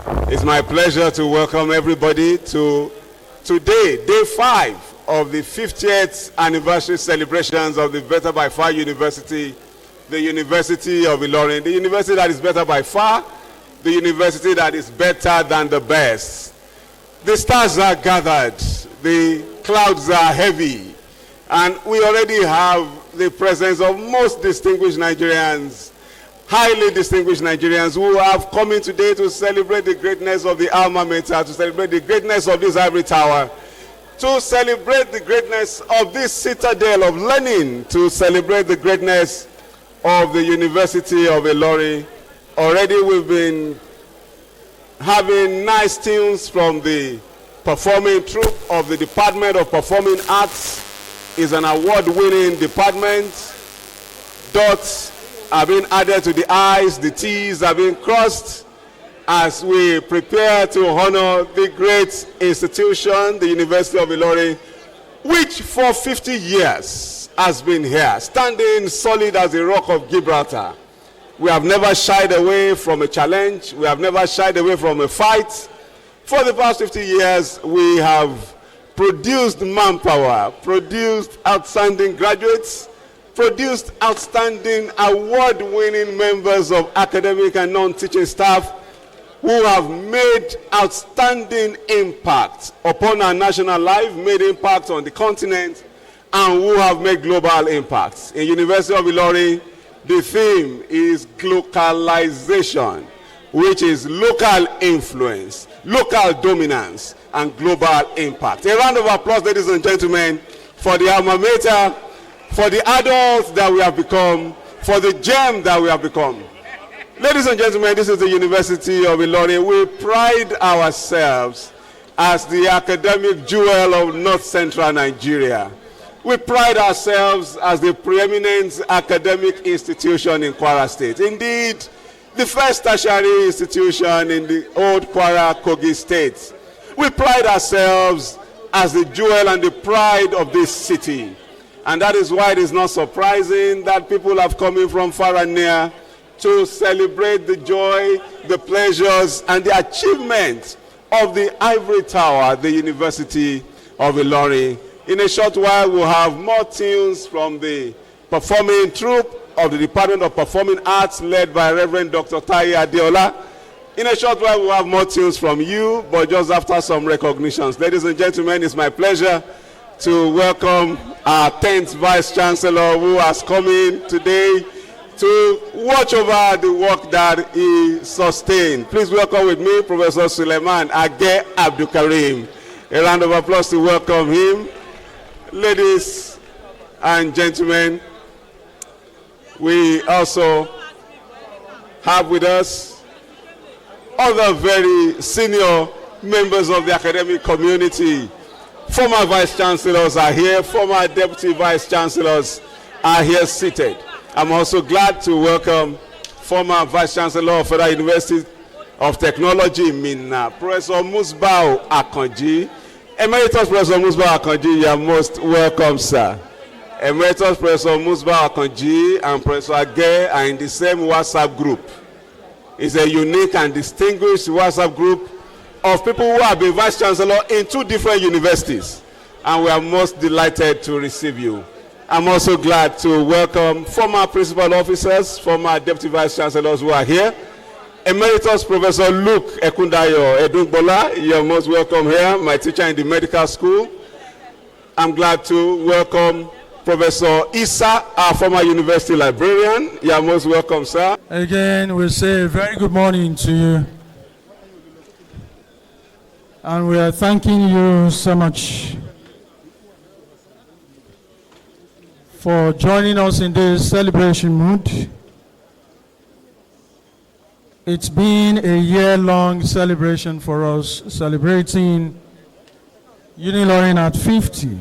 It's my pleasure to welcome everybody to today, day 5 of the 50th anniversary celebrations of the Better by Far University, the University of Ilorin, the university that is better by far, the university that is better than the best. The stars are gathered, the clouds are heavy, and we already have the presence of most distinguished Nigerians, highly distinguished Nigerians who have come in today to celebrate the greatness of the alma mater, to celebrate the greatness of this ivory tower, to celebrate the greatness of this citadel of learning, to celebrate the greatness of the University of Ilorin. Already we've been having nice tunes from the performing troupe of the Department of Performing Arts. Is an award-winning department. Dots are being added to the I's, the T's are being crossed as we prepare to honor the great institution, the University of Ilorin, which for 50 years has been here, standing solid as the Rock of Gibraltar. We have never shied away from a challenge. We have never shied away from a fight. For the past 50 years, we have produced manpower, produced outstanding graduates, produced outstanding award-winning members of academic and non-teaching staff who have made outstanding impact upon our national life, made impact on the continent, and who have made global impacts. In University of Ilorin, the theme is glocalization, which is local influence, local dominance, and global impact. A round of applause, ladies and gentlemen, for the alma mater, for the adults that we have become, for the gem that we have become. Ladies and gentlemen, this is the University of Ilorin. We pride ourselves as the academic jewel of North Central Nigeria. We pride ourselves as the preeminent academic institution in Kwara State. Indeed, the first tertiary institution in the old Kwara Kogi State. We pride ourselves as the jewel and the pride of this city. And that is why it is not surprising that people have come in from far and near to celebrate the joy, the pleasures, and the achievements of the ivory tower, the University of Ilorin. In a short while, we'll have more tunes from the performing troupe of the Department of Performing Arts led by Reverend Dr. Taye Adeola. In a short while, we'll have more tunes from you, but just after some recognitions. Ladies and gentlemen, it's my pleasure to welcome our 10th Vice Chancellor who has come in today to watch over the work that he sustained. Please welcome with me Professor Suleiman Age Abdulkarim. A round of applause to welcome him. Ladies and gentlemen, we also have with us other very senior members of the academic community. Former vice chancellors are here, former deputy vice chancellors are here seated. I'm also glad to welcome former vice chancellor of Federal University of Technology, Minna, Professor Musbau Akanji. Emeritus Professor Musbau Akanji, you are most welcome, sir. Emeritus Professor Musbau Akanji and Professor Age are in the same WhatsApp group. It's a unique and distinguished WhatsApp group of people who have been vice chancellor in 2 different universities. And we are most delighted to receive you. I'm also glad to welcome former principal officers, former deputy vice chancellors who are here. Emeritus Professor Luke Ekundayo Edungbola, you're most welcome here, my teacher in the medical school. I'm glad to welcome Professor Issa, our former university librarian. You are most welcome, sir. Again, we say a very good morning to you. And we are thanking you so much for joining us in this celebration mood. It's been a year-long celebration for us, celebrating Unilorin at 50.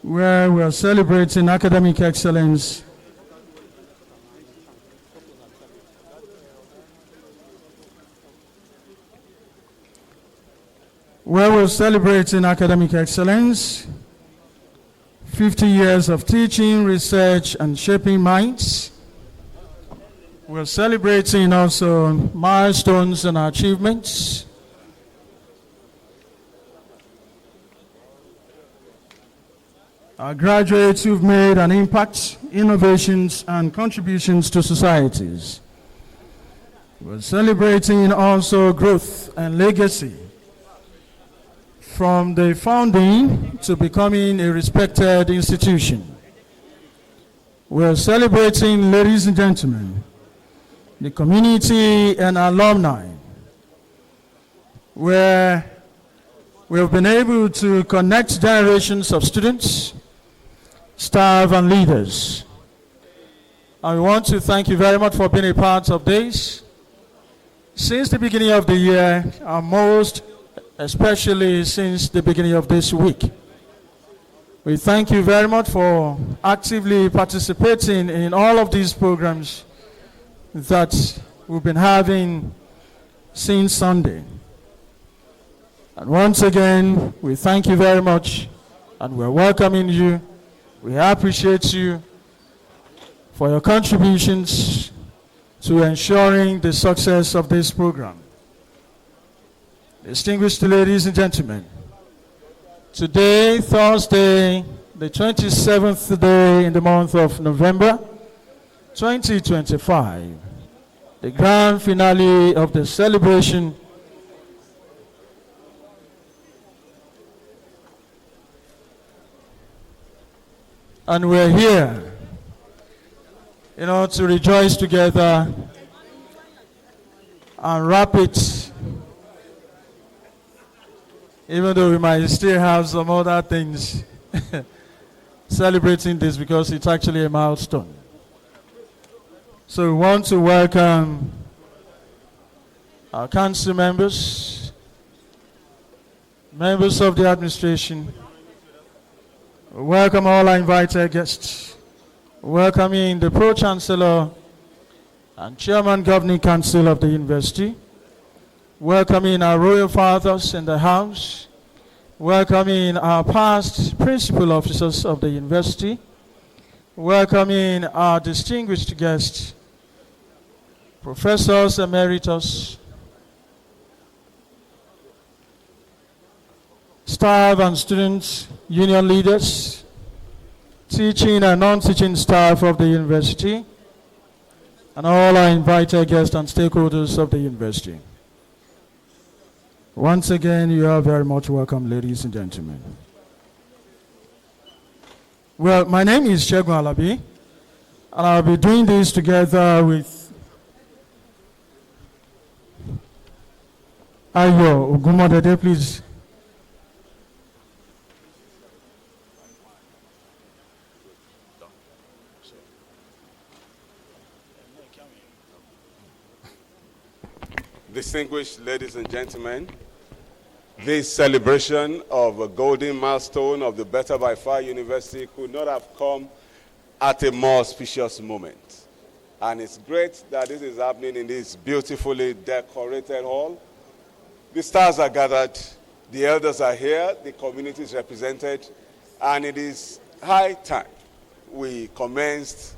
Where we are celebrating academic excellence, where we're celebrating academic excellence, 50 years of teaching, research, and shaping minds, We're celebrating also milestones and achievements. Our graduates who've made an impact, innovations, and contributions to societies. We're celebrating also growth and legacy, from the founding to becoming a respected institution. We're celebrating, ladies and gentlemen, the community and alumni, where we have been able to connect generations of students, staff, and leaders. And we want to thank you very much for being a part of this. Since the beginning of the year, and most especially since the beginning of this week. We thank you very much for actively participating in all of these programs that we've been having since Sunday. And once again, we thank you very much, and we're welcoming you. We appreciate you for your contributions to ensuring the success of this program. Distinguished ladies and gentlemen, today, Thursday, the 27th day in the month of November, 2025, the grand finale of the celebration and we're here, to rejoice together and wrap it, even though we might still have some other things celebrating this, because it's actually a milestone. So we want to welcome our council members, members of the administration. We welcome all our invited guests. Welcoming the Pro-Chancellor and Chairman Governing Council of the University. Welcoming our royal fathers in the house. Welcoming our past principal officers of the university. Welcoming our distinguished guests, professors emeritus, staff and students, union leaders, teaching and non-teaching staff of the university, and all our invited guests and stakeholders of the university. Once again, you are very much welcome, ladies and gentlemen. Well, my name is Shegun Alabi, and I'll be doing this together with Ayo Ogumodede, please. Distinguished ladies and gentlemen, this celebration of a golden milestone of the Better by Far University could not have come at a more auspicious moment. And it's great that this is happening in this beautifully decorated hall. The stars are gathered, the elders are here, the community is represented, and it is high time we commenced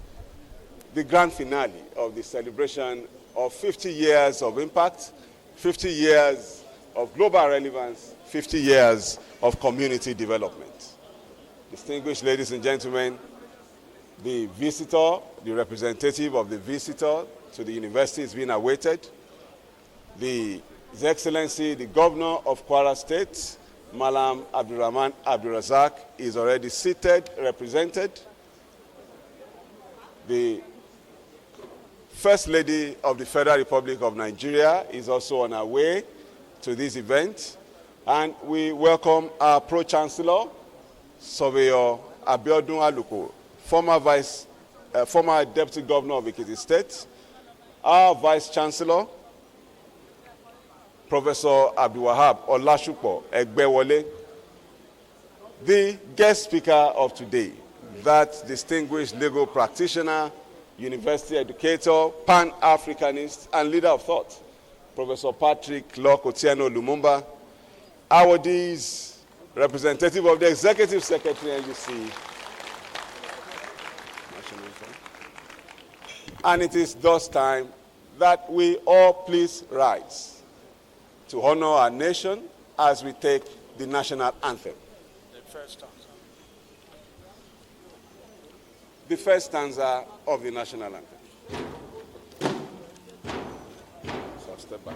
the grand finale of the celebration of 50 years of impact, 50 years of global relevance, 50 years of community development. Distinguished ladies and gentlemen, the visitor, the representative of the visitor to the university is being awaited. His Excellency, the Governor of Kwara State, Malam Abdurrahman Abdulrazak, is already seated, represented. The First Lady of the Federal Republic of Nigeria is also on her way to this event. And we welcome our Pro-Chancellor, Surveyor Abiodun Aluko, former Deputy Governor of Ekiti State, our Vice-Chancellor, Professor Abdulwahab Olashupo Egbewole, the guest speaker of today, that distinguished legal practitioner, university educator, Pan-Africanist, and leader of thought, Professor Patrick Loch Lumumba, Awardees, representative of the Executive Secretary, NUC, And it is thus time that we all please rise to honor our nation as we take the national anthem. The first stanza of the national anthem. So step back.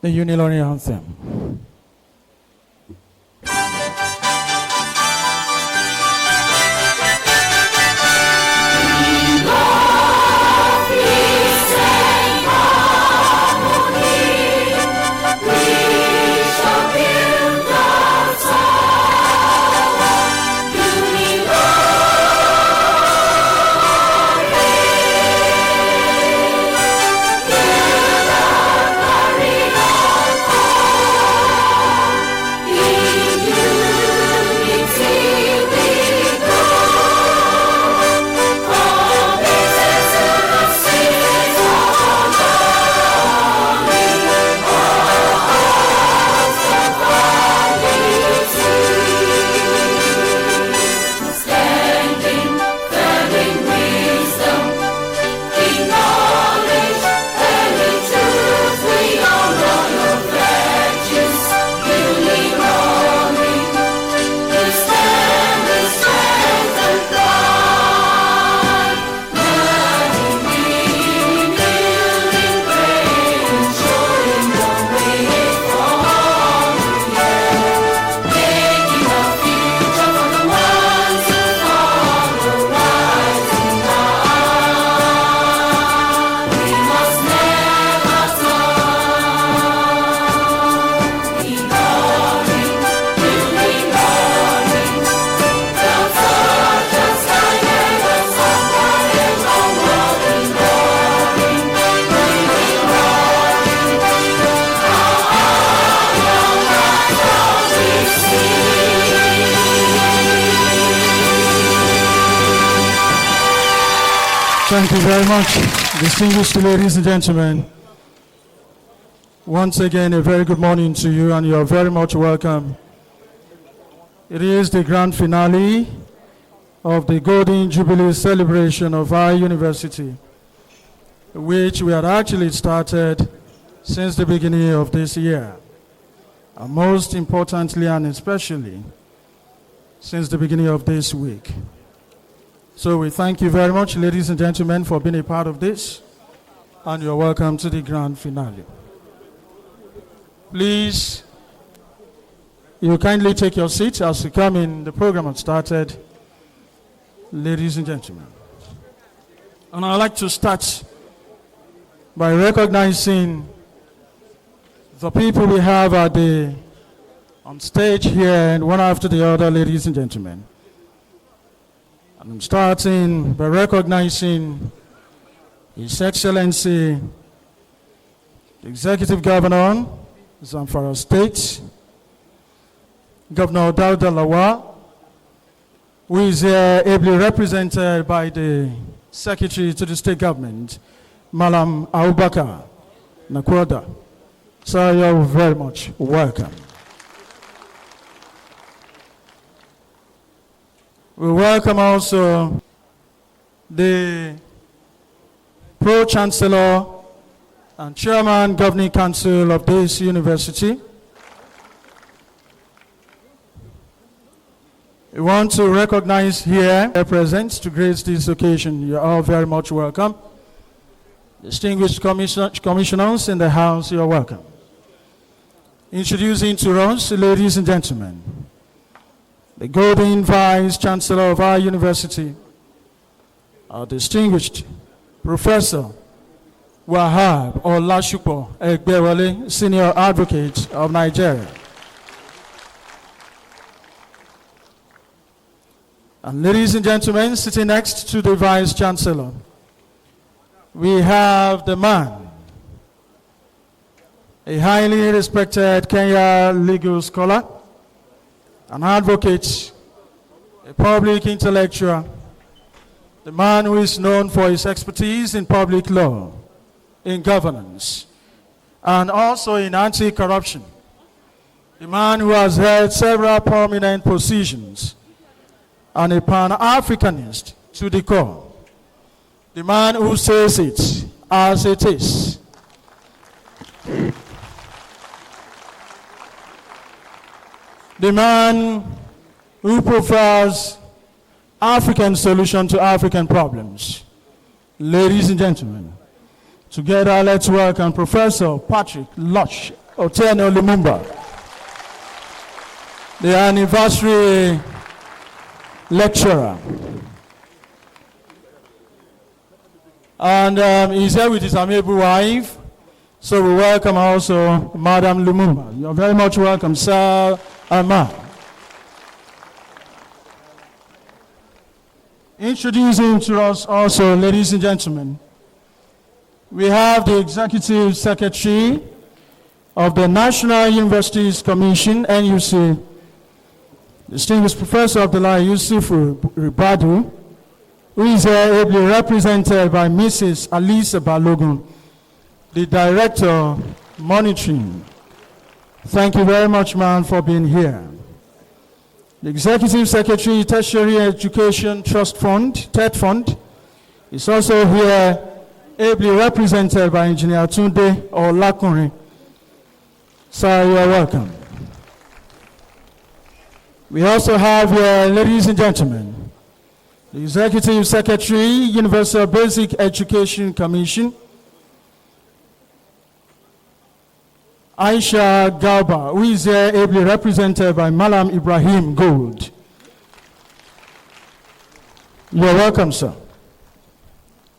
The Unilorin anthem. Thank you very much, distinguished ladies and gentlemen. Once again, a very good morning to you, and you're very much welcome. It is the grand finale of the Golden Jubilee celebration of our university, which we had actually started since the beginning of this year, and most importantly and especially since the beginning of this week. So we thank you very much, ladies and gentlemen, for being a part of this, and you're welcome to the grand finale. Please, you kindly take your seats as you come in. The program has started, ladies and gentlemen. And I'd like to start by recognizing the people we have on stage here, and one after the other, ladies and gentlemen. And I'm starting by recognizing His Excellency, the Executive Governor, Zamfara State, Governor Dauda Lawal, who is ably represented by the Secretary to the State Government, Malam Abubakar Nakwoda. So you're very much welcome. We welcome also the Pro-Chancellor and Chairman Governing Council of this university. We want to recognize here their presence to grace this occasion. You're all very much welcome. Distinguished commissioners in the house, you're welcome. Introducing to us, ladies and gentlemen, the Golden Vice Chancellor of our university, our distinguished Professor Wahab Olashupo Egbewale, Senior Advocate of Nigeria. And ladies and gentlemen, sitting next to the Vice Chancellor, we have the man, a highly respected Kenya legal scholar, an advocate, a public intellectual, the man who is known for his expertise in public law, in governance, and also in anti-corruption, the man who has held several prominent positions, and a Pan-Africanist to the core, the man who says it as it is. The man who prefers African solution to African problems. Ladies and gentlemen, together let's welcome Professor Patrick Loch Otieno Lumumba, the anniversary lecturer. And he's here with his amiable wife, so we welcome also Madam Lumumba. You're very much welcome, sir and ma'am. Introducing to us also, ladies and gentlemen, we have the Executive Secretary of the National Universities Commission, NUC, distinguished Professor Abdullah Yusuf Ribadu, who is ably represented by Mrs. Alisa Balogun, the Director Monitoring. Thank you very much, ma'am, for being here. The Executive Secretary, Tertiary Education Trust Fund, TED Fund, is also here, ably represented by Engineer Tunde Olakunrin. Sir, you are welcome. We also have here, ladies and gentlemen, the Executive Secretary, Universal Basic Education Commission, Aisha Galba, who is here ably represented by Malam Ibrahim Gold. You're welcome, sir.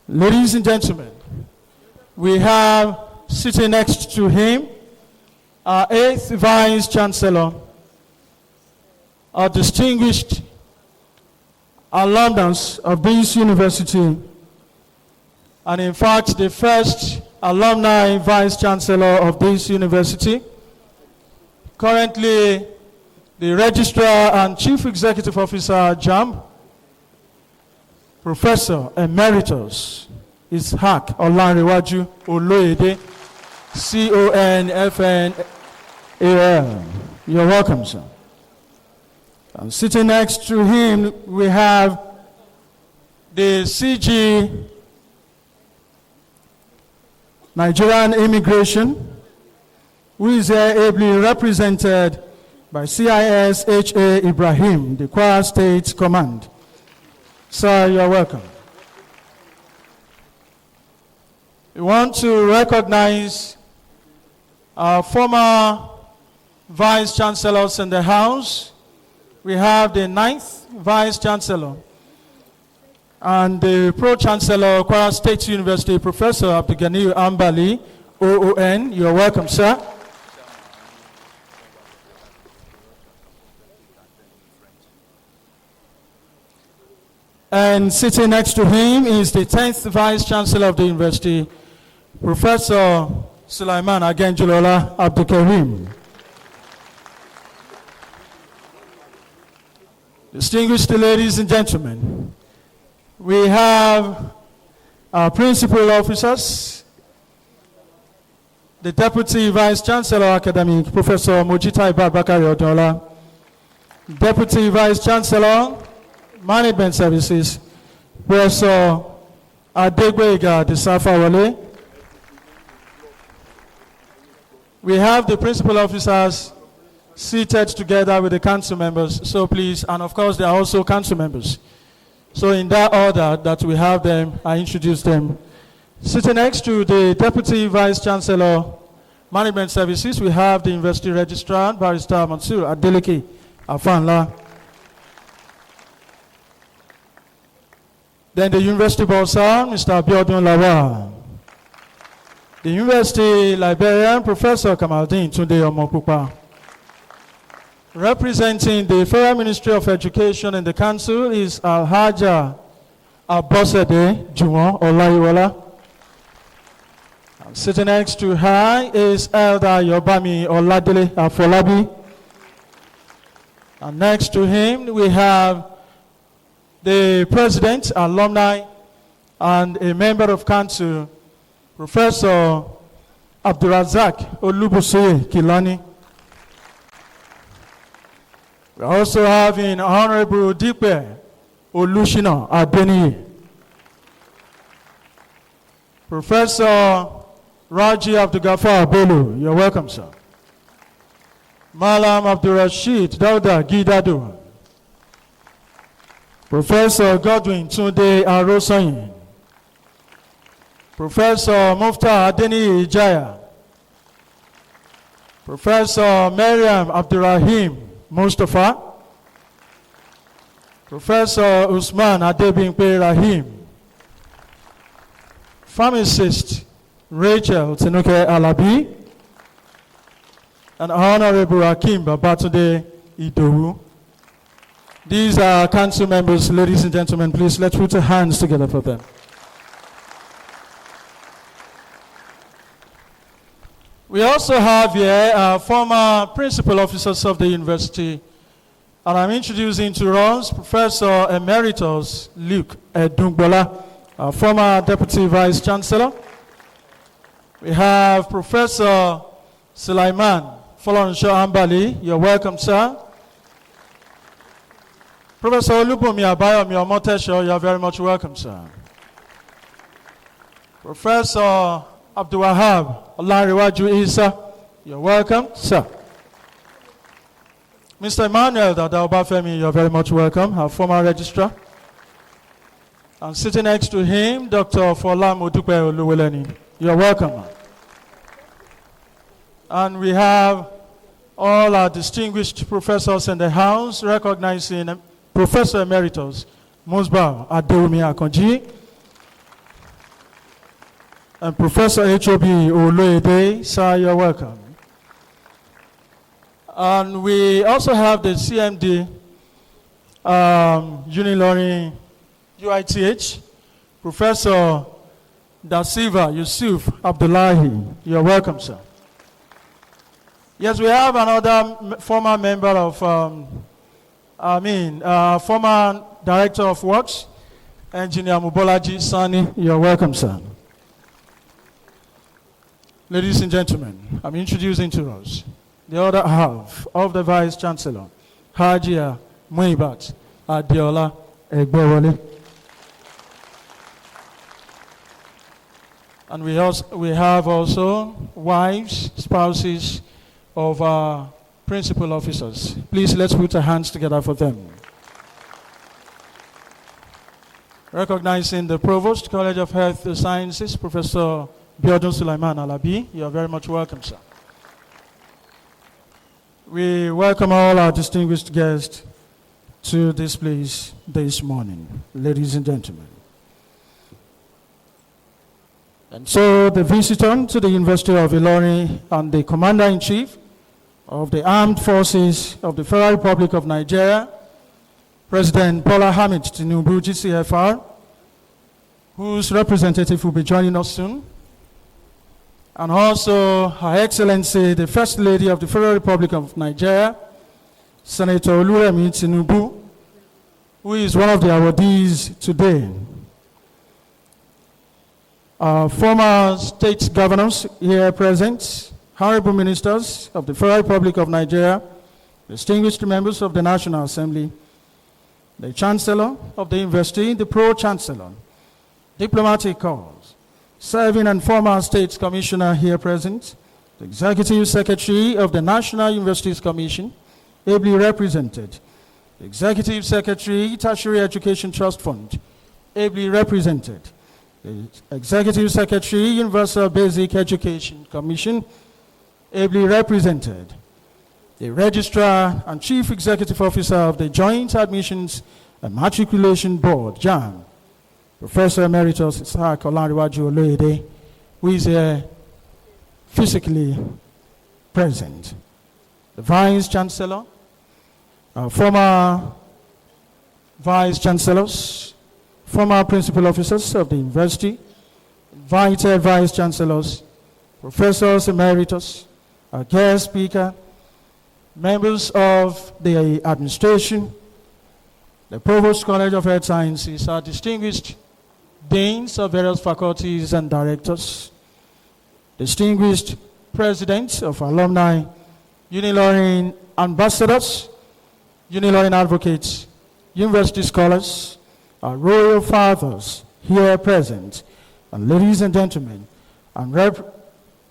Ladies and gentlemen, we have sitting next to him our 8th Vice Chancellor, our distinguished alumnus of this university, and in fact the first alumni Vice Chancellor of this university, currently the Registrar and Chief Executive Officer, JAMB, Professor Emeritus Ishaq Olanrewaju Oloyede, CONFNAL. You're welcome, sir. And sitting next to him, we have the CG Nigerian Immigration, who is ably represented by CIS H.A. Ibrahim, the Kwara State Command. Sir, you are welcome. We want to recognize our former Vice Chancellors in the House. We have the 9th Vice Chancellor and the Pro-Chancellor, Kwara State University, Professor Abdulganiyu Ambali, OON. You're welcome, sir. And sitting next to him is the 10th Vice Chancellor of the University, Professor Sulaiman Agenjulola Abdulkarim. Distinguished ladies and gentlemen, we have our principal officers, the Deputy Vice Chancellor Academic, Professor Mojitai Bakari Odola, Deputy Vice Chancellor, Management Services, Professor Adegwega Desafawale. We have the principal officers seated together with the council members, so please, and of course there are also council members. So in that order that we have them, I introduce them. Sitting next to the Deputy Vice Chancellor, Management Services, we have the University Registrar, Barrister Mansur Adeleke Afanla. Then the University Borsar, Mr. Abiodun Lawal. The University Librarian, Professor Kamaldeen Tunde Omopupa. Representing the Federal Ministry of Education in the Council is Alhaja Abosede Juwon Olayiwola. Sitting next to her is Elder Yobami Oladele Afolabi. And next to him we have the President, Alumni, and a Member of Council, Professor Abdurazak Olubusoye Kilani. We are also having Honorable Dipe Olushina Adeniyi. Professor Raji Abdulgafar Bello, you're welcome, sir. Malam Abdurrashid Dauda Gidado. Professor Godwin Tunde Arosayin. Professor Mufta Adeni Ijaya. Professor Mariam Abdurrahim Mustafa. Professor Usman Adebimpe Rahim. Pharmacist Rachel Tenuke Alabi. And Honorable Hakim Babatunde Idowu. These are council members, ladies and gentlemen. Please let's put our hands together for them. We also have here former principal officers of the university. And I'm introducing to us Professor Emeritus Luke Edungbola, former Deputy Vice Chancellor. We have Professor Sulaiman Folorunso Ambali. You're welcome, sir. Professor Olubunmi Abayomi Omotesho, you're very much welcome, sir. Professor Abdulwahab Olariwaju Isa, you're welcome, sir. Mr. Emmanuel Dada Obafemi, you're very much welcome, our former registrar. And sitting next to him, Dr. Fola Modupe Oluweleni, you're welcome. And we have all our distinguished professors in the house, recognizing Professor Emeritus Musbah Adewumi Akonji and Professor H.O.B. Oloyede. Sir, you're welcome. And we also have the CMD, Unilorin UITH, Professor Da Silva Yusuf Abdullahi. You're welcome, sir. Yes, we have another former member of, former Director of Works, Engineer Mubolaji Sani. You're welcome, sir. Ladies and gentlemen, I'm introducing to us the other half of the Vice Chancellor, Hajia Muibat Adiola Egbewole. And we have also wives, spouses of our principal officers. Please let's put our hands together for them. Recognizing the Provost, College of Health Sciences, Professor Biodun Sulaiman Alabi. You are very much welcome, sir. We welcome all our distinguished guests to this place this morning, ladies and gentlemen. And so the visitor to the University of Ilorin and the Commander-in-Chief of the Armed Forces of the Federal Republic of Nigeria, President Bola Ahmed Tinubu, GCFR, whose representative will be joining us soon, and also Her Excellency, the First Lady of the Federal Republic of Nigeria, Senator Oluremi Tinubu, who is one of the awardees today. Our former state governors here present, honorable ministers of the Federal Republic of Nigeria, distinguished members of the National Assembly, the Chancellor of the University, the Pro-Chancellor, diplomatic corps, serving and former State Commissioner here present, the Executive Secretary of the National Universities Commission, ably represented, the Executive Secretary, Tertiary Education Trust Fund, ably represented, the Executive Secretary, Universal Basic Education Commission, ably represented, the Registrar and Chief Executive Officer of the Joint Admissions and Matriculation Board, JAM, Professor Emeritus Isaac Olanriwaju Oloyede, who is here physically present. The Vice Chancellor, our former Vice Chancellors, former Principal Officers of the University, invited Vice Chancellors, Professors Emeritus, our guest speaker, members of the administration, the Provost College of Health Sciences, our distinguished deans of various faculties and directors, distinguished presidents of alumni, Unilorin ambassadors, Unilorin advocates, university scholars, our royal fathers here present, and ladies and gentlemen, and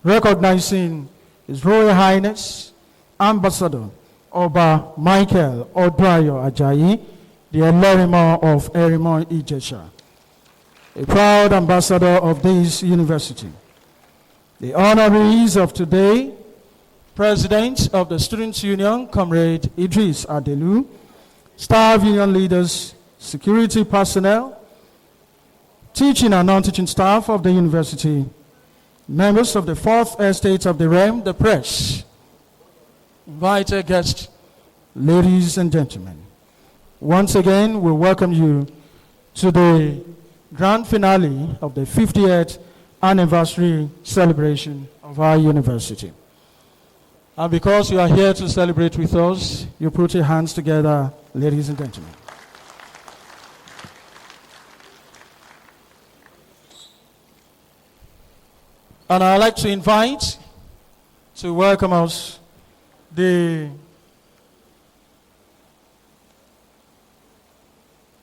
recognizing His Royal Highness, Ambassador Oba Michael Odrayo Ajayi, the Elerimo of Erimo Ijesha, a proud ambassador of this university. The honorees of today, President of the Students' Union, Comrade Idris Adelu, staff union leaders, security personnel, teaching and non-teaching staff of the university, members of the Fourth Estate of the Realm, the press, invited guests, ladies and gentlemen. Once again, we welcome you to the grand finale of the 50th anniversary celebration of our university. And because you are here to celebrate with us, you put your hands together, ladies and gentlemen. And I'd like to invite to welcome us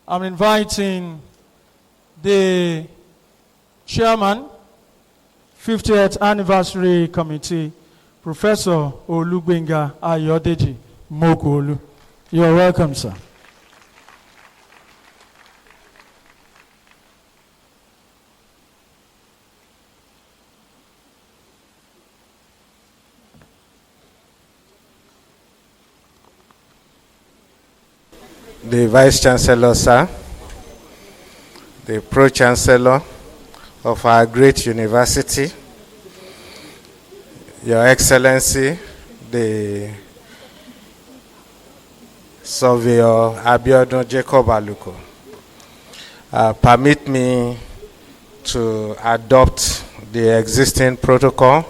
I'm inviting the chairman, 50th anniversary committee, Professor Olugbenga Ayodeji Mokolu. You are welcome, sir. The Vice Chancellor, sir, the Pro-Chancellor of our great university, Your Excellency, the Surveyor Abiodun Jacob Aluko, permit me to adopt the existing protocol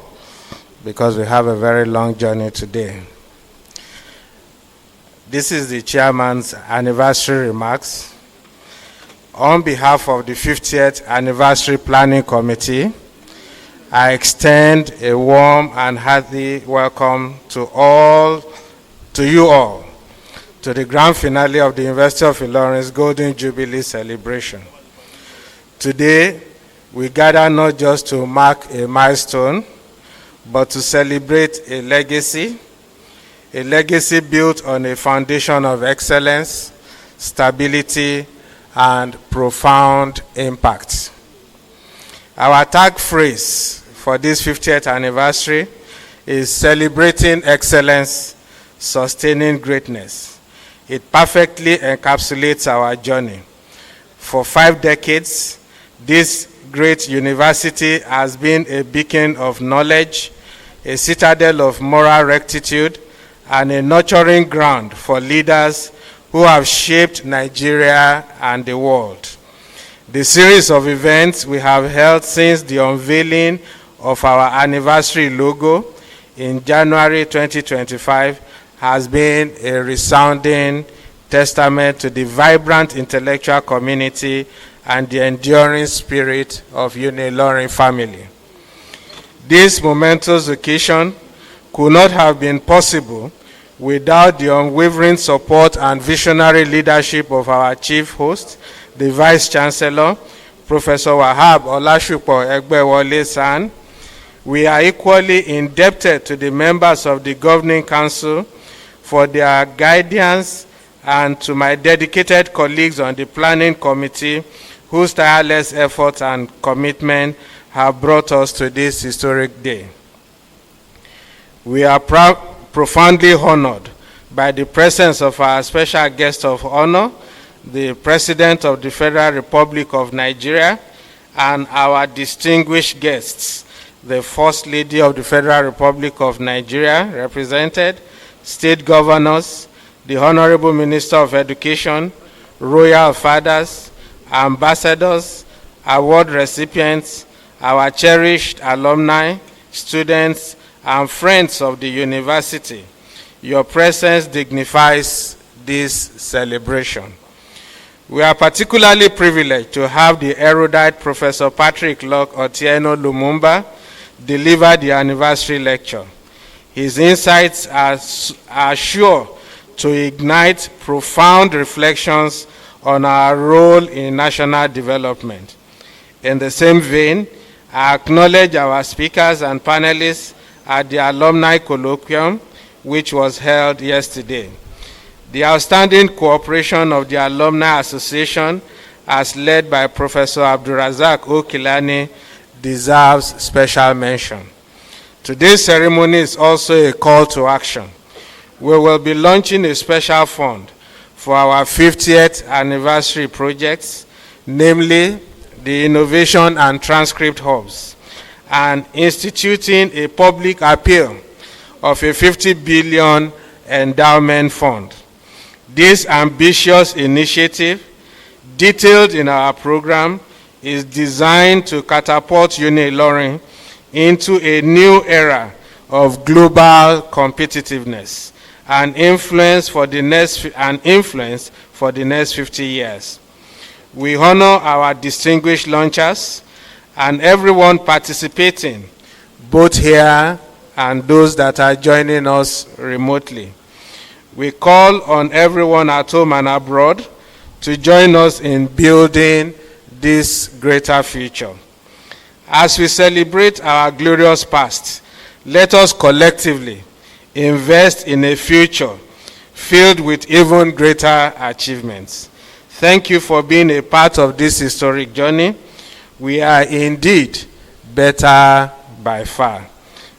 because we have a very long journey today. This is the chairman's anniversary remarks. On behalf of the 50th Anniversary Planning Committee, I extend a warm and hearty welcome to you all, to the grand finale of the University of Ilorin's Golden Jubilee celebration. Today, we gather not just to mark a milestone, but to celebrate a legacy built on a foundation of excellence, stability, and profound impact. Our tag phrase for this 50th anniversary is celebrating excellence, sustaining greatness. It perfectly encapsulates our journey. For 5 decades, this great university has been a beacon of knowledge, a citadel of moral rectitude, and a nurturing ground for leaders who have shaped Nigeria and the world. The series of events we have held since the unveiling of our anniversary logo in January 2025 has been a resounding testament to the vibrant intellectual community and the enduring spirit of Unilorin family. This momentous occasion could not have been possible without the unwavering support and visionary leadership of our chief host, the Vice Chancellor, Professor Wahab Olashupo Egbewole San. We are equally indebted to the members of the Governing Council for their guidance and to my dedicated colleagues on the Planning Committee whose tireless efforts and commitment have brought us to this historic day. We are profoundly honored by the presence of our special guest of honor, the President of the Federal Republic of Nigeria, and our distinguished guests, the First Lady of the Federal Republic of Nigeria, represented, state governors, the Honorable Minister of Education, royal fathers, ambassadors, award recipients, our cherished alumni, students, and friends of the university. Your presence dignifies this celebration. We are particularly privileged to have the erudite Professor Patrick Loch Otieno Lumumba deliver the anniversary lecture. His insights are sure to ignite profound reflections on our role in national development. In the same vein, I acknowledge our speakers and panelists at the Alumni Colloquium, which was held yesterday. The outstanding cooperation of the Alumni Association, as led by Professor Abdurazak Okilani, deserves special mention. Today's ceremony is also a call to action. We will be launching a special fund for our 50th anniversary projects, namely the Innovation and Transcript Hubs, and instituting a public appeal of a 50 billion endowment fund. This ambitious initiative, detailed in our program, is designed to catapult Unilorin into a new era of global competitiveness and influence for the next 50 years. We honor our distinguished launchers and everyone participating, both here and those that are joining us remotely. We call on everyone at home and abroad to join us in building this greater future. As we celebrate our glorious past, let us collectively invest in a future filled with even greater achievements. Thank you for being a part of this historic journey. We are indeed better by far.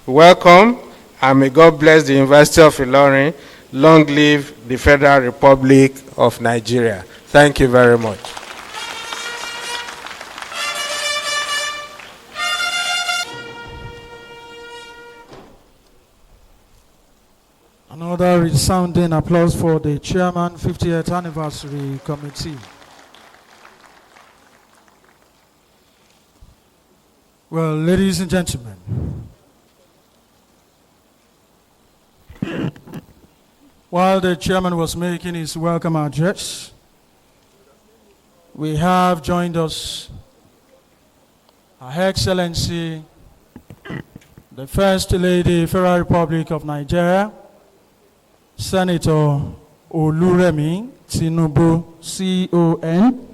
Welcome, and may God bless the University of Ilorin. Long live the Federal Republic of Nigeria. Thank you very much. Another resounding applause for the Chairman 50th Anniversary Committee. Well, ladies and gentlemen, while the Chairman was making his welcome address, we have joined us Her Excellency, the First Lady, Federal Republic of Nigeria, Senator Oluremi Tinubu, CON,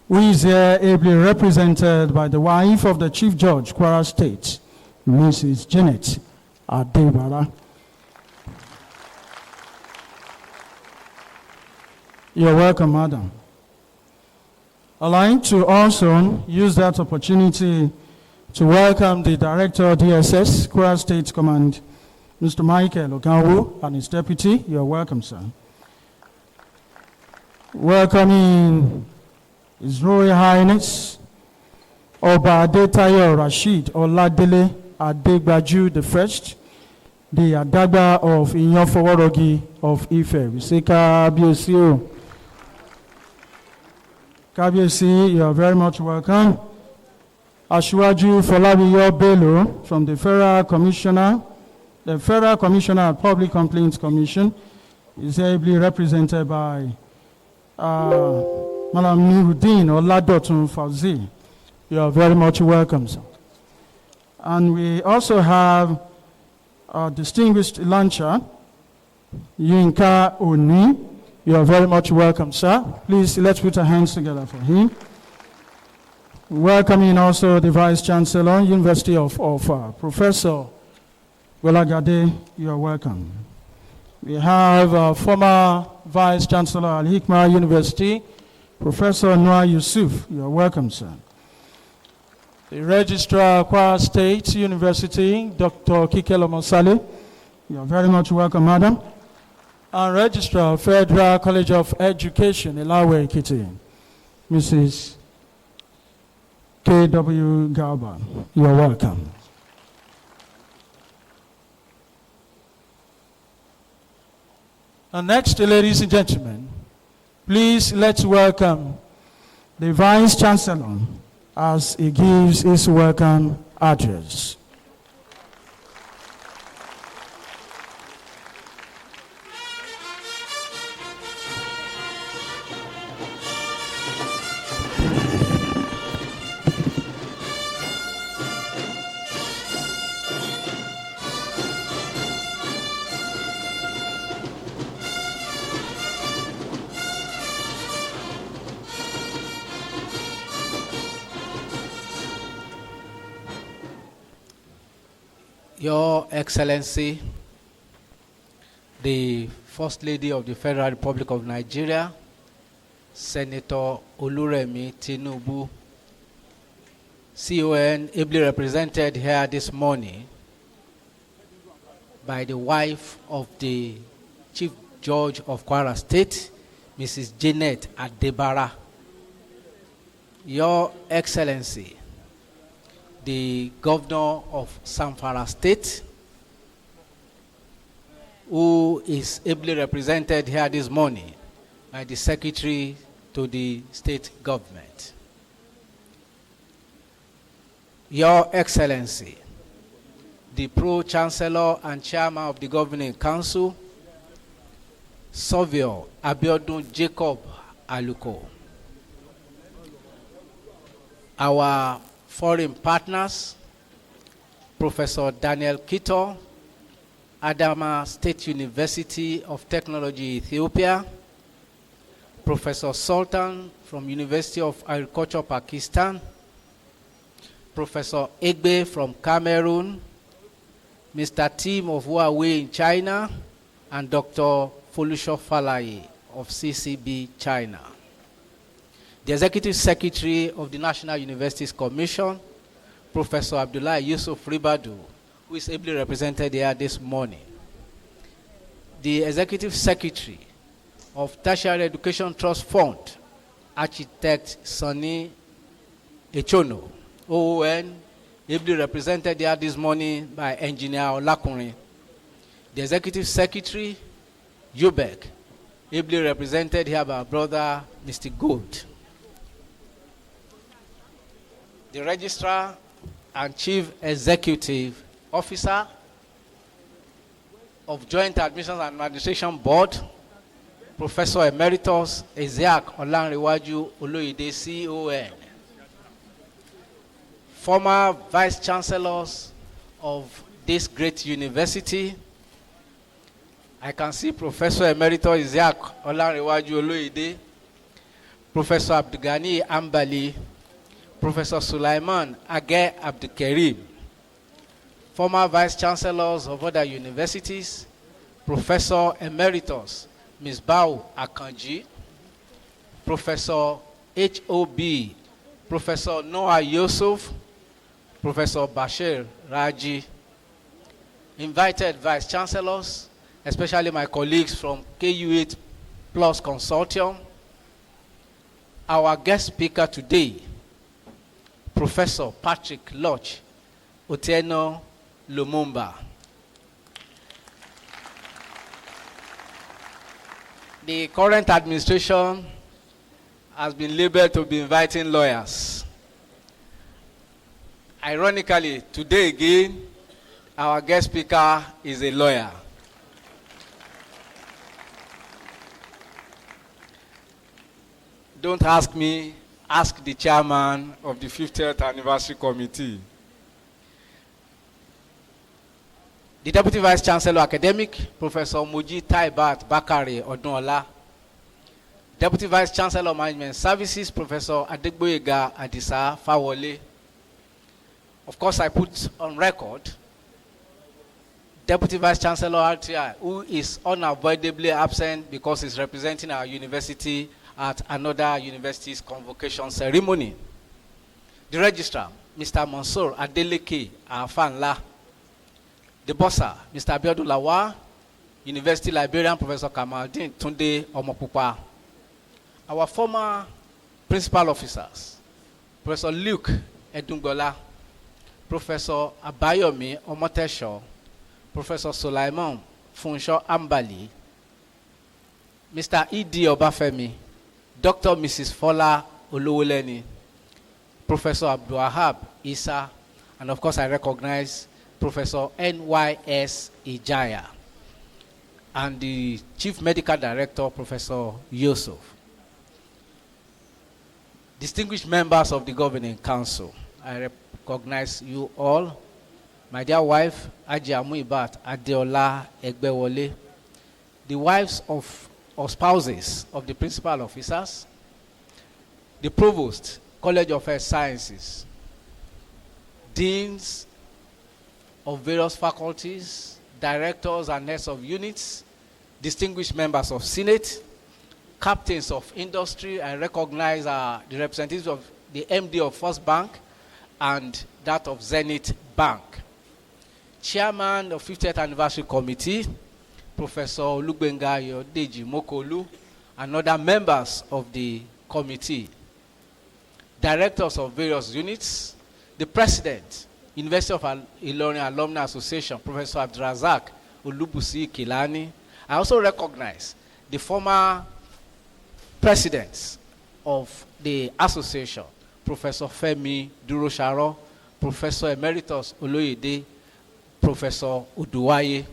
who is here ably represented by the wife of the Chief Judge, Kwara State, Mrs. Janet Adebara. You're welcome, madam. I'd like to also use that opportunity to welcome the Director, DSS, Kwara State Command, Mr. Michael Ogawu, and his deputy. You're welcome, sir. Welcoming His Royal Highness, Oba Adetayo Rashid Oladele Adegbaju I, the Adagba of Inyofoworogi of Ife. We say, Kabiesi. Kabiesi, you are very much welcome. Ashwaju Folabiyo Bello from the Federal Commissioner of Public Complaints Commission is ably represented by Madam Nuruddin Oladotun Fauzi. You are very much welcome, sir. And we also have our distinguished launcher, Yinka Oni. You are very much welcome, sir. Please, let's put our hands together for him. Welcoming also the Vice Chancellor, University of Professor Welagade. You are welcome. We have former Vice Chancellor Al-Hikmah University, Professor Noah Yusuf. You are welcome, sir. The Registrar, Kwara State University, Dr. Kikelo Mosale. You are very much welcome, madam. And Registrar, Federal College of Education, Ilawe Ekiti, Mrs. K.W. Garba. You are welcome. And next, ladies and gentlemen, please let's welcome the Vice Chancellor as he gives his welcome address. Your Excellency, the First Lady of the Federal Republic of Nigeria, Senator Oluremi Tinubu, CON, ably represented here this morning by the wife of the Chief Judge of Kwara State, Mrs. Janet Adebara. Your Excellency, the Governor of Zamfara State, who is ably represented here this morning by the Secretary to the State Government. Your Excellency, the Pro-Chancellor and Chairman of the Governing Council, Savio Abiodun Jacob Aluko. Our foreign partners, Professor Daniel Kito, Adama State University of Technology, Ethiopia, Professor Sultan from University of Agriculture, Pakistan, Professor Egbe from Cameroon, Mr. Tim of Huawei in China, and Dr. Folusho Falaye of CCB, China. The Executive Secretary of the National Universities Commission, Professor Abdullah Yusuf Ribadu, who is ably represented here this morning. The Executive Secretary of Tertiary Education Trust Fund, Architect Sonny Echono, OON, ably represented here this morning by Engineer Olakunrin. The Executive Secretary, UBEC, ably represented here by our brother, Mr. Gold. The Registrar and Chief Executive Officer of Joint Admissions and Administration Board, Professor Emeritus Isiaq Olanrewaju Oloyede, CON. Former Vice Chancellors of this great university, I can see Professor Emeritus Isiaq Olanrewaju Oloyede, Professor Abdugani Ambali, Professor Sulaiman Age Abdukarim, former Vice Chancellors of other universities, Professor Emeritus Misbah Akanji, Professor H.O.B., Professor Noah Yusuf, Professor Bashir Raji, invited Vice Chancellors, especially my colleagues from KU8 Plus Consortium. Our guest speaker today, Professor Patrick Loch Otieno Lumumba. The current administration has been labeled to be inviting lawyers. Ironically, today again, our guest speaker is a lawyer. Don't ask me, ask the chairman of the 50th Anniversary Committee. The Deputy Vice Chancellor Academic, Professor Moji Taibat Bakare Odunola. Deputy Vice Chancellor of Management Services, Professor Adegboyega Adisa Fawole. Of course, I put on record Deputy Vice Chancellor RTI, who is unavoidably absent because he's representing our university at another university's convocation ceremony. The Registrar, Mr. Mansour Adeleke Afanla. The Bossa, Mr. Abiodun Lawa, University Librarian, Professor Kamaldeen Tunde Omopupa. Our former principal officers, Professor Luke Edungbola, Professor Abayomi Omotesho, Professor Sulaiman Funsho Ambali, Mr. E.D. Obafemi, Dr. Mrs. Fola Olowoleni, Professor Abdulwahab Isa, and of course I recognize Professor N.Y.S. Ijaya, and the Chief Medical Director, Professor Yusuf. Distinguished members of the Governing Council, I recognize you all. My dear wife, Ajia Muibat Adeola Egbewole, the wives of or spouses of the principal officers, the provost, College of Health Sciences, deans of various faculties, directors and heads of units, distinguished members of Senate, captains of industry. I recognize the representatives of the MD of First Bank and that of Zenith Bank. Chairman of 50th Anniversary Committee, Professor Olugbenga Yodeji Mokolu, and other members of the committee, directors of various units, the president, University of Ilorin Alumni Association, Professor Abdrazak Olubusi Kilani. I also recognize the former presidents of the association, Professor Femi Durosharo, Professor Emeritus Oloyede, Professor Uduwaye.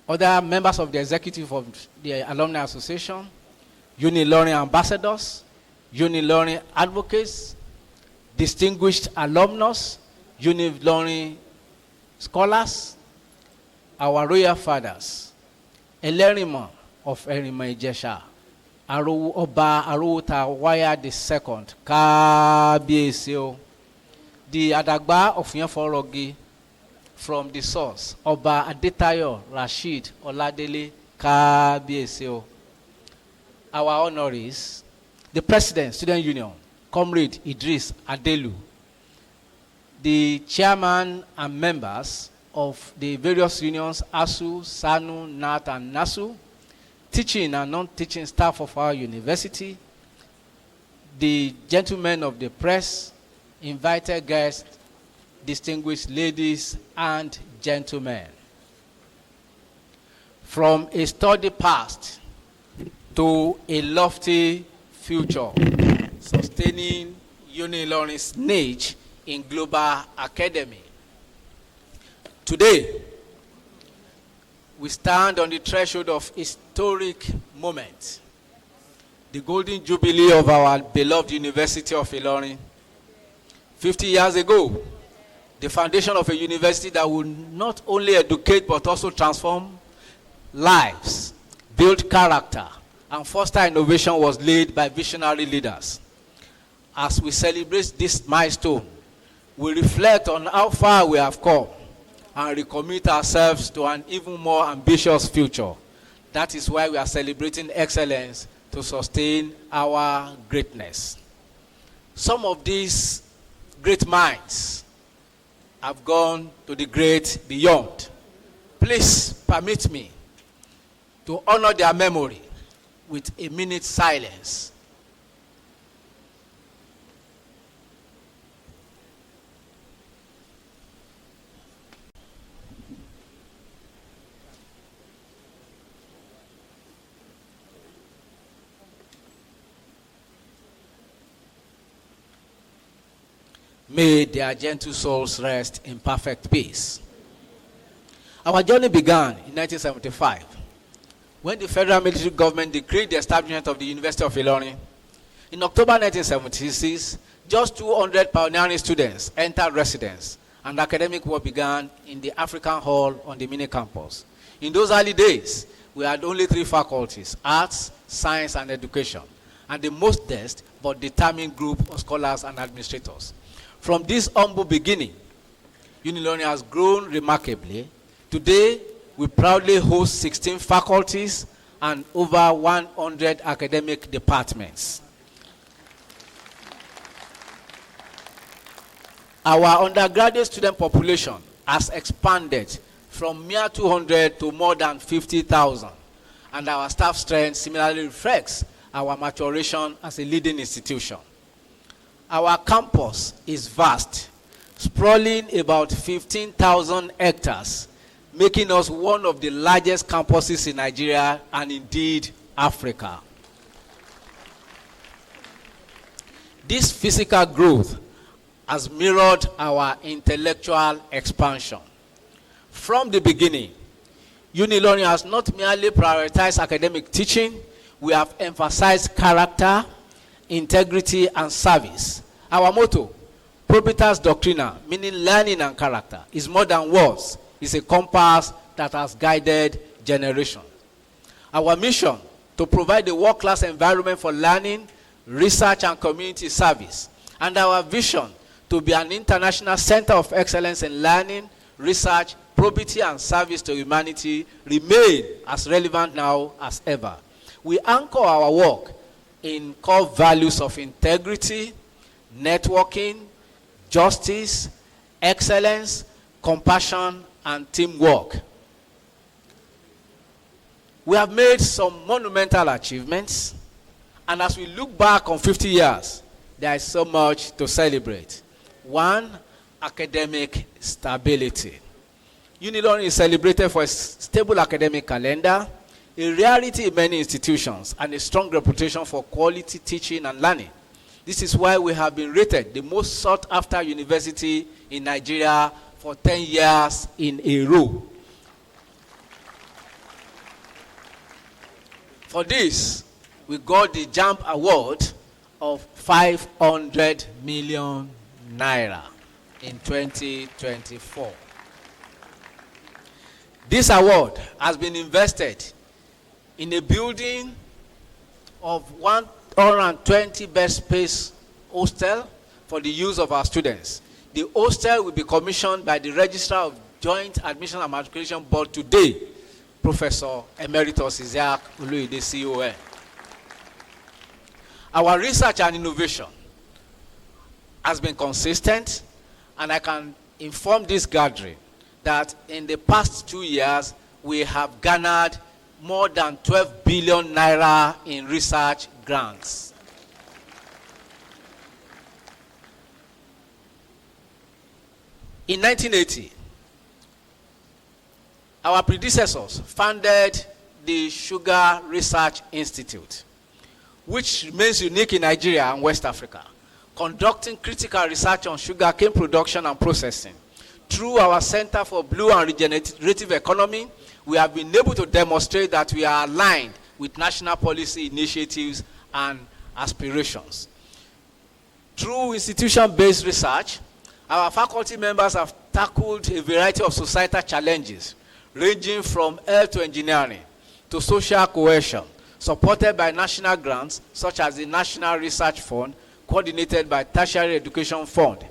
Other members of the executive of the Alumni Association, Unilorin ambassadors, Unilorin advocates, distinguished alumnus, Unilorin scholars, our royal fathers, Elerima of Erima Ijesha, Oba Arota Waya II, Kabiesio, the Adagba of Yanforogi, from the source, Oba Adetayo Rashid Oladele Kabiesio. Our honorees, the President, Student Union, Comrade Idris Adelu, the chairman and members of the various unions, ASU, SANU, NAT, and NASU, teaching and non-teaching staff of our university, the gentlemen of the press, invited guests, distinguished ladies and gentlemen. From a sturdy past to a lofty future, sustaining Unilorin's niche in global academy. Today, we stand on the threshold of historic moment, the golden jubilee of our beloved University of Ilorin. 50 years ago, the foundation of a university that will not only educate but also transform lives, build character, and foster innovation was laid by visionary leaders. As we celebrate this milestone, we reflect on how far we have come and recommit ourselves to an even more ambitious future. That is why we are celebrating excellence to sustain our greatness. Some of these great minds have gone to the great beyond. Please permit me to honor their memory with a minute's silence. May their gentle souls rest in perfect peace. Our journey began in 1975 when the federal military government decreed the establishment of the University of Ilorin. In October 1976, just 200 pioneering students entered residence and academic work began in the African Hall on the mini campus. In those early days, we had only 3 faculties: arts, science, and education, and the modest but determined group of scholars and administrators. From this humble beginning, Unilorin has grown remarkably. Today, we proudly host 16 faculties and over 100 academic departments. Our undergraduate student population has expanded from mere 200 to more than 50,000, and our staff strength similarly reflects our maturation as a leading institution. Our campus is vast, sprawling about 15,000 hectares, making us one of the largest campuses in Nigeria and indeed Africa. This physical growth has mirrored our intellectual expansion. From the beginning, Unilorin has not merely prioritized academic teaching, we have emphasized character, integrity, and service. Our motto, Probitas Doctrina, meaning learning and character, is more than words. It's a compass that has guided generations. Our mission, to provide a world-class environment for learning, research, and community service. And our vision, to be an international center of excellence in learning, research, probity, and service to humanity, remain as relevant now as ever. We anchor our work in core values of integrity, networking, justice, excellence, compassion, and teamwork. We have made some monumental achievements, and as we look back on 50 years, there is so much to celebrate. One, academic stability. Unilorin is celebrated for a stable academic calendar, a rarity in many institutions, and a strong reputation for quality teaching and learning. This is why we have been rated the most sought-after university in Nigeria for 10 years in a row. For this, we got the JAMB Award of 500 million naira in 2024. This award has been invested in a building of 120 bed space hostel for the use of our students. The hostel will be commissioned by the Registrar of Joint Admission and Matriculation Board today, Professor Emeritus Isaac Uluide CON. Our research and innovation has been consistent, and I can inform this gathering that in the past 2 years, we have garnered more than 12 billion naira in research grants. In 1980, our predecessors founded the Sugar Research Institute, which remains unique in Nigeria and West Africa, conducting critical research on sugarcane production and processing. Through our Center for Blue and Regenerative Economy, we have been able to demonstrate that we are aligned with national policy initiatives and aspirations. Through institution-based research, our faculty members have tackled a variety of societal challenges, ranging from health to engineering to social cohesion, supported by national grants such as the National Research Fund, coordinated by Tertiary Education Fund.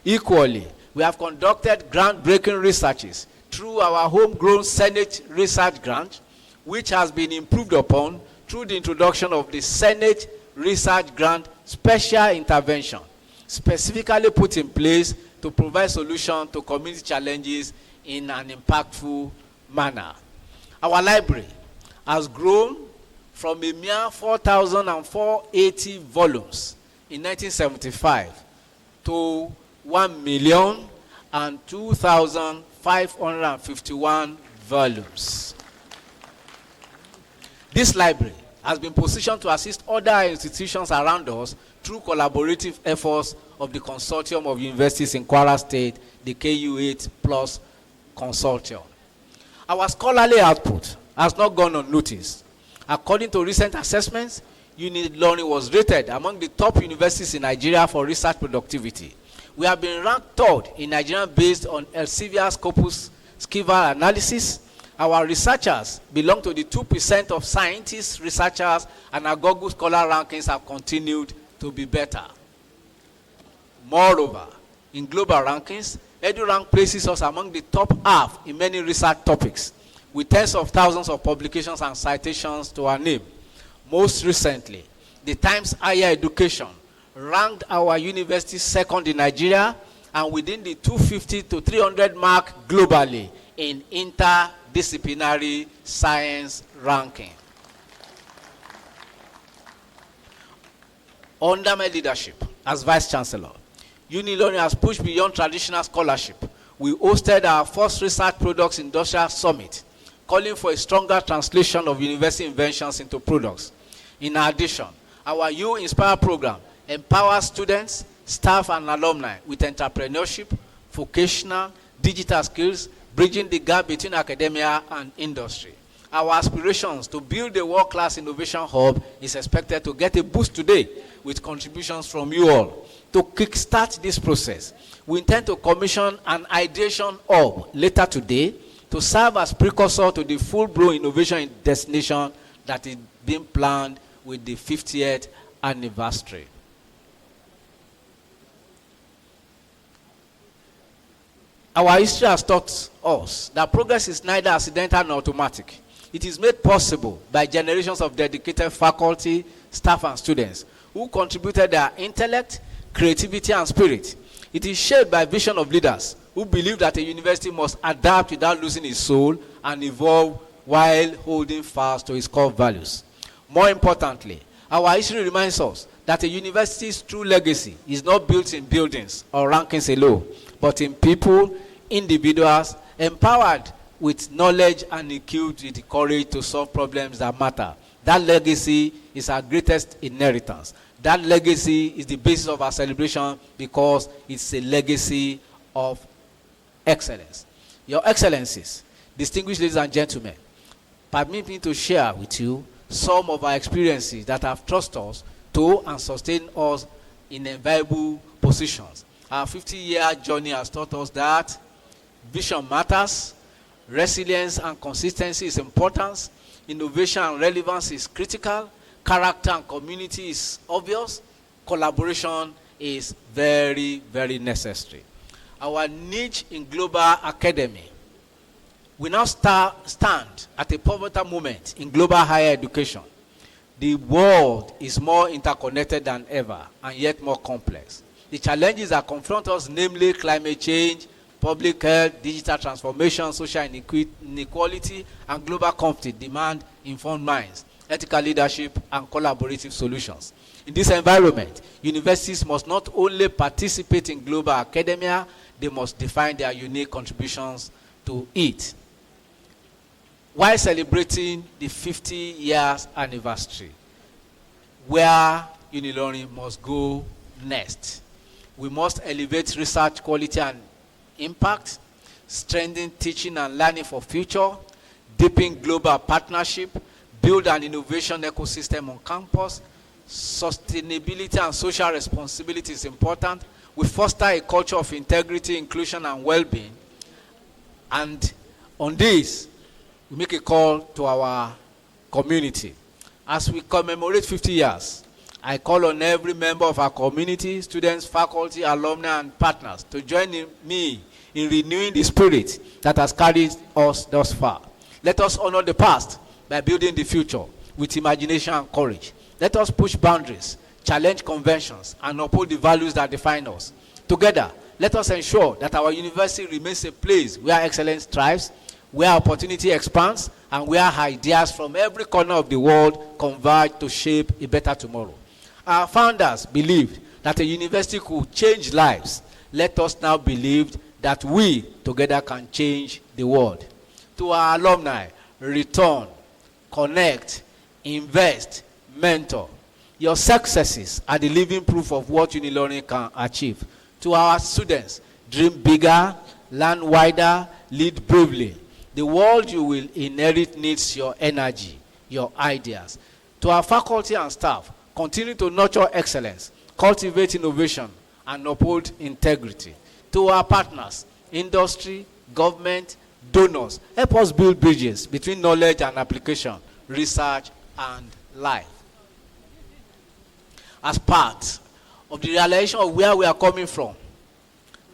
Equally, we have conducted groundbreaking researches through our homegrown Senate Research Grant, which has been improved upon through the introduction of the Senate Research Grant Special Intervention, specifically put in place to provide solutions to community challenges in an impactful manner. Our library has grown from a mere 4,480 volumes in 1975 to 1,02,551 volumes. This library has been positioned to assist other institutions around us through collaborative efforts of the Consortium of Universities in Kwara State, the KU8 Plus Consortium. Our scholarly output has not gone unnoticed. According to recent assessments, Unilorin was rated among the top universities in Nigeria for research productivity. We have been ranked third in Nigeria based on Elsevier Scopus Skival analysis. Our researchers belong to the 2% of scientists, researchers, and our Google Scholar rankings have continued to be better. Moreover, in global rankings, EduRank places us among the top half in many research topics, with tens of thousands of publications and citations to our name. Most recently, the Times Higher Education ranked our university second in Nigeria and within the 250 to 300 mark globally in interdisciplinary science ranking. Under my leadership, as Vice Chancellor. Unilorin has pushed beyond traditional scholarship. We hosted our first Research Products Industrial Summit, calling for a stronger translation of university inventions into products. In addition, our You Inspire program empowers students, staff, and alumni with entrepreneurship, vocational, digital skills, bridging the gap between academia and industry. Our aspirations to build a world-class innovation hub is expected to get a boost today with contributions from you all. To kickstart this process, we intend to commission an ideation hub later today to serve as precursor to the full-blown innovation destination that is being planned with the 50th anniversary. Our history has taught us that progress is neither accidental nor automatic. It is made possible by generations of dedicated faculty, staff, and students who contributed their intellect, creativity, and spirit. It is shaped by vision of leaders who believe that a university must adapt without losing its soul and evolve while holding fast to its core values. More importantly, our history reminds us that a university's true legacy is not built in buildings or rankings alone, but in people, individuals, empowered with knowledge and equipped with the courage to solve problems that matter. That legacy is our greatest inheritance. That legacy is the basis of our celebration because it's a legacy of excellence. Your Excellencies, distinguished ladies and gentlemen, permit me to share with you some of our experiences that have thrust us to and sustained us in enviable positions. Our 50-year journey has taught us that vision matters, resilience and consistency is important, innovation and relevance is critical, character and community is obvious, collaboration is very, very necessary. Our niche in global academy, we now stand at a pivotal moment in global higher education. The world is more interconnected than ever and yet more complex. The challenges that confront us, namely climate change, public health, digital transformation, social inequality, and global conflict, demand informed minds, ethical leadership, and collaborative solutions. In this environment, universities must not only participate in global academia, they must define their unique contributions to it. While celebrating the 50 years anniversary, where Unilorin must go next, we must elevate research quality and impact, strengthen teaching and learning for future, deepen global partnership, build an innovation ecosystem on campus. Sustainability and social responsibility is important. We foster a culture of integrity, inclusion, and well-being. And on this, we make a call to our community. As we commemorate 50 years, I call on every member of our community, students, faculty, alumni, and partners to join me in renewing the spirit that has carried us thus far. Let us honor the past by building the future with imagination and courage. Let us push boundaries, challenge conventions, and uphold the values that define us. Together, let us ensure that our university remains a place where excellence thrives, where opportunity expands, and where ideas from every corner of the world converge to shape a better tomorrow. Our founders believed that a university could change lives. Let us now believe that we together can change the world. To our alumni, return, connect, invest, mentor. Your successes are the living proof of what Unilorin can achieve. To our students, dream bigger, learn wider, lead bravely. The world you will inherit needs your energy, your ideas. To our faculty and staff, continue to nurture excellence, cultivate innovation, and uphold integrity. To our partners, industry, government, donors, help us build bridges between knowledge and application, research and life. As part of the realization of where we are coming from,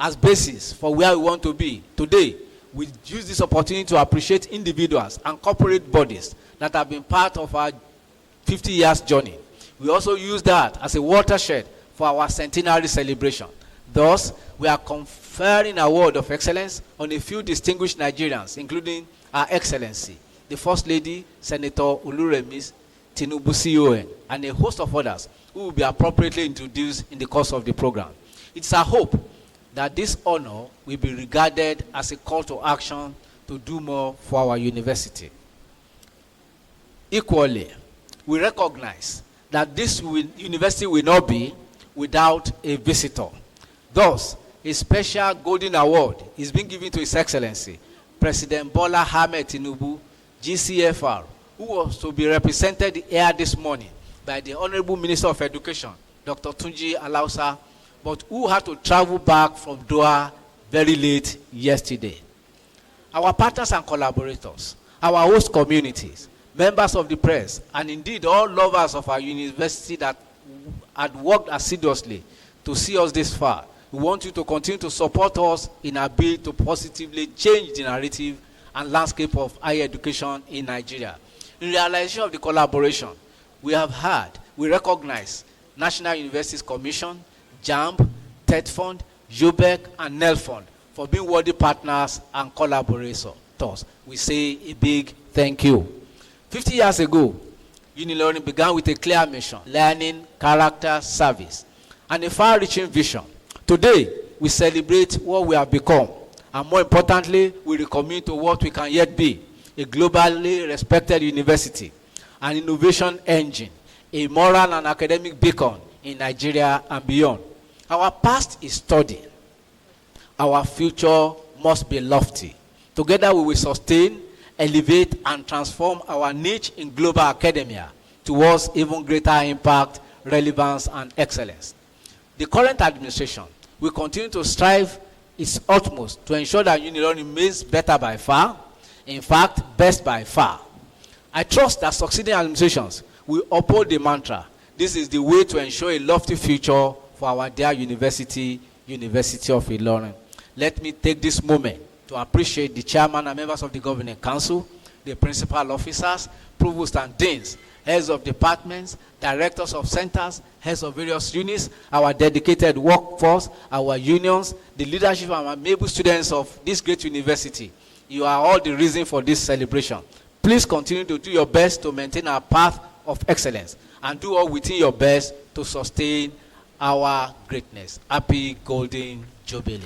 as basis for where we want to be, today, we use this opportunity to appreciate individuals and corporate bodies that have been part of our 50 years journey. We also use that as a watershed for our centenary celebration. Thus, we are conferring an award of excellence on a few distinguished Nigerians, including Our Excellency, the First Lady, Senator Oluremi Tinubu CON, and a host of others who will be appropriately introduced in the course of the program. It's our hope that this honor will be regarded as a call to action to do more for our university. Equally, we recognize that this university will not be without a visitor. Thus, a special golden award is being given to His Excellency, President Bola Ahmed Tinubu, GCFR, who was to be represented here this morning by the Honorable Minister of Education, Dr. Tunji Alausa, but who had to travel back from Doha very late yesterday. Our partners and collaborators, our host communities, members of the press, and indeed all lovers of our university that had worked assiduously to see us this far, we want you to continue to support us in our bid to positively change the narrative and landscape of higher education in Nigeria. In realization of the collaboration we recognize National Universities Commission, JAMB, TED Fund, UBEC, and NEL Fund for being worthy partners and collaborators. We say a big thank you. 50 years ago, Unilorin began with a clear mission: learning, character, service, and a far-reaching vision. Today, we celebrate what we have become, and more importantly, we recommit to what we can yet be: a globally respected university, an innovation engine, a moral and academic beacon in Nigeria and beyond. Our past is sturdy. Our future must be lofty. Together, we will sustain, elevate, and transform our niche in global academia towards even greater impact, relevance, and excellence. The current administration will continue to strive its utmost to ensure that Unilorin remains better by far, in fact, best by far. I trust that succeeding administrations will uphold the mantra: this is the way to ensure a lofty future for our dear university, University of Ilorin. Let me take this moment to appreciate the chairman and members of the Governing Council, the principal officers, provosts and deans, heads of departments, directors of centers, heads of various units, our dedicated workforce, our unions, the leadership and our able students of this great university. You are all the reason for this celebration. Please continue to do your best to maintain our path of excellence and do all within your best to sustain our greatness. Happy Golden Jubilee.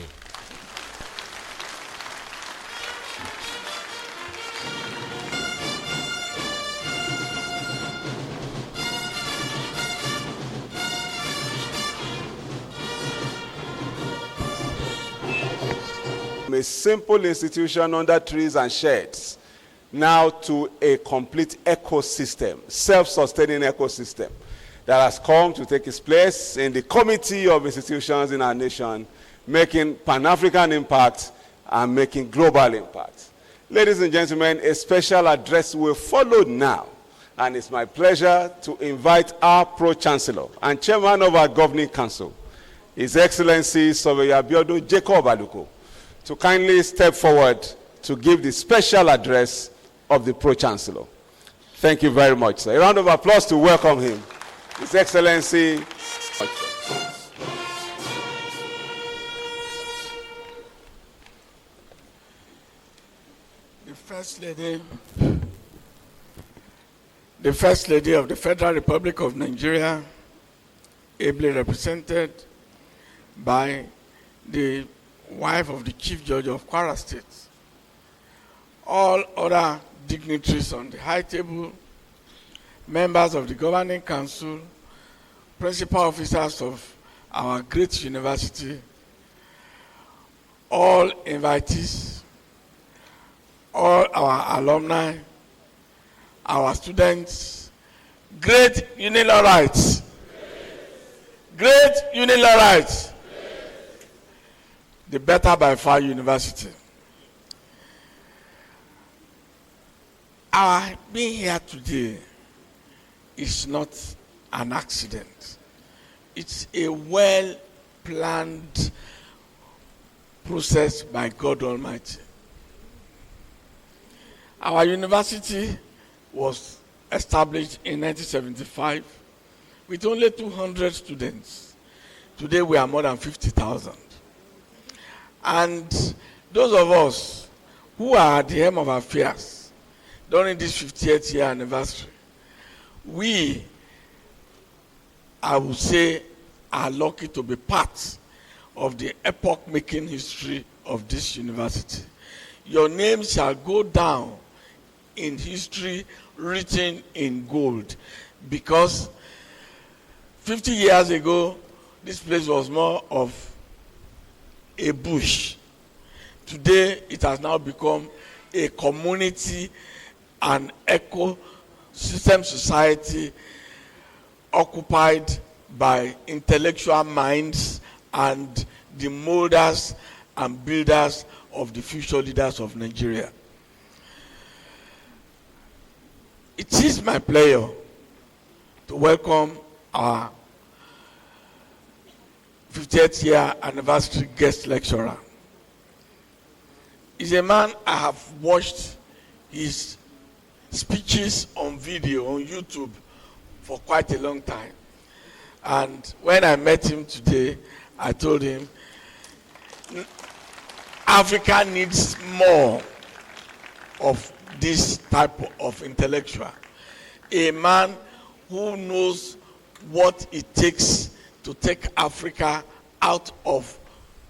A simple institution under trees and sheds now to a complete ecosystem, self-sustaining ecosystem that has come to take its place in the committee of institutions in our nation, making Pan-African impact and making global impact. Ladies and gentlemen, a special address will follow now, and it's my pleasure to invite our Pro-Chancellor and Chairman of our Governing Council, His Excellency Surveyor Abiodun Jacob Aluko, to kindly step forward to give the special address of the Pro-Chancellor. Thank you very much, sir. A round of applause to welcome him. His Excellency. The First Lady of the Federal Republic of Nigeria, ably represented by the wife of the Chief Judge of Kwara State, all other dignitaries on the high table, members of the Governing Council, principal officers of our great university, all invitees, all our alumni, our students, great Unilorites, great Unilorites, the Better by Far University. Our being here today is not an accident. It's a well-planned process by God Almighty. Our university was established in 1975 with only 200 students. Today we are more than 50,000. And those of us who are at the helm of affairs during this 50th year anniversary, we, I would say, are lucky to be part of the epoch-making history of this university. Your name shall go down in history written in gold, because 50 years ago, this place was more of a bush. Today, it has now become a community, an ecosystem society occupied by intellectual minds and the molders and builders of the future leaders of Nigeria. It is my pleasure to welcome our 50th year anniversary guest lecturer. He's a man I have watched his speeches on video on YouTube for quite a long time. And when I met him today, I told him, Africa needs more of this type of intellectual. A man who knows what it takes to take Africa out of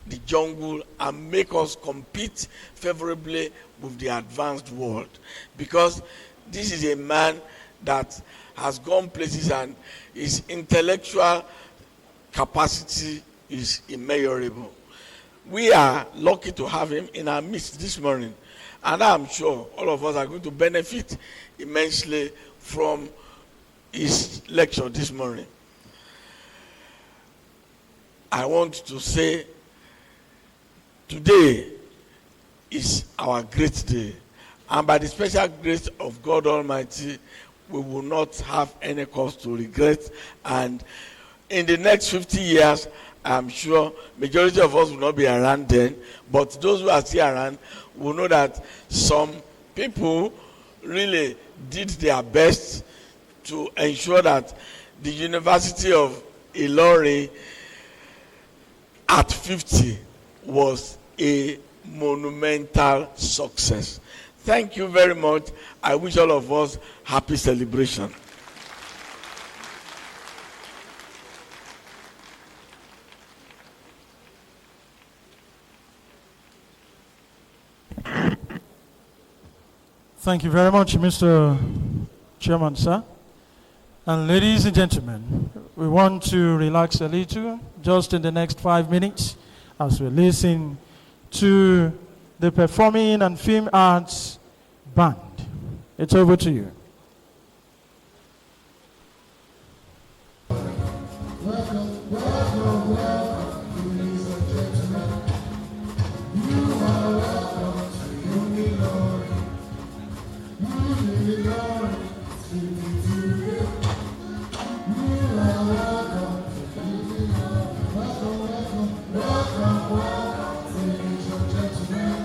the jungle and make us compete favorably with the advanced world. Because this is a man that has gone places and his intellectual capacity is immeasurable. We are lucky to have him in our midst this morning, and I'm sure all of us are going to benefit immensely from his lecture this morning. I want to say today is our great day, and by the special grace of God Almighty, we will not have any cause to regret. And in the next 50 years, I'm sure majority of us will not be around then, but those who are still around will know that some people really did their best to ensure that the University of Ilorin at 50 was a monumental success. Thank you very much. I wish all of us happy celebration. Thank you very much, Mr. Chairman, sir. And ladies and gentlemen, we want to relax a little just in the next 5 minutes as we listen to the Performing and Film Arts Band. It's over to you. Welcome, welcome, welcome, ladies and gentlemen. You are welcome to Unilorin. Unilorin, you are welcome to Unilorin. Welcome, welcome, welcome, welcome, ladies and gentlemen.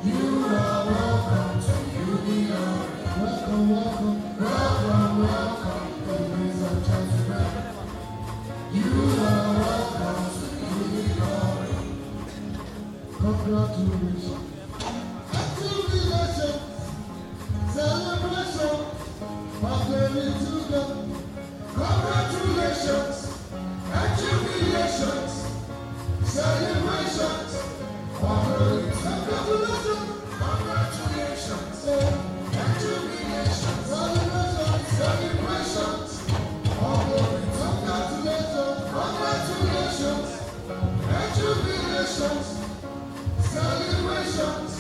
You are welcome to Unilorin. Welcome, welcome, welcome, welcome, ladies and gentlemen. You are welcome to Unilorin. Congratulations. Congratulations. Celebration. Glory to God. Congratulations. And jubilations. Celebrations. Congratulations. Congratulations. And jubilations. Celebrations. Celebrations. Congratulations. Congratulations. And jubilations. Celebrations.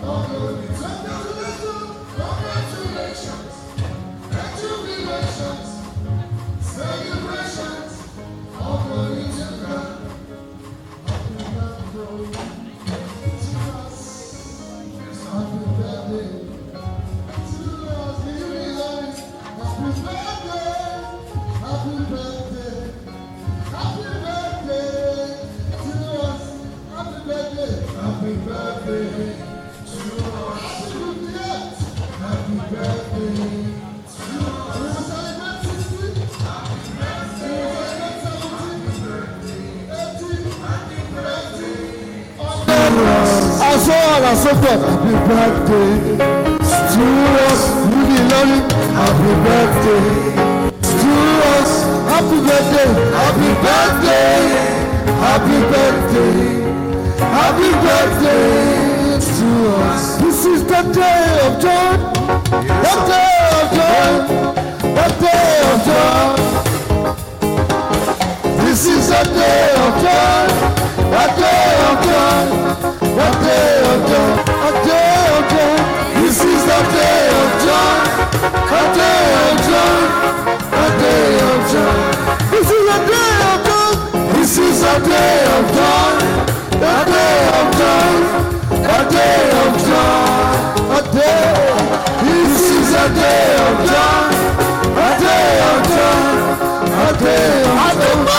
Congratulations. Congratulations. And jubilations. Celebrations. Glory to God. Happy birthday to us. Happy birthday to us. Unilorin. Happy birthday. Happy birthday. Happy birthday to us. Happy birthday. Happy birthday to us. Happy birthday to us. Happy birthday. And so on and so forth. Happy birthday to us. Unilorin. Happy birthday. birthday to us. Happy birthday, happy birthday, happy birthday, happy birthday to us. This is the day of joy, the day of joy, the day of joy. This is a day of joy, a day of joy, a day of joy, a day of joy. This is a day of joy, a day of joy, a day of joy. This is a day of joy. This is a day of joy, a day of joy, a day of joy, a day. This is a day of joy, a day of joy, a day of joy.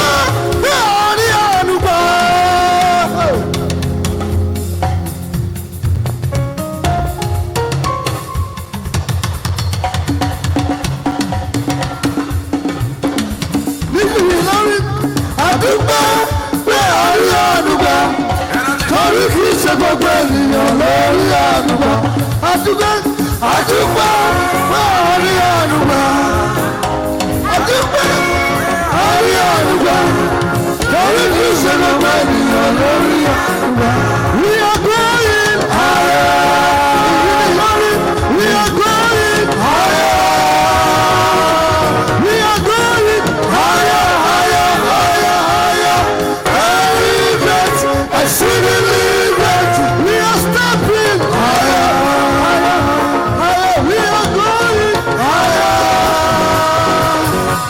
Gbogbo ènìyàn lórí àdúgbò àdúgbò àdúgbò lórí àdúgbò àdúgbò lórí àdúgbò lórí kí ṣe gbogbo ènìyàn lórí àdúgbò. We are going higher. We are going higher. We are going higher, higher, higher, higher. Elevates exceedingly. We are stepping higher, higher, higher. We are going higher.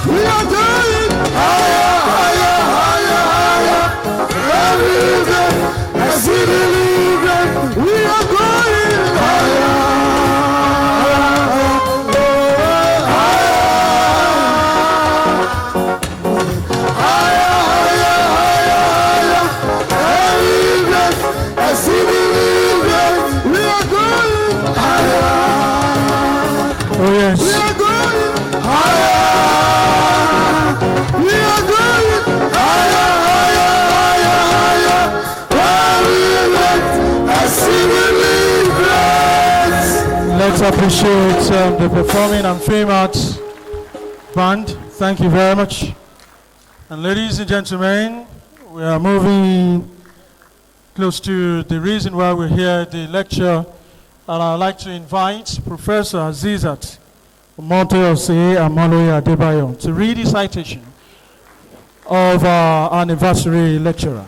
We are going higher, higher, higher, higher. Every day, exceedingly great. We are going higher, Oh yes. we are going higher. We are going higher, higher, higher, higher. Exceedingly great. Let's appreciate the Performing and Film Arts Band. Thank you very much. And ladies and gentlemen, we are moving close to the reason why we're here, the lecture. And I'd like to invite Professor Azizat Omotoyose Amaloye Adebayo to read the citation of our anniversary lecturer.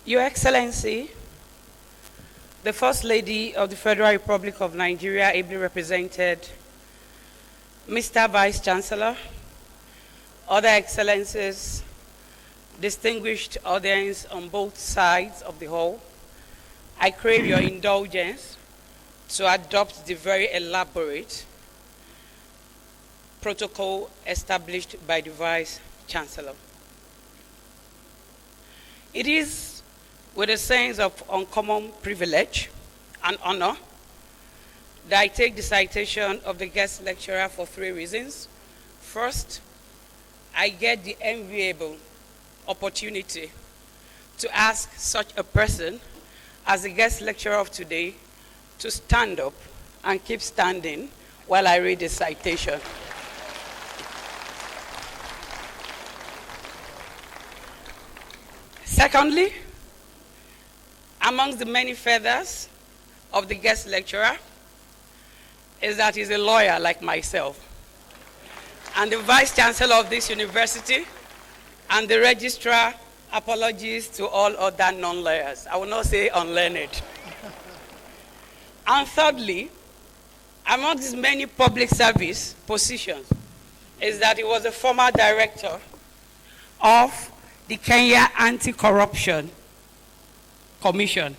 Your Excellency, the First Lady of the Federal Republic of Nigeria, ably represented, Mr. Vice Chancellor, other Excellencies, distinguished audience on both sides of the hall, I crave your indulgence to adopt the very elaborate protocol established by the Vice Chancellor. It is with a sense of uncommon privilege and honor that I take the citation of the guest lecturer for 3 reasons. First, I get the enviable opportunity to ask such a person as the guest lecturer of today to stand up and keep standing while I read the citation. Secondly, amongst the many feathers of the guest lecturer is that he's a lawyer like myself. And the Vice Chancellor of this university and the Registrar, apologies to all other non-lawyers. I will not say unlearned. And thirdly, among these many public service positions is that he was a former director of the Kenya Anti-Corruption Commission.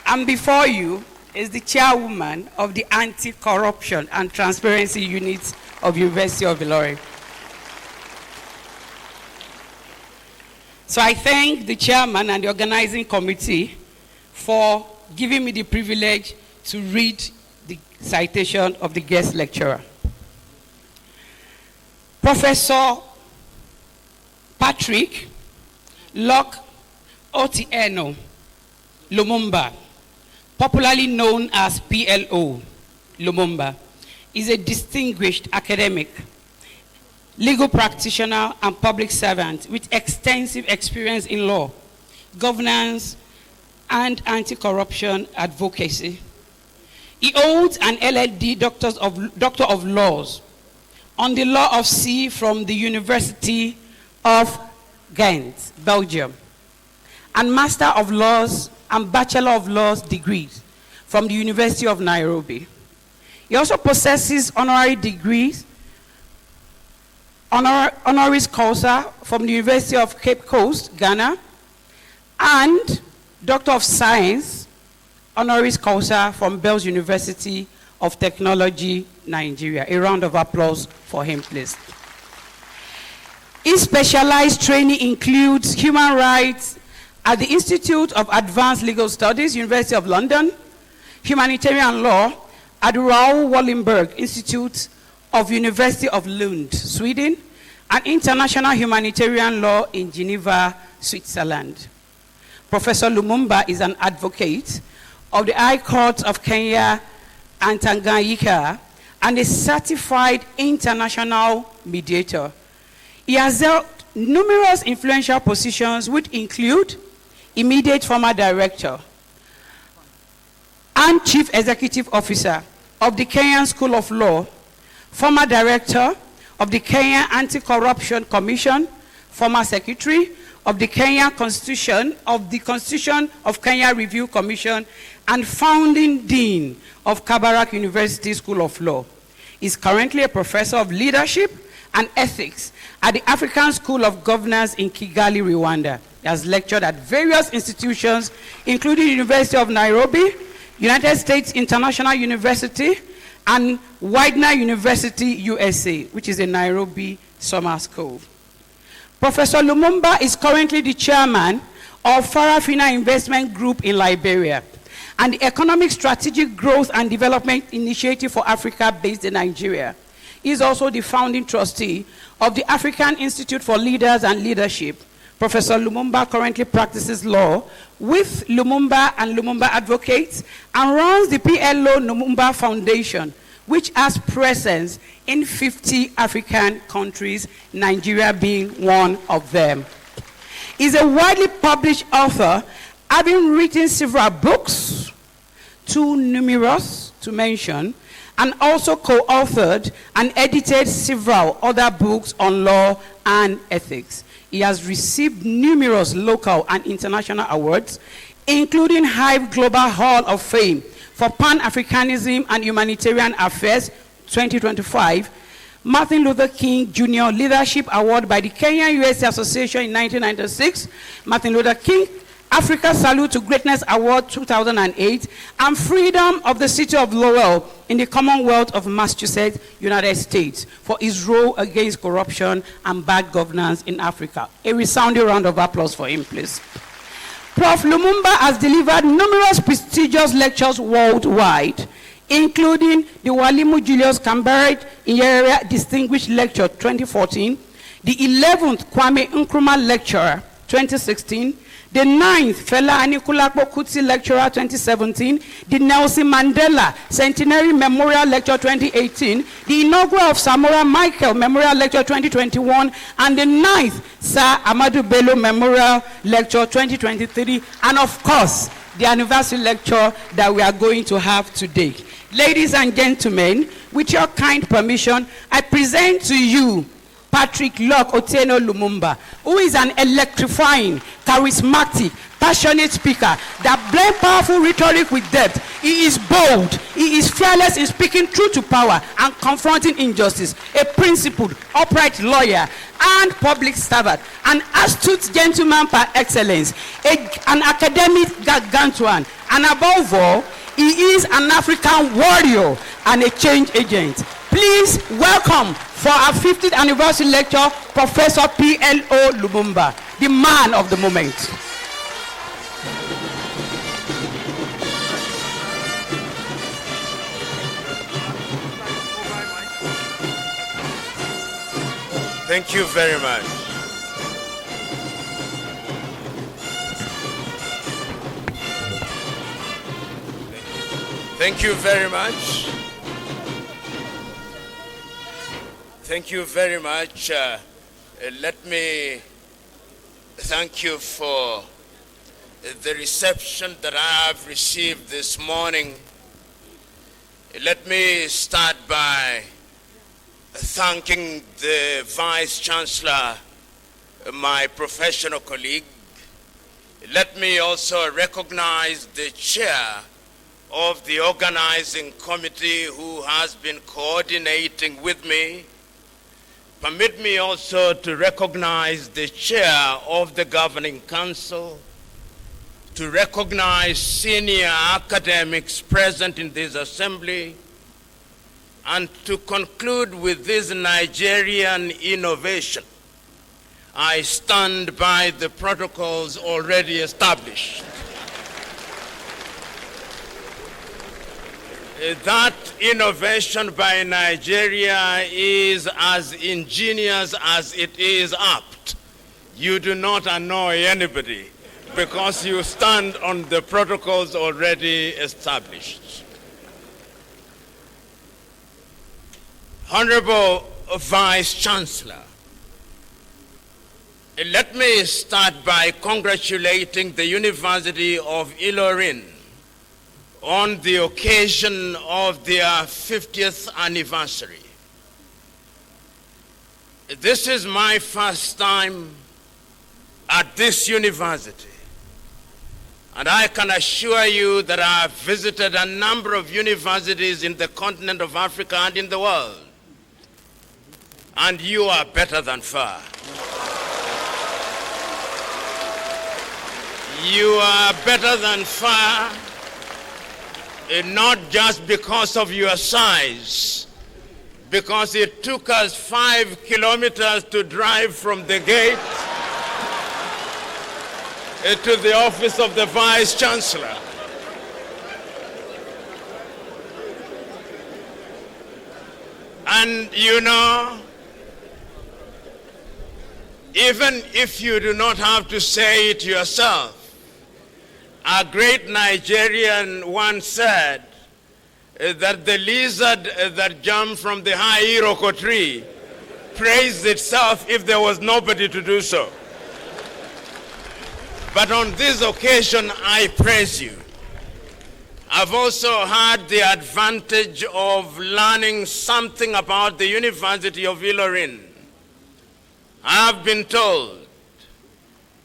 And before you is the chairwoman of the Anti-Corruption and Transparency Unit of University of Ilorin. So I thank the chairman and the organizing committee for giving me the privilege to read the citation of the guest lecturer. Professor Patrick Loch Otieno Lumumba, popularly known as PLO Lumumba, is a distinguished academic, legal practitioner, and public servant with extensive experience in law, governance, and anti-corruption advocacy. He holds an LLD Doctor of Laws on the Law of Sea from the University of Ghent, Belgium, and Master of Laws and Bachelor of Laws degrees from the University of Nairobi. He also possesses honorary degrees, honoris causa from the University of Cape Coast, Ghana, and Doctor of Science, honoris causa from Bells University of Technology, Nigeria. A round of applause for him, please. His specialized training includes human rights at the Institute of Advanced Legal Studies, University of London, humanitarian law at the Raoul Wallenberg Institute of University of Lund, Sweden, and international humanitarian law in Geneva, Switzerland. Professor Lumumba is an advocate of the High Court of Kenya and Tanganyika and a certified international mediator. He has held numerous influential positions which include immediate former director and chief executive officer of the Kenyan School of Law, former director of the Kenya Anti-Corruption Commission, former secretary of the Constitution of Kenya Review Commission, and founding dean of Kabarak University School of Law. He is currently a professor of leadership and ethics at the African School of Governance in Kigali, Rwanda. He has lectured at various institutions, including University of Nairobi, United States International University, and Widener University, USA, which is a Nairobi summer school. Professor Lumumba is currently the chairman of Farafina Investment Group in Liberia and the Economic Strategic Growth and Development Initiative for Africa based in Nigeria. He is also the founding trustee of the African Institute for Leaders and Leadership. Professor Lumumba currently practices law with Lumumba and Lumumba Advocates and runs the PLO Lumumba Foundation, which has presence in 50 African countries, Nigeria being one of them. He's a widely published author, having written several books, too numerous to mention, and also co-authored and edited several other books on law and ethics. He has received numerous local and international awards, including Hive Global Hall of Fame for Pan-Africanism and Humanitarian Affairs 2025, Martin Luther King Jr. Leadership Award by the Kenya-US Association in 1996, Martin Luther King Africa Salute to Greatness Award 2008, and Freedom of the City of Lowell in the Commonwealth of Massachusetts, United States, for his role against corruption and bad governance in Africa. A resounding round of applause for him, please. Prof. Lumumba has delivered numerous prestigious lectures worldwide, including the Walimu Julius Kambarage Nyerere Distinguished Lecture 2014, the 11th Kwame Nkrumah Lecturer 2016, the 9th Fela Anikulapo Kuti Lecturer 2017, the Nelson Mandela Centenary Memorial Lecture 2018, the inaugural of Samora Michael Memorial Lecture 2021, and the 9th Sir Amadou Bello Memorial Lecture 2023, and of course, the anniversary lecture that we are going to have today. Ladies and gentlemen, with your kind permission, I present to you Patrick Loch Otieno Lumumba, who is an electrifying, charismatic, passionate speaker that blends powerful rhetoric with depth. He is bold, he is fearless in speaking truth to power and confronting injustice, a principled, upright lawyer and public servant, an astute gentleman par excellence, an academic gargantuan, and above all, he is an African warrior and a change agent. Please welcome for our 50th anniversary lecture, Professor P.L.O. Lumumba, the man of the moment. Thank you very much. Thank you very much. Thank you very much. Let me thank you for the reception that I have received this morning. Let me start by thanking the Vice Chancellor, my professional colleague. Let me also recognize the Chair of the organizing committee who has been coordinating with me. Permit me also to recognize the Chair of the Governing Council, to recognize senior academics present in this assembly, and to conclude with this Nigerian innovation. I stand by the protocols already established. That innovation by Nigeria is as ingenious as it is apt. You do not annoy anybody because you stand on the protocols already established. Honorable Vice Chancellor, let me start by congratulating the University of Unilorin on the occasion of their 50th anniversary. This is my first time at this university, and I can assure you that I have visited a number of universities in the continent of Africa and in the world, and you are better than far. You are better than far. Not just because of your size, because it took us 5 kilometers to drive from the gate to the office of the Vice Chancellor. And you know, even if you do not have to say it yourself, a great Nigerian once said that the lizard that jumped from the high Iroko tree praised itself if there was nobody to do so. But on this occasion, I praise you. I've also had the advantage of learning something about the University of Unilorin. I've been told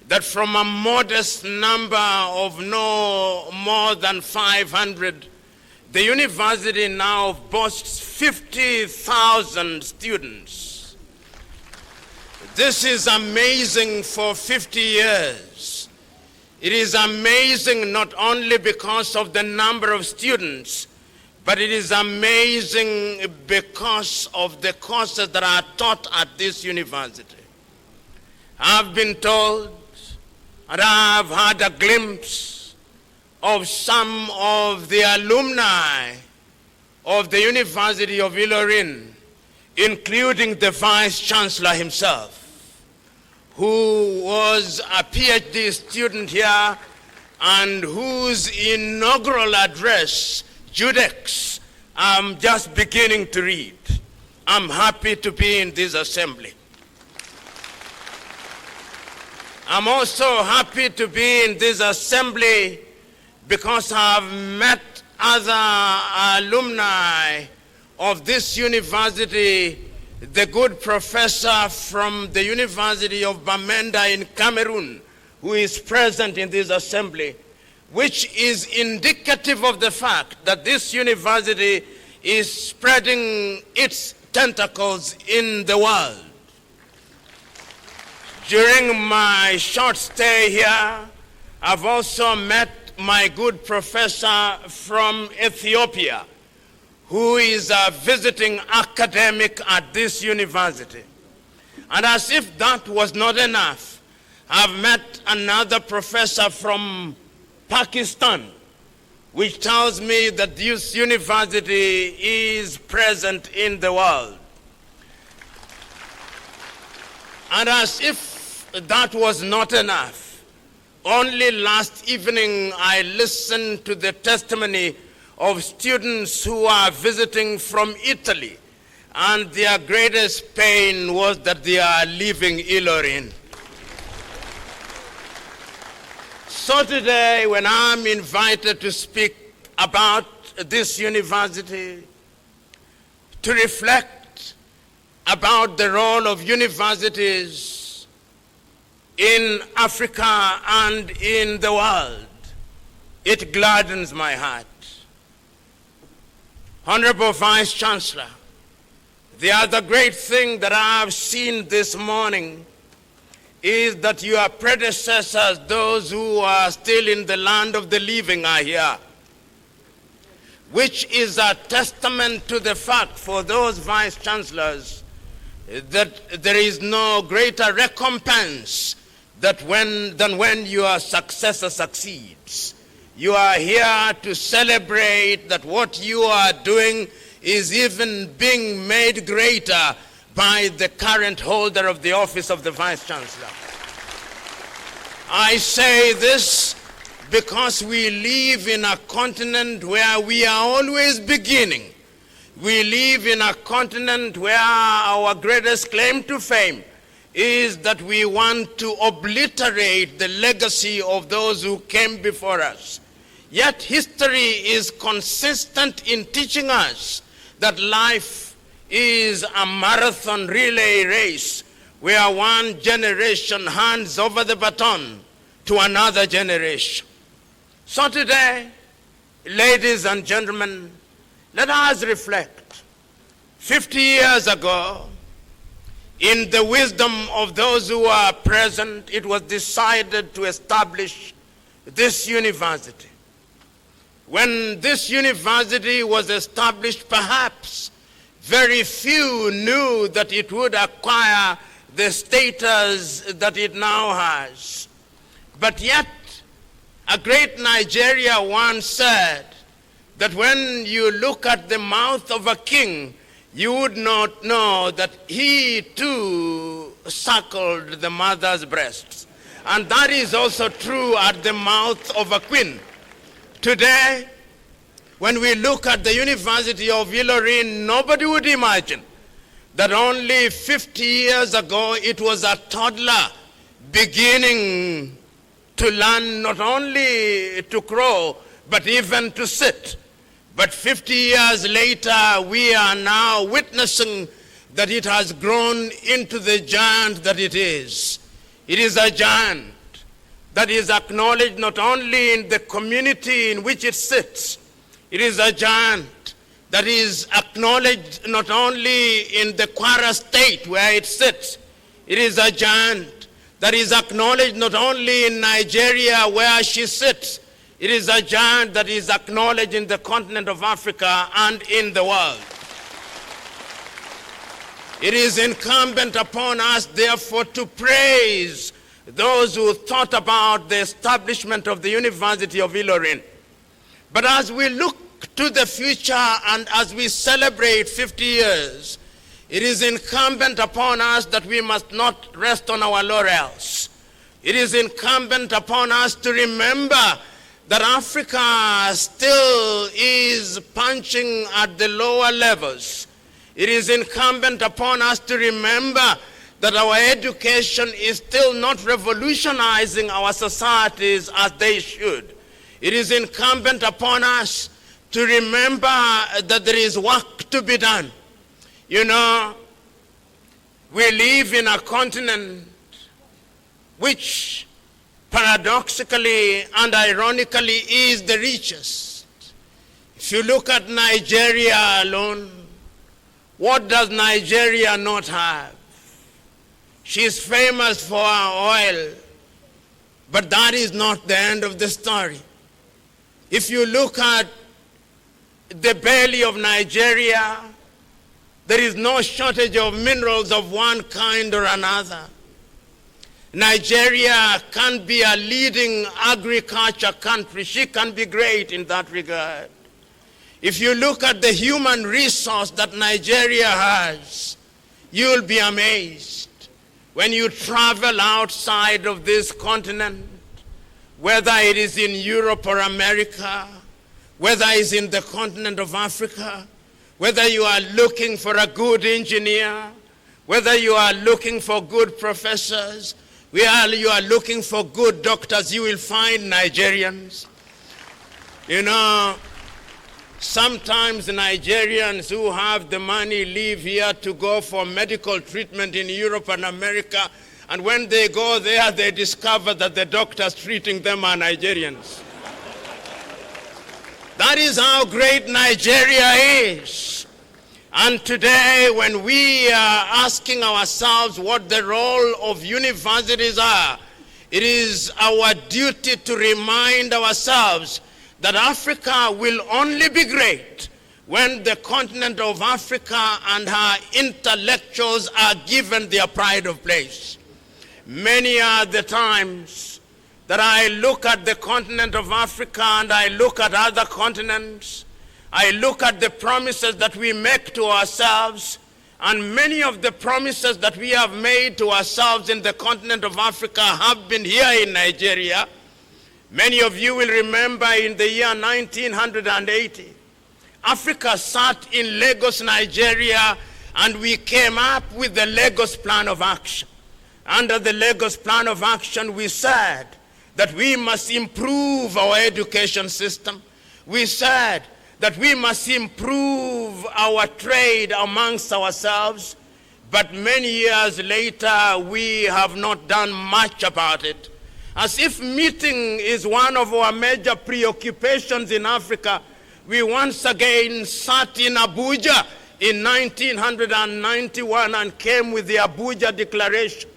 that from a modest number of no more than 500, the university now boasts 50,000 students. This is amazing for 50 years. It is amazing not only because of the number of students, but it is amazing because of the courses that are taught at this university. I've been told, and I've had a glimpse of some of the alumni of the University of Unilorin, including the Vice Chancellor himself, who was a PhD student here and whose inaugural address, Judex, I'm just beginning to read. I'm happy to be in this assembly. I'm also happy to be in this assembly because I've met other alumni of this university, the good professor from the University of Bamenda in Cameroon, who is present in this assembly, which is indicative of the fact that this university is spreading its tentacles in the world. During my short stay here, I've also met my good professor from Ethiopia, who is a visiting academic at this university. And as if that was not enough, I've met another professor from Pakistan, which tells me that this university is present in the world. And as if that was not enough, only last evening I listened to the testimony of students who are visiting from Italy, and their greatest pain was that they are leaving Unilorin. So today, when I'm invited to speak about this university, to reflect about the role of universities in Africa and in the world, it gladdens my heart. Honorable Vice Chancellor, the other great thing that I have seen this morning is that your predecessors, those who are still in the land of the living, are here, which is a testament to the fact for those vice chancellors that there is no greater recompense than when your successor succeeds. You are here to celebrate that what you are doing is even being made greater by the current holder of the office of the Vice Chancellor. I say this because we live in a continent where we are always beginning. We live in a continent where our greatest claim to fame is that we want to obliterate the legacy of those who came before us. Yet history is consistent in teaching us that life is a marathon relay race where one generation hands over the baton to another generation. So today, ladies and gentlemen, let us reflect. 50 years ago, in the wisdom of those who are present, it was decided to establish this university. When this university was established, perhaps very few knew that it would acquire the status that it now has. But yet, a great Nigeria once said that when you look at the mouth of a king, you would not know that he too suckled the mother's breasts. And that is also true at the mouth of a queen. Today, when we look at the University of Unilorin, nobody would imagine that only 50 years ago it was a toddler beginning to learn not only to crawl, but even to sit. But 50 years later, we are now witnessing that it has grown into the giant that it is. It is a giant that is acknowledged not only in the community in which it sits. It is a giant that is acknowledged not only in the Kwara state where it sits. It is a giant that is acknowledged not only in Nigeria where she sits. It is a giant that is acknowledged in the continent of Africa and in the world. It is incumbent upon us, therefore, to praise those who thought about the establishment of the University of Unilorin. But as we look to the future and as we celebrate 50 years, it is incumbent upon us that we must not rest on our laurels. It is incumbent upon us to remember that Africa still is punching at the lower levels. It is incumbent upon us to remember that our education is still not revolutionizing our societies as they should. It is incumbent upon us to remember that there is work to be done. You know, we live in a continent which paradoxically and ironically is the richest. If you look at Nigeria alone, what does Nigeria not have? She is famous for her oil, but that is not the end of the story. If you look at the belly of Nigeria, there is no shortage of minerals of one kind or another. Nigeria can be a leading agriculture country. She can be great in that regard. If you look at the human resource that Nigeria has, you'll be amazed. when you travel outside of this continent, whether it is in Europe or America, whether it's in the continent of Africa, whether you are looking for a good engineer, whether you are looking for good professors, you are looking for good doctors, you will find Nigerians. You know, sometimes Nigerians who have the money leave here to go for medical treatment in Europe and America, and when they go there, they discover that the doctors treating them are Nigerians. That is how great Nigeria is. And today, when we are asking ourselves what the role of universities are, it is our duty to remind ourselves that Africa will only be great when the continent of Africa and her intellectuals are given their pride of place. Many are the times that I look at the continent of Africa and I look at other continents, I look at the promises that we make to ourselves, and many of the promises that we have made to ourselves in the continent of Africa have been here in Nigeria. Many of you will remember in the year 1980, Africa sat in Lagos, Nigeria, and we came up with the Lagos Plan of Action. Under the Lagos Plan of Action, we said that we must improve our education system. We said that we must improve our trade amongst ourselves. But many years later, we have not done much about it. As if meeting is one of our major preoccupations in Africa, we once again sat in Abuja in 1991 and came with the Abuja Declaration.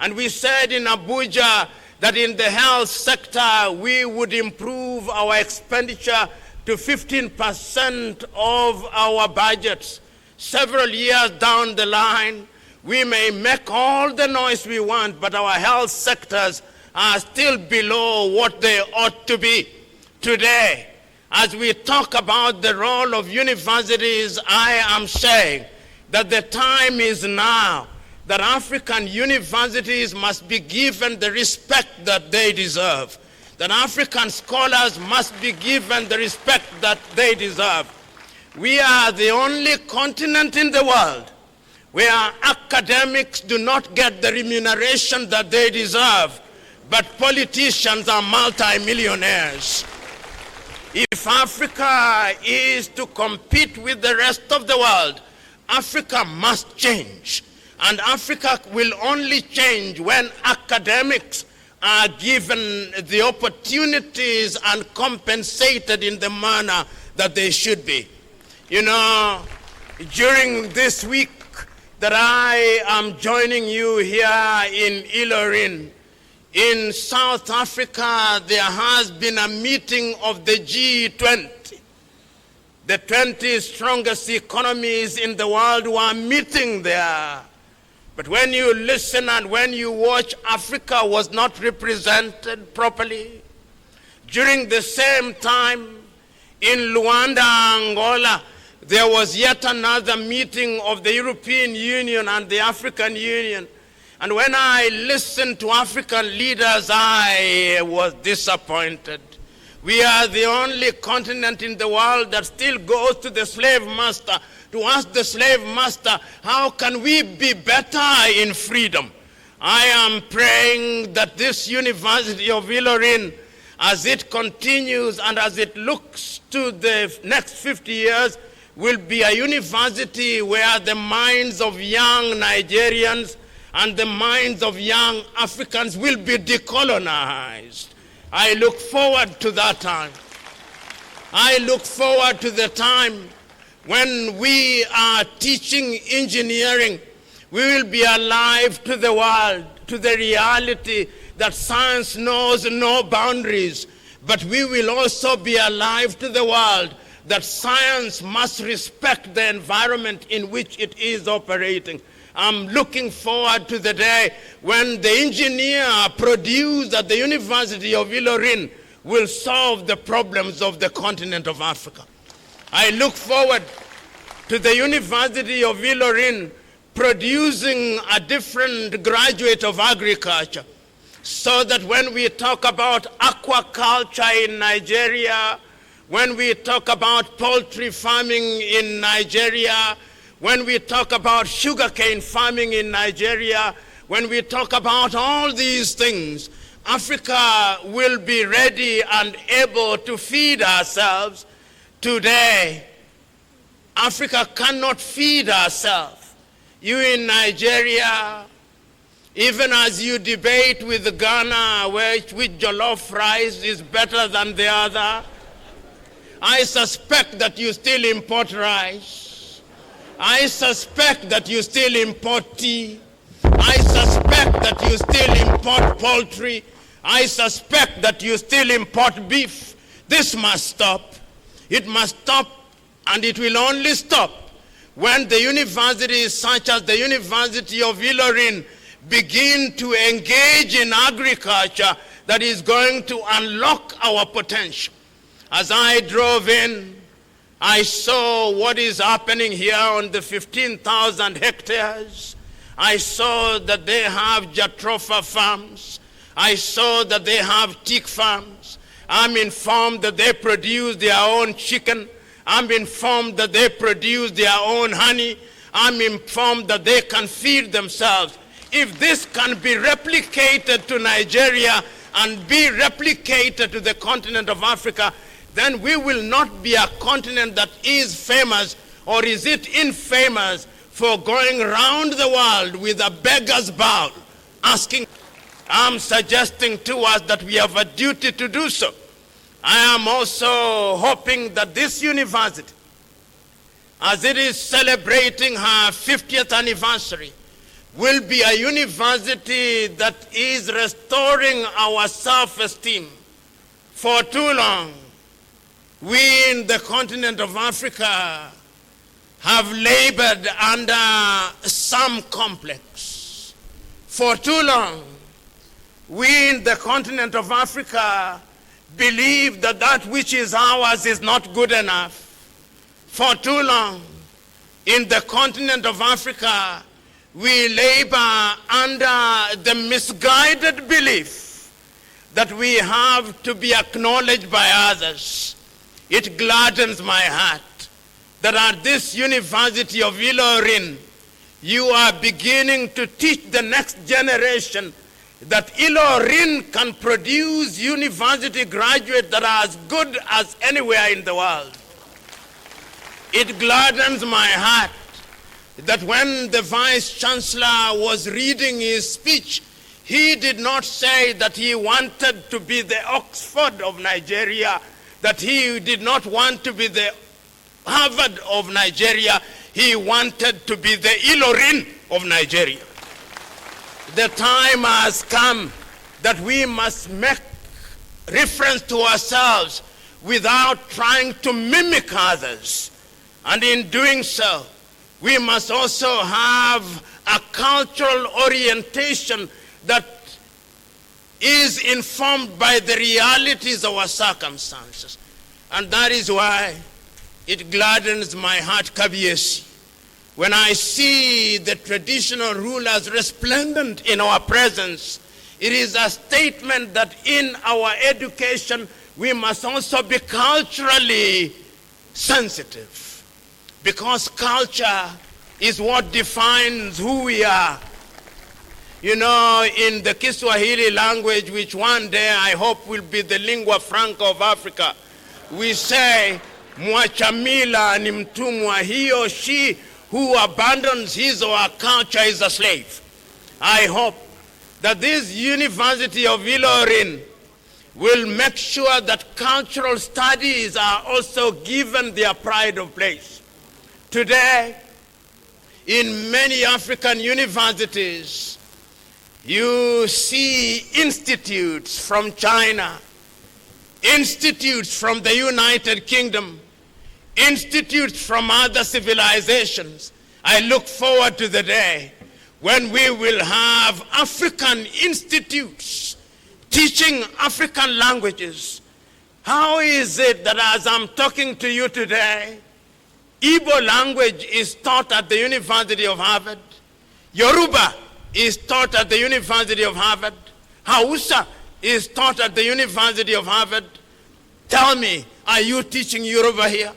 And we said in Abuja that in the health sector, we would improve our expenditure to 15% of our budgets. Several years down the line, we may make all the noise we want, but our health sectors are still below what they ought to be. Today, as we talk about the role of universities, I am saying that the time is now that African universities must be given the respect that they deserve. That African scholars must be given the respect that they deserve. We are the only continent in the world where academics do not get the remuneration that they deserve, but politicians are multimillionaires. If Africa is to compete with the rest of the world, Africa must change. And Africa will only change when academics are given the opportunities and compensated in the manner that they should be. You know, during this week that I am joining you here in Unilorin, in South Africa, there has been a meeting of the G20. The 20 strongest economies in the world were meeting there. But when you listen and when you watch, Africa was not represented properly. During the same time, in Luanda, Angola, there was yet another meeting of the European Union and the African Union. And when I listened to African leaders, I was disappointed. We are the only continent in the world that still goes to the slave master to ask the slave master, how can we be better in freedom? I am praying that this University of Unilorin, as it continues and as it looks to the next 50 years, will be a university where the minds of young Nigerians and the minds of young Africans will be decolonized. I look forward to that time. I look forward to the time when we are teaching engineering. We will be alive to the world, to the reality that science knows no boundaries. But we will also be alive to the world that science must respect the environment in which it is operating. I'm looking forward to the day when the engineer produced at the University of Unilorin will solve the problems of the continent of Africa. I look forward to the University of Unilorin producing a different graduate of agriculture, so that when we talk about aquaculture in Nigeria, when we talk about poultry farming in Nigeria, when we talk about sugarcane farming in Nigeria, when we talk about all these things, Africa will be ready and able to feed ourselves. Today, Africa cannot feed ourselves. You in Nigeria, even as you debate with Ghana which jollof rice is better than the other, I suspect that you still import rice. I suspect that you still import tea. I suspect that you still import poultry. I suspect that you still import beef. This must stop. It must stop, and it will only stop when the universities such as the University of Unilorin begin to engage in agriculture that is going to unlock our potential. As I drove in, I saw what is happening here on the 15,000 hectares. I saw that they have jatropha farms. I saw that they have teak farms. I'm informed that they produce their own chicken. I'm informed that they produce their own honey. I'm informed that they can feed themselves. If this can be replicated to Nigeria and be replicated to the continent of Africa, then we will not be a continent that is famous, or is it infamous, for going around the world with a beggar's bowl, asking. I'm suggesting to us that we have a duty to do so. I am also hoping that this university, as it is celebrating her 50th anniversary, will be a university that is restoring our self-esteem. For too long, we in the continent of Africa have labored under some complex. For too long, we in the continent of Africa believe that that which is ours is not good enough. For too long, in the continent of Africa, we labor under the misguided belief that we have to be acknowledged by others. It gladdens my heart that at this University of Unilorin, you are beginning to teach the next generation that Unilorin can produce university graduates that are as good as anywhere in the world. It gladdens my heart that when the Vice Chancellor was reading his speech, he did not say that he wanted to be the Oxford of Nigeria, that he did not want to be the Harvard of Nigeria. He wanted to be the Unilorin of Nigeria. The time has come that we must make reference to ourselves without trying to mimic others. And in doing so, we must also have a cultural orientation that is informed by the realities of our circumstances. And that is why it gladdens my heart, Kabiesi, when I see the traditional rulers resplendent in our presence. It is a statement that in our education, we must also be culturally sensitive, because culture is what defines who we are. You know, in the Kiswahili language, which one day I hope will be the lingua franca of Africa, we say, Mwachamila ni mtumwa, he or she who abandons his or her culture is a slave. I hope that this University of Unilorin will make sure that cultural studies are also given their pride of place. Today, in many African universities, you see institutes from China, institutes from the United Kingdom, institutes from other civilizations. I look forward to the day when we will have African institutes teaching African languages. How is it that as I'm talking to you today, Igbo language is taught at the University of Harvard, Yoruba is taught at the University of Harvard. Hausa is taught at the University of Harvard. Tell me, are you teaching Yoruba here?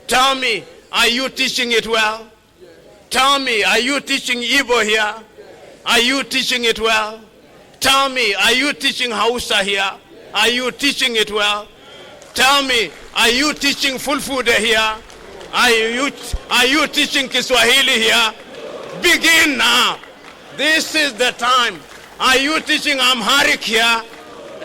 Tell me, are you teaching it well? Tell me, are you teaching Igbo here? Are you teaching it well? Tell me, are you teaching Hausa here? Are you teaching it well? Tell me, are you teaching Fulfude here? Are you teaching Kiswahili here? Begin now. This is the time. Are you teaching Amharic here?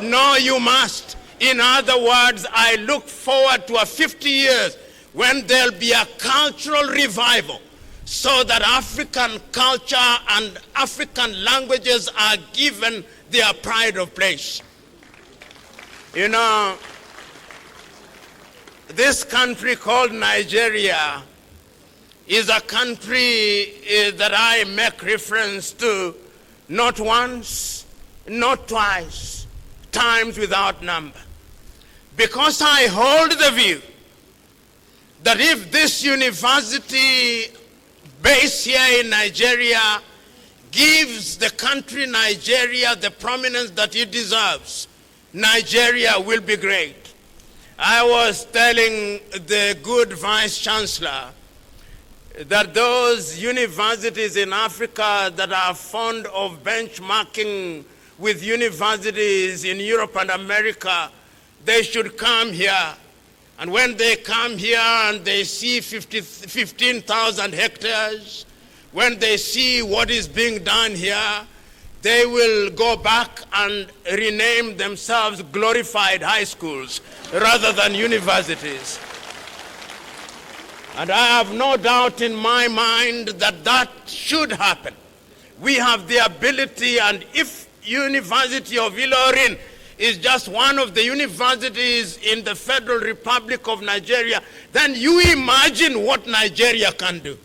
No, you must. In other words, I look forward to a 50 years when there'll be a cultural revival so that African culture and African languages are given their pride of place. You know, this country called Nigeria is a country that I make reference to not once, not twice, times without number. Because I hold the view that if this university based here in Nigeria gives the country Nigeria the prominence that it deserves, Nigeria will be great. I was telling the good Vice Chancellor that those universities in Africa that are fond of benchmarking with universities in Europe and America, they should come here. And when they come here and they see 15,000 hectares, when they see what is being done here, they will go back and rename themselves glorified high schools rather than universities. And I have no doubt in my mind that that should happen. We have the ability, and if University of Ilorin is just one of the universities in the Federal Republic of Nigeria, then you imagine what Nigeria can do.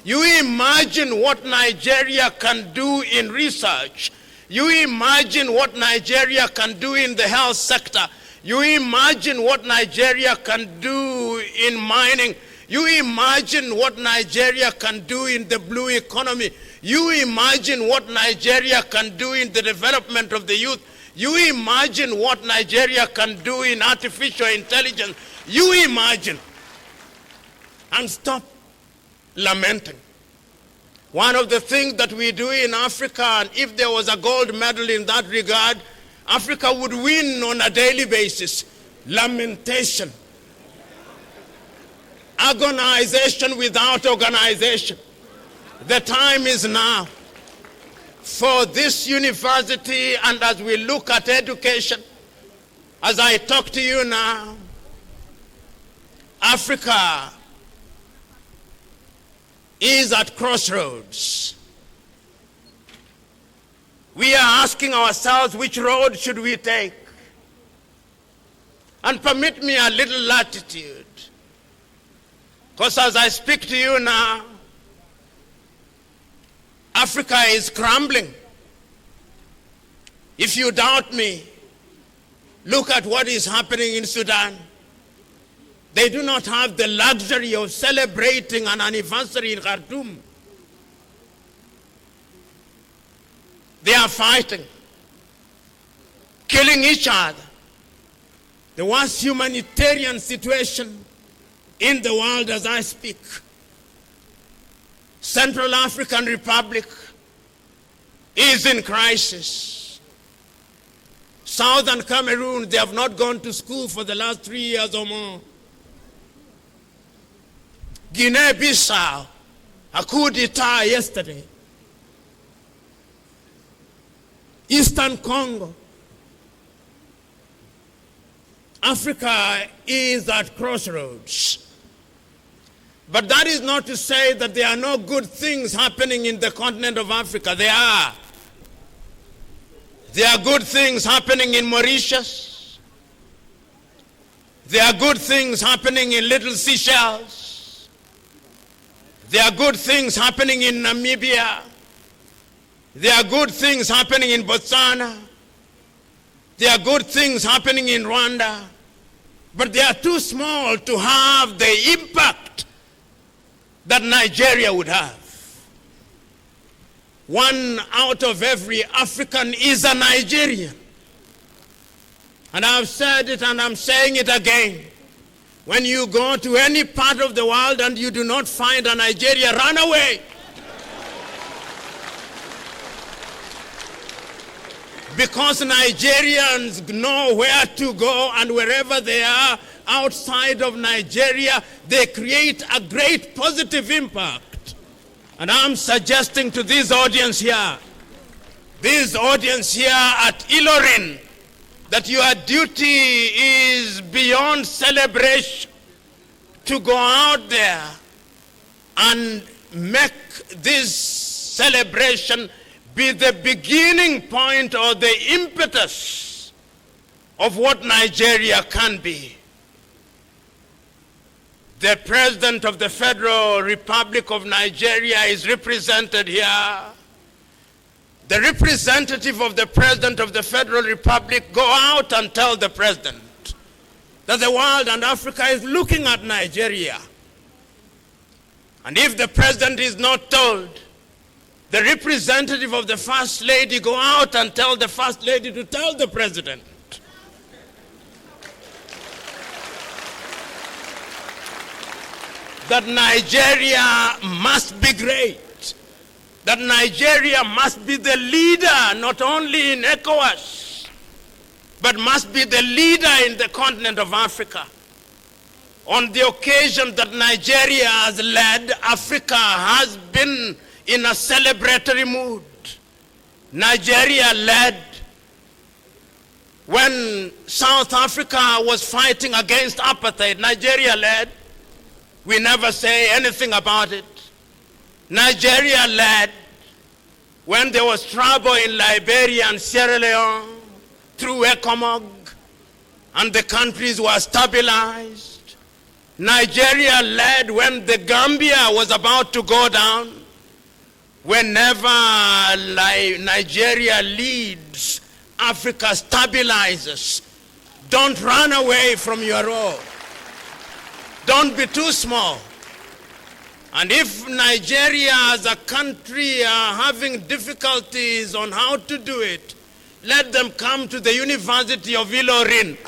You imagine what Nigeria can do in research. You imagine what Nigeria can do in the health sector. You imagine what Nigeria can do in mining. You imagine what Nigeria can do in the blue economy. You imagine what Nigeria can do in the development of the youth. You imagine what Nigeria can do in artificial intelligence. You imagine. And stop lamenting. One of the things that we do in Africa, and if there was a gold medal in that regard, Africa would win on a daily basis. Lamentation. Agonization without organization. The time is now for this university, and as we look at education, as I talk to you now, Africa is at crossroads. We are asking ourselves, which road should we take? And permit me a little latitude. Because as I speak to you now, Africa is crumbling. If you doubt me, look at what is happening in Sudan. They do not have the luxury of celebrating an anniversary in Khartoum. They are fighting, killing each other. The worst humanitarian situation in the world as I speak. Central African Republic is in crisis. Southern Cameroon, they have not gone to school for the last 3 years or more. Guinea-Bissau, a coup d'etat yesterday. Eastern Congo. Africa is at crossroads. But that is not to say that there are no good things happening in the continent of Africa. There are. There are good things happening in Mauritius. There are good things happening in Little Seychelles. There are good things happening in Namibia. There are good things happening in Botswana. There are good things happening in Rwanda. But they are too small to have the impact that Nigeria would have. 1 out of every African is a Nigerian. And I've said it and I'm saying it again. When you go to any part of the world and you do not find a Nigerian, run away. Because Nigerians know where to go, and wherever they are outside of Nigeria, they create a great positive impact. And I'm suggesting to this audience here at Ilorin, that your duty is beyond celebration, to go out there and make this celebration be the beginning point or the impetus of what Nigeria can be. The President of the Federal Republic of Nigeria is represented here. The representative of the President of the Federal Republic, go out and tell the President that the world and Africa is looking at Nigeria. And if the President is not told, the representative of the First Lady, go out and tell the First Lady to tell the President. That Nigeria must be great. That Nigeria must be the leader, not only in ECOWAS, but must be the leader in the continent of Africa. On the occasion that Nigeria has led, Africa has been in a celebratory mood. Nigeria led when South Africa was fighting against apartheid. Nigeria led. We never say anything about it. Nigeria led when there was trouble in Liberia and Sierra Leone through ECOMOG, and the countries were stabilized. Nigeria led when the Gambia was about to go down. Whenever Nigeria leads, Africa stabilizes. Don't run away from your role. Don't be too small. And if Nigeria as a country are having difficulties on how to do it, let them come to the University of Ilorin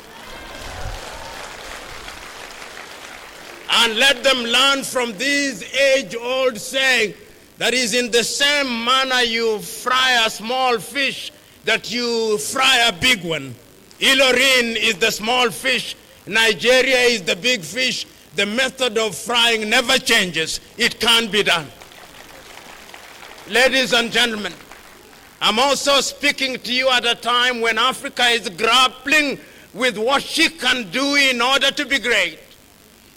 and let them learn from this age-old saying that is, in the same manner you fry a small fish that you fry a big one. Ilorin is the small fish, Nigeria is the big fish. The method of frying never changes. It can be done. Ladies and gentlemen, I'm also speaking to you at a time when Africa is grappling with what she can do in order to be great.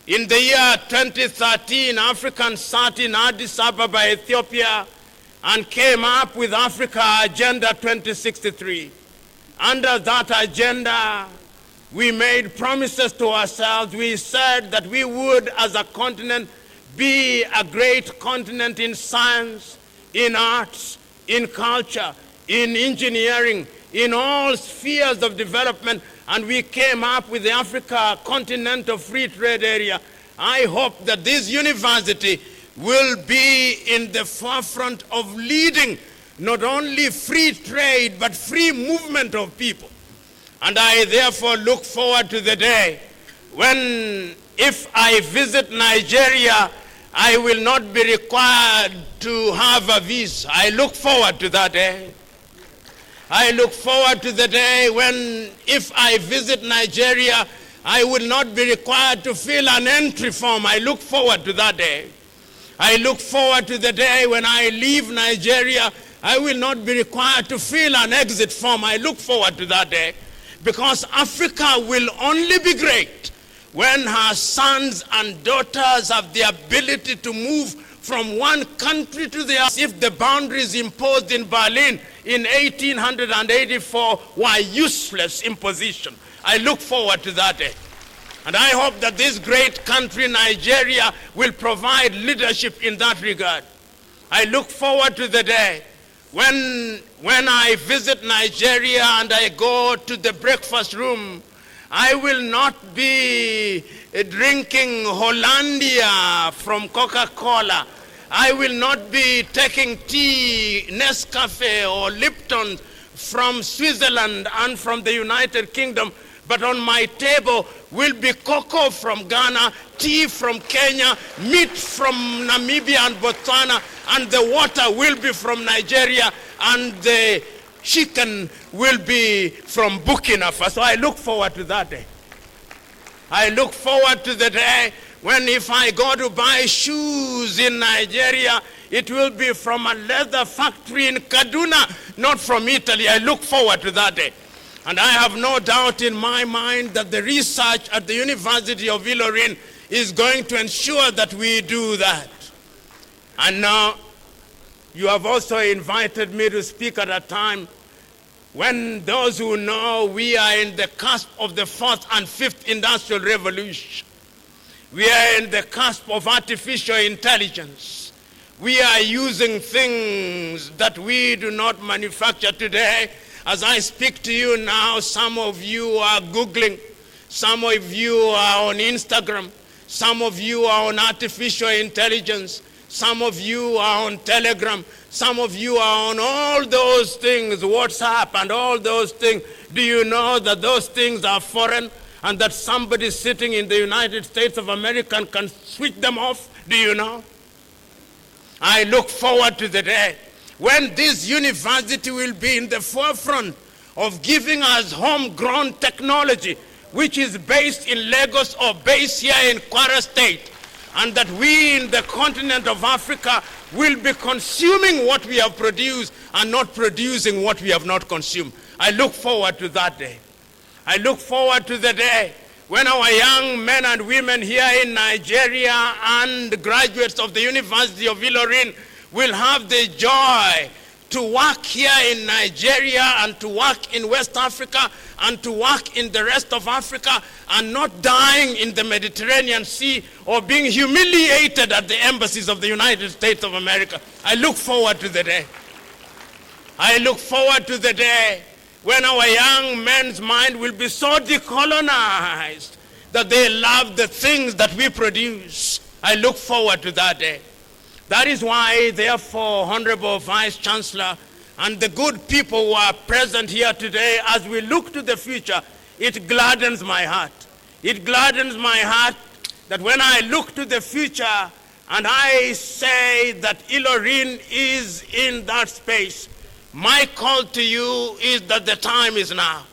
In the year 2013, Africans sat in Addis Ababa, Ethiopia, and came up with Africa Agenda 2063. Under that agenda, we made promises to ourselves. We said that we would, as a continent, be a great continent in science, in arts, in culture, in engineering, in all spheres of development, and we came up with the Africa Continental Free Trade Area. I hope that this university will be in the forefront of leading not only free trade, but free movement of people. And I therefore look forward to the day when, if I visit Nigeria, I will not be required to have a visa. I look forward to that day. I look forward to the day when, if I visit Nigeria, I will not be required to fill an entry form. I look forward to that day. I look forward to the day when I leave Nigeria, I will not be required to fill an exit form. I look forward to that day. Because Africa will only be great when her sons and daughters have the ability to move from one country to the other. If the boundaries imposed in Berlin in 1884 were useless imposition, I look forward to that day. And I hope that this great country, Nigeria, will provide leadership in that regard. I look forward to the day when I visit Nigeria and I go to the breakfast room, I will not be drinking Hollandia from Coca-Cola. I will not be taking tea, Nescafe or Lipton from Switzerland and from the United Kingdom, but on my table will be cocoa from Ghana, tea from Kenya, meat from Namibia and Botswana, and the water will be from Nigeria, and the chicken will be from Burkina Faso. I look forward to that day. I look forward to the day when if I go to buy shoes in Nigeria, it will be from a leather factory in Kaduna, not from Italy. I look forward to that day. And I have no doubt in my mind that the research at the University of Ilorin is going to ensure that we do that. And now, you have also invited me to speak at a time when those who know we are in the cusp of the fourth and fifth industrial revolution. We are in the cusp of artificial intelligence. We are using things that we do not manufacture today. As I speak to you now, some of you are Googling, some of you are on Instagram, some of you are on artificial intelligence, some of you are on Telegram, some of you are on all those things, WhatsApp and all those things. Do you know that those things are foreign and that somebody sitting in the United States of America can switch them off? Do you know? I look forward to the day when this university will be in the forefront of giving us homegrown technology, which is based in Lagos or based here in Kwara State, and that we in the continent of Africa will be consuming what we have produced and not producing what we have not consumed. I look forward to that day. I look forward to the day when our young men and women here in Nigeria and graduates of the University of Ilorin will have the joy to work here in Nigeria and to work in West Africa and to work in the rest of Africa and not dying in the Mediterranean Sea or being humiliated at the embassies of the United States of America. I look forward to the day. I look forward to the day when our young men's mind will be so decolonized that they love the things that we produce. I look forward to that day. That is why, therefore, Honorable Vice Chancellor and the good people who are present here today, as we look to the future, it gladdens my heart. It gladdens my heart that when I look to the future and I say that Ilorin is in that space, my call to you is that the time is now.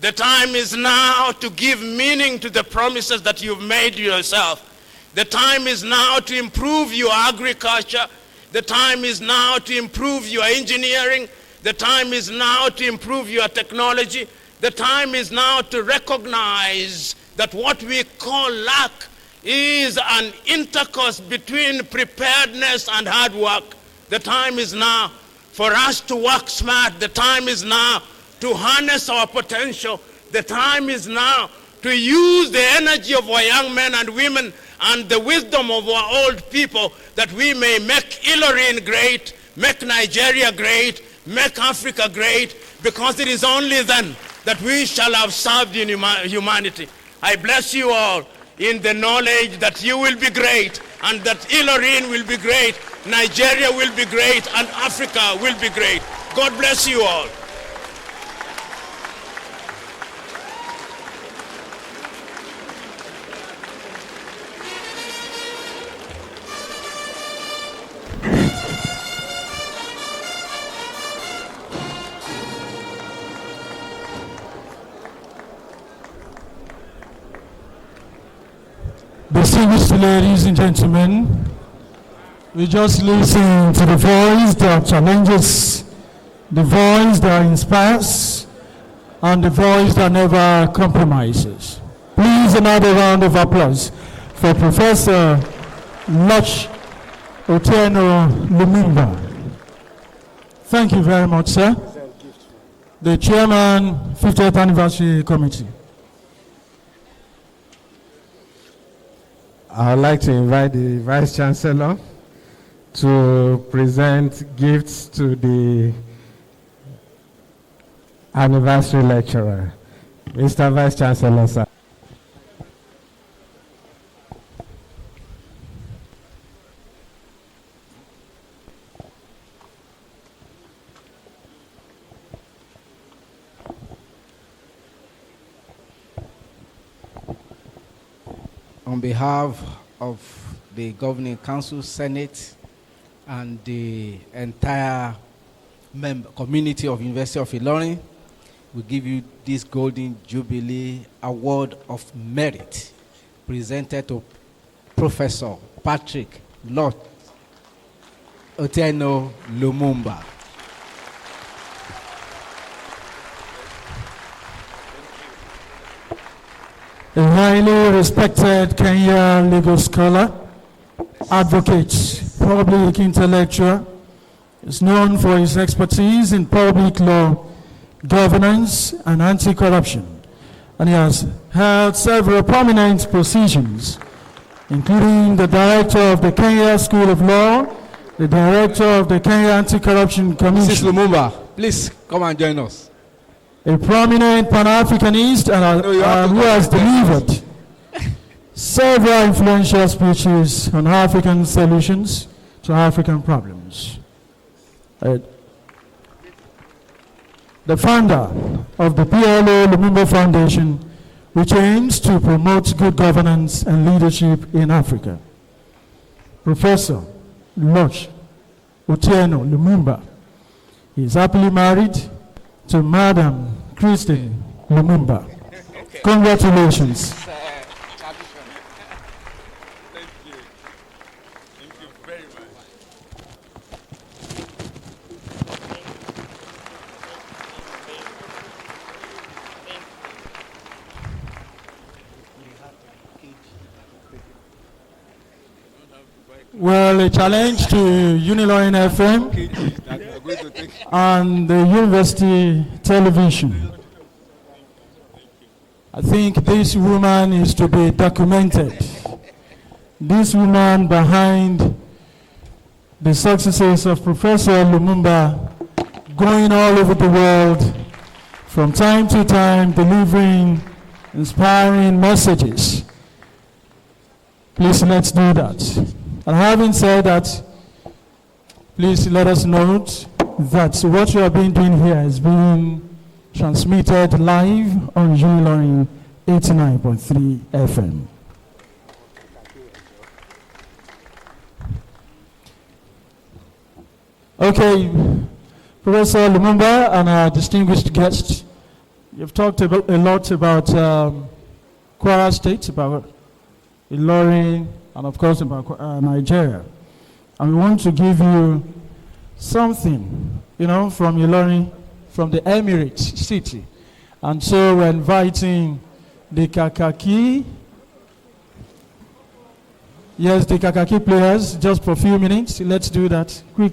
The time is now to give meaning to the promises that you've made yourself. The time is now to improve your agriculture. The time is now to improve your engineering. The time is now to improve your technology. The time is now to recognize that what we call luck is an intercourse between preparedness and hard work. The time is now for us to work smart. The time is now to harness our potential. The time is now to use the energy of our young men and women and the wisdom of our old people that we may make Ilorin great, make Nigeria great, make Africa great, because it is only then that we shall have served in humanity. I bless you all in the knowledge that you will be great and that Ilorin will be great, Nigeria will be great, and Africa will be great. God bless you all. Distinguished ladies and gentlemen, we just listen to the voice that challenges, the voice that inspires, and the voice that never compromises. Please, another round of applause for Professor Loch Lumumba. Thank you very much, sir. The Chairman, 50th Anniversary Committee. I would like to invite the Vice Chancellor to present gifts to the anniversary lecturer. Mr. Vice Chancellor, sir. on behalf of the Governing Council, Senate, and the entire community of University of Ilorin, we give you this Golden Jubilee Award of Merit presented to Professor Patrick Loch Otieno Lumumba. A highly respected Kenyan legal scholar, advocate, public intellectual, is known for his expertise in public law, governance, and anti-corruption, and he has held several prominent positions, including the director of the Kenya School of Law, the director of the Kenya Anti-Corruption Commission. Mrs. Lumumba, please come and join us. A prominent Pan-Africanist and who has delivered several influential speeches on African solutions to African problems. The founder of the PLO Lumumba Foundation, which aims to promote good governance and leadership in Africa. Professor Loch Otieno Lumumba is happily married to Madam Christine Lumumba. Okay. Congratulations. Thank you. Thank you very much. Well, a challenge to Unilorin FM and the university television. I think this woman is to be documented. This woman behind the successes of Professor Lumumba, going all over the world from time to time, delivering inspiring messages. Please, let's do that. And having said that, please let us note that what you have been doing here is being transmitted live on Unilorin 89.3 FM. Okay, Professor Lumumba and our distinguished guests, you've talked a lot about Kwara State, about Ilorin, and of course about Nigeria. And we want to give you something, from Ilorin, from the Emirates city. And so we're inviting the Kakaki, yes, the Kakaki players, just for a few minutes. Let's do that quick.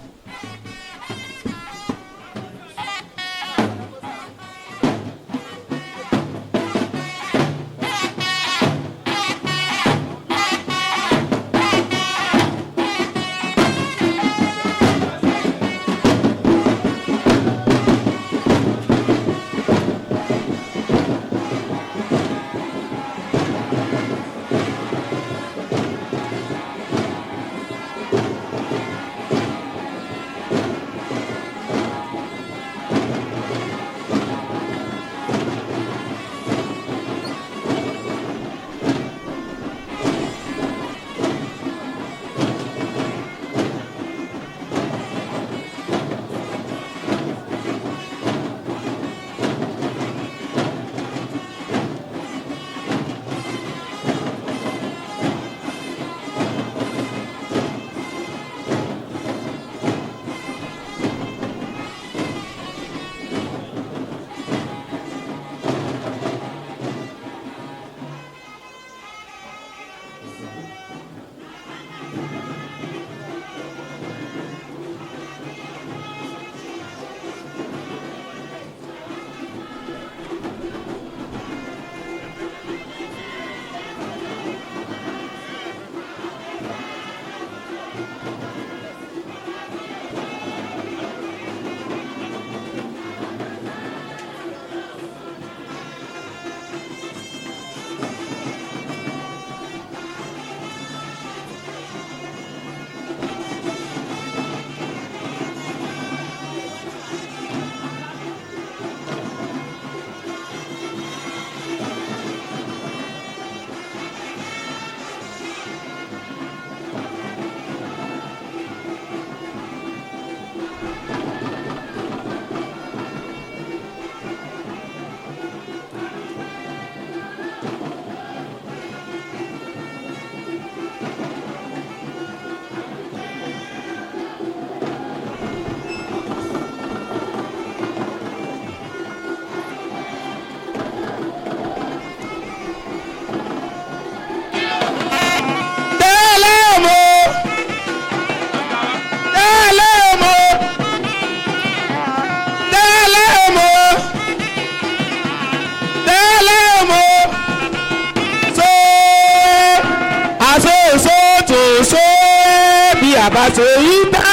àbáṣe yìí tá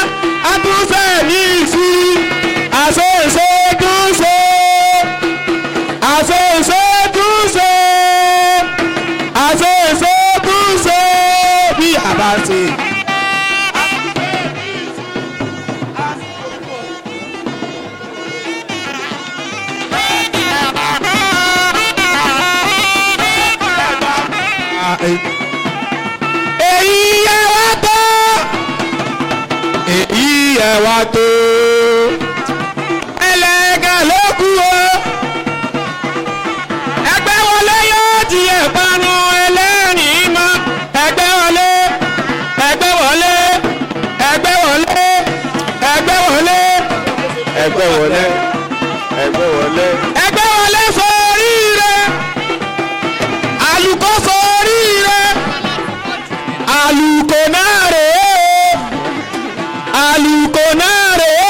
àtúnṣe yìí sí àṣeṣe túnṣe àṣeṣe túnṣe àṣeṣe túnṣe bí àbáṣe. èyí yẹ wá tó èyí yẹ wá tó ẹlẹ́gà ló kú o ẹgbẹ́ wọlé yóò ti ẹ̀pánu ẹlẹ́rìí mọ́ ẹgbẹ́ wọlé ẹgbẹ́ wọlé ẹgbẹ́ wọlé ẹgbẹ́ wọlé ẹgbẹ́ wọlé ẹgbẹ́ wọlé. ẹgbẹ́ wọlé sórí rẹ̀ àlùkò sórí rẹ̀ àlùkò náà rèé àlùkò náà rèé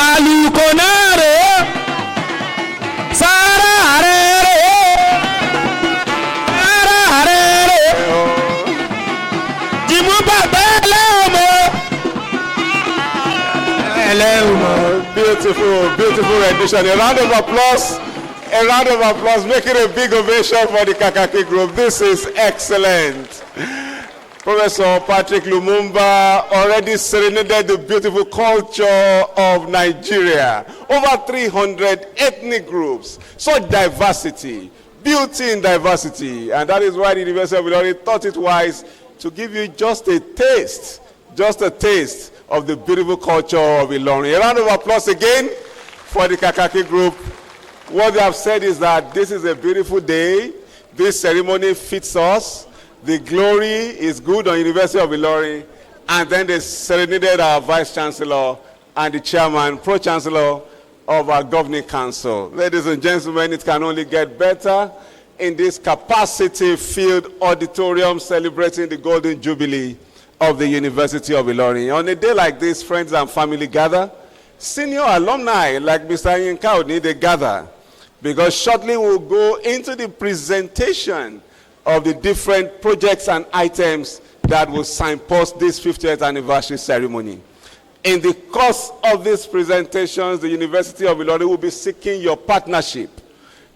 àlùkò náà rèé sára rẹ̀ rèé sára rẹ̀ rèé jìmú bàbá ẹlẹ́wọ̀n. Beautiful, beautiful rendition. A round of applause. A round of applause. Make it a big ovation for the Kakaki group. This is excellent. Professor Patrick Lumumba already serenaded the beautiful culture of Nigeria. Over 300 ethnic groups. Such diversity. Beauty in diversity. And that is why the University of Ilorin thought it wise to give you just a taste of the beautiful culture of Ilorin. A round of applause again for the Kakaki group. What they have said is that this is a beautiful day. This ceremony fits us. The glory is good on University of Ilorin. And then they serenaded our Vice Chancellor and the Chairman, Pro-Chancellor of our Governing Council. Ladies and gentlemen, it can only get better in this capacity-filled auditorium celebrating the Golden Jubilee of the University of Ilorin. On a day like this, friends and family gather. Senior alumni like Mr. Yinka Oni, they gather. Because shortly we'll go into the presentation of the different projects and items that will signpost this 50th anniversary ceremony. In the course of these presentations, the University of Ilorin will be seeking your partnership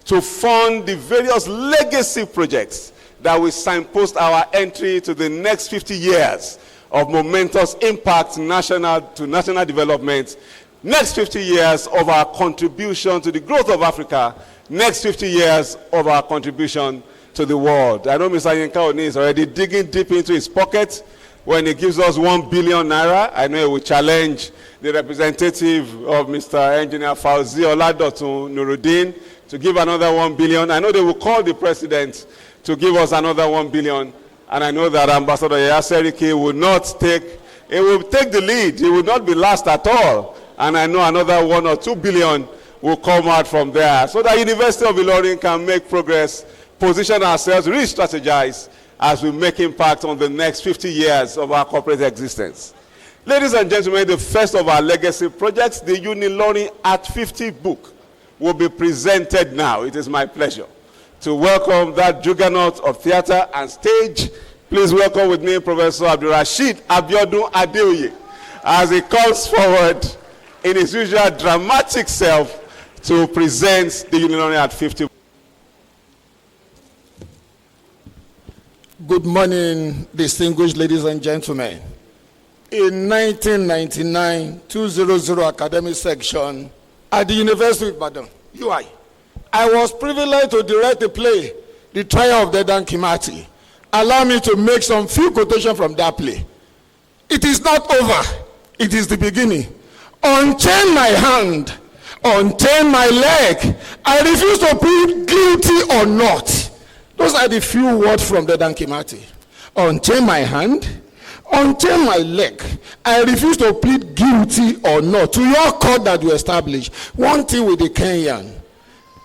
to fund the various legacy projects that will signpost our entry to the next 50 years of momentous impact to national development, next 50 years of our contribution to the growth of Africa, next 50 years of our contribution to the world. I know Mr. Yinka Oni is already digging deep into his pocket when he gives us 1 billion naira. I know he will challenge the representative of Mr. Engineer Fauzi Oladotun Nuruddin to give another 1 billion. I know they will call the president to give us another 1 billion. And I know that Ambassador Yaseriki will take the lead. He will not be last at all. And I know another 1 or 2 billion will come out from there. So that University of Ilorin can make progress, position ourselves, re-strategize as we make impact on the next 50 years of our corporate existence. Ladies and gentlemen, the first of our legacy projects, the Unilorin at 50 book, will be presented now. It is my pleasure to welcome that juggernaut of theater and stage. Please welcome with me Professor Abdulrasheed Abiodun Adeoye as he comes forward in his usual dramatic self to present the Unilorin at 50. Good morning, distinguished ladies and gentlemen. In 1999, 200 academic section at the University of Ibadan, UI, I was privileged to direct a play, The Trial of the Dankimati. Allow me to make some few quotations from that play. It is not over. It is the beginning. Unchain my hand. Unchain my leg. I refuse to plead guilty or not. Those are the few words from the Dankimati. Unchain my hand. Unchain my leg. I refuse to plead guilty or not to your court that you established. One thing with the Kenyan,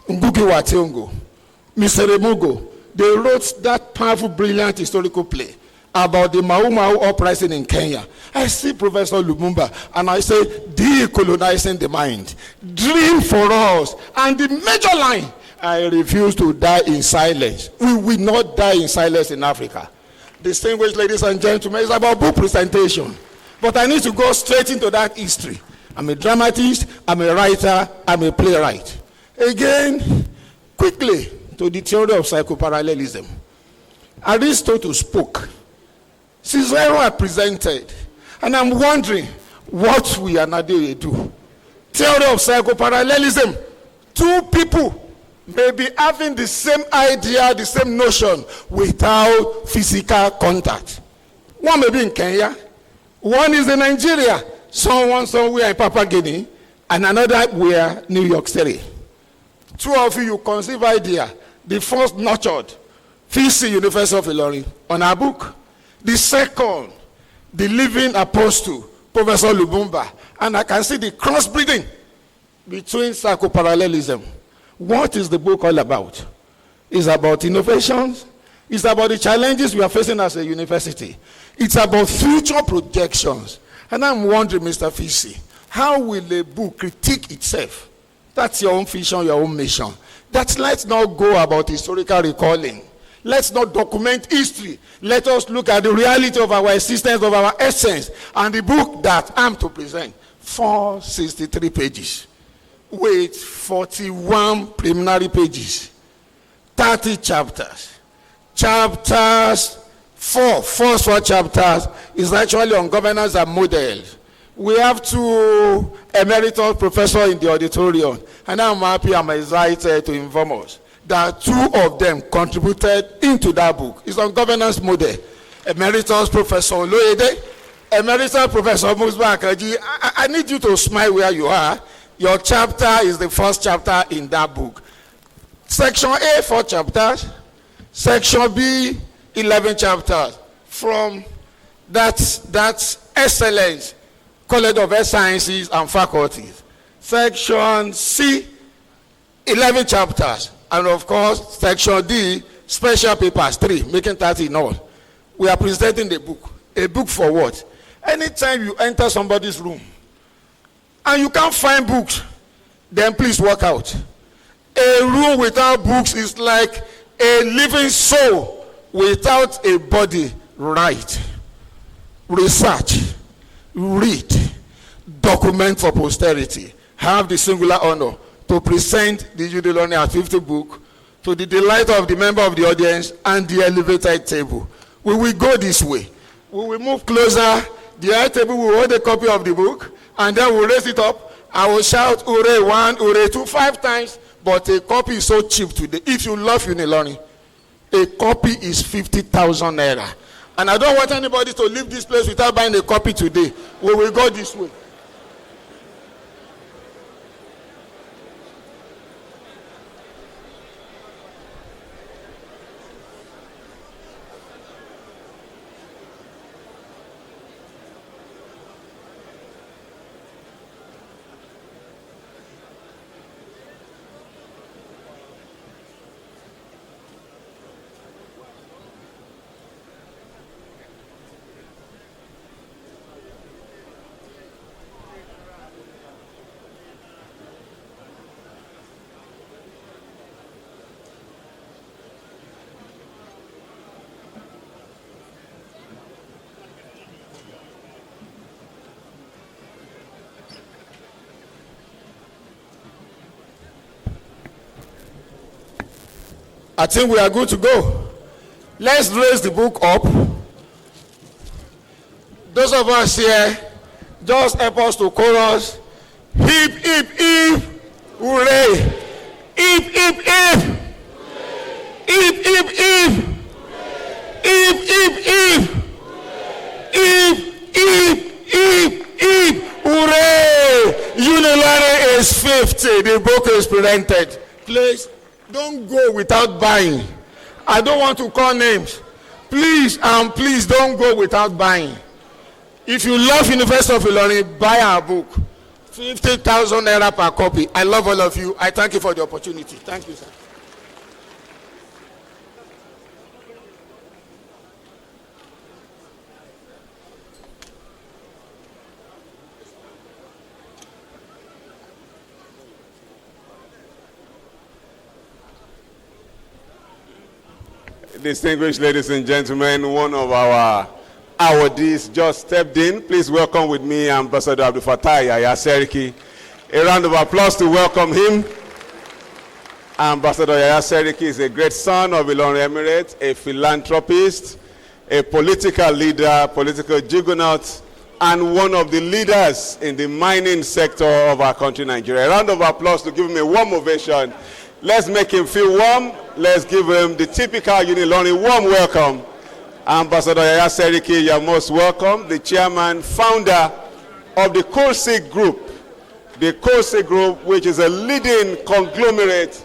Ngugi wa Thiong'o, Mr. Remugo, they wrote that powerful, brilliant historical play about the Mau Mau uprising in Kenya. I see Professor Lumumba and I say, decolonizing the mind. Dream for us. And the major line, I refuse to die in silence. We will not die in silence in Africa. distinguished ladies and gentlemen, is about book presentation. But I need to go straight into that history. I'm a dramatist, I'm a writer, I'm a playwright. Again, quickly to the theory of psychoparallelism. Aristotle spoke. Cicero had presented. And I'm wondering what we are now doing to do. Theory of psychoparallelism. Two people may be having the same idea, the same notion without physical contact. One may be in Kenya, one is in Nigeria, someone somewhere in Papua Guinea, and another where New York City. Two of you conceive idea. The first nurtured FISI University of Ilorin on our book. The second, the living apostle, Professor Lumumba. And I can see the crossbreeding between psychoparallelism. What is the book all about? It's about innovations. It's about the challenges we are facing as a university. It's about future projections. And I'm wondering, Mr. FISI, how will a book critique itself? That's your own vision, your own mission. Let's not go about historical recalling. Let's not document history. Let us look at the reality of our existence, of our essence. And the book that I'm to present, 463 pages, with 41 preliminary pages, 30 chapters. Chapters 4, first 4 chapters is actually on governance and models. We have 2 emeritus professors in the auditorium, and I'm happy I'm excited to inform us that 2 of them contributed into that book. It's on governance model. Emeritus Professor Loede, Emeritus Professor Musba Akaji. I need you to smile where you are. Your chapter is the first chapter in that book. Section A, 4 chapters. Section B, 11 chapters. From that excellence, College of Health Sciences and Faculties. Section C, 11 chapters. And of course, Section D, special papers, 3, making 30 in all. We are presenting the book. A book for what? Anytime you enter somebody's room and you can't find books, then please walk out. A room without books is like a living soul without a body. Write, research, read, document for posterity. Have the singular honor to present the Unilorin at 50 book to the delight of the member of the audience and the elevated table. We will go this way. We will move closer. The high table will hold a copy of the book, and then we'll raise it up. I will shout, "Hooray 1, hooray 2," 5 times, but a copy is so cheap today. If you love Unilorin, a copy is 50,000 naira. And I don't want anybody to leave this place without buying a copy today. We will go this way. I think we are good to go. Let's raise the book up. Those of us here, just help us to chorus. Hip, hip, hip, hooray. Hip, hip, hip. Hip, hip, hip. Hip, hip, hip. Hip, hip, hip, hip, hooray. Unilorin is 50. The book is presented. Please, don't go without buying. I don't want to call names. Please please don't go without buying. If you love University of Ilorin, buy our book. 50,000 naira per copy. I love all of you. I thank you for the opportunity. Thank you, sir. Distinguished ladies and gentlemen, one of our awardees just stepped in. Please welcome with me Ambassador Abdul Fattah Yaya Seriki. A round of applause to welcome him. Ambassador Yaya Seriki is a great son of Ilorin Emirate, a philanthropist, a political leader, political juggernaut, and one of the leaders in the mining sector of our country, Nigeria. A round of applause to give him a warm ovation. Let's make him feel warm. Let's give him the typical Unilorin warm welcome. Ambassador Yaya Seriki, you're most welcome. The chairman, founder of the Kosi Group. The Kosi Group, which is a leading conglomerate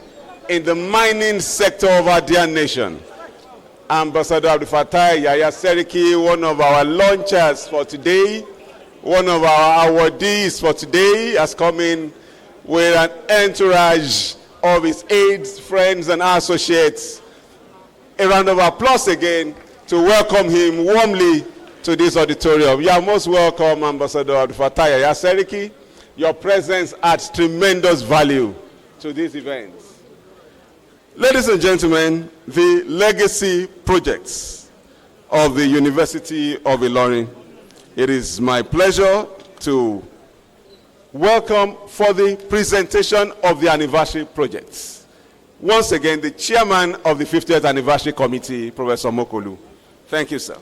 in the mining sector of our dear nation. Ambassador Abdul Fattah Yaya Seriki, one of our launchers for today, one of our awardees for today, has come in with an entourage of his aides, friends, and associates. A round of applause again to welcome him warmly to this auditorium. You are most welcome, Ambassador Abdul Fattah Yaya Seriki. Your presence adds tremendous value to this event. Ladies and gentlemen, the legacy projects of the University of Ilorin. It is my pleasure to welcome for the presentation of the anniversary projects. Once again, the chairman of the 50th anniversary committee, Professor Mokolu. Thank you, sir.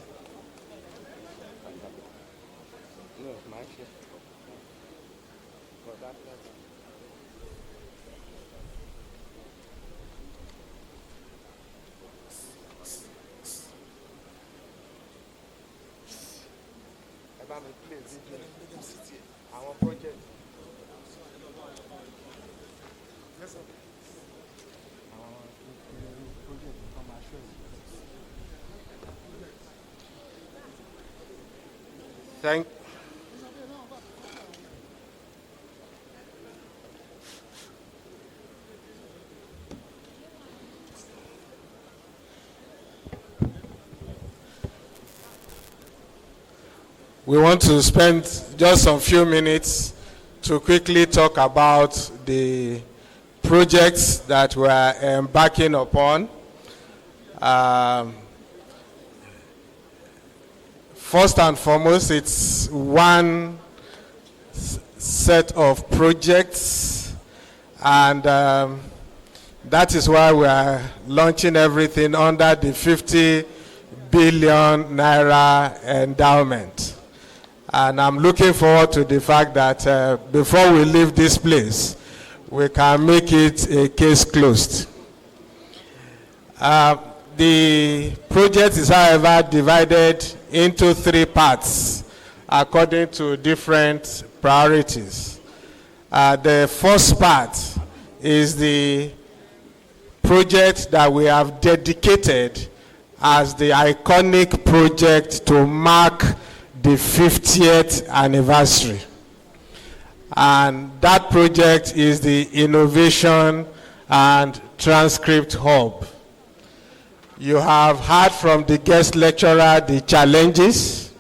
We want to spend just some few minutes to quickly talk about the projects that we're embarking upon. First and foremost, it's one set of projects, and that is why we are launching everything under the 50 billion naira endowment. And I'm looking forward to the fact that before we leave this place, we can make it a case closed. The project is, however, divided into three parts according to different priorities. The first part is the project that we have dedicated as the iconic project to mark the 50th anniversary. And that project is the Innovation and Transcript Hub. You have heard from the guest lecturer the challenges,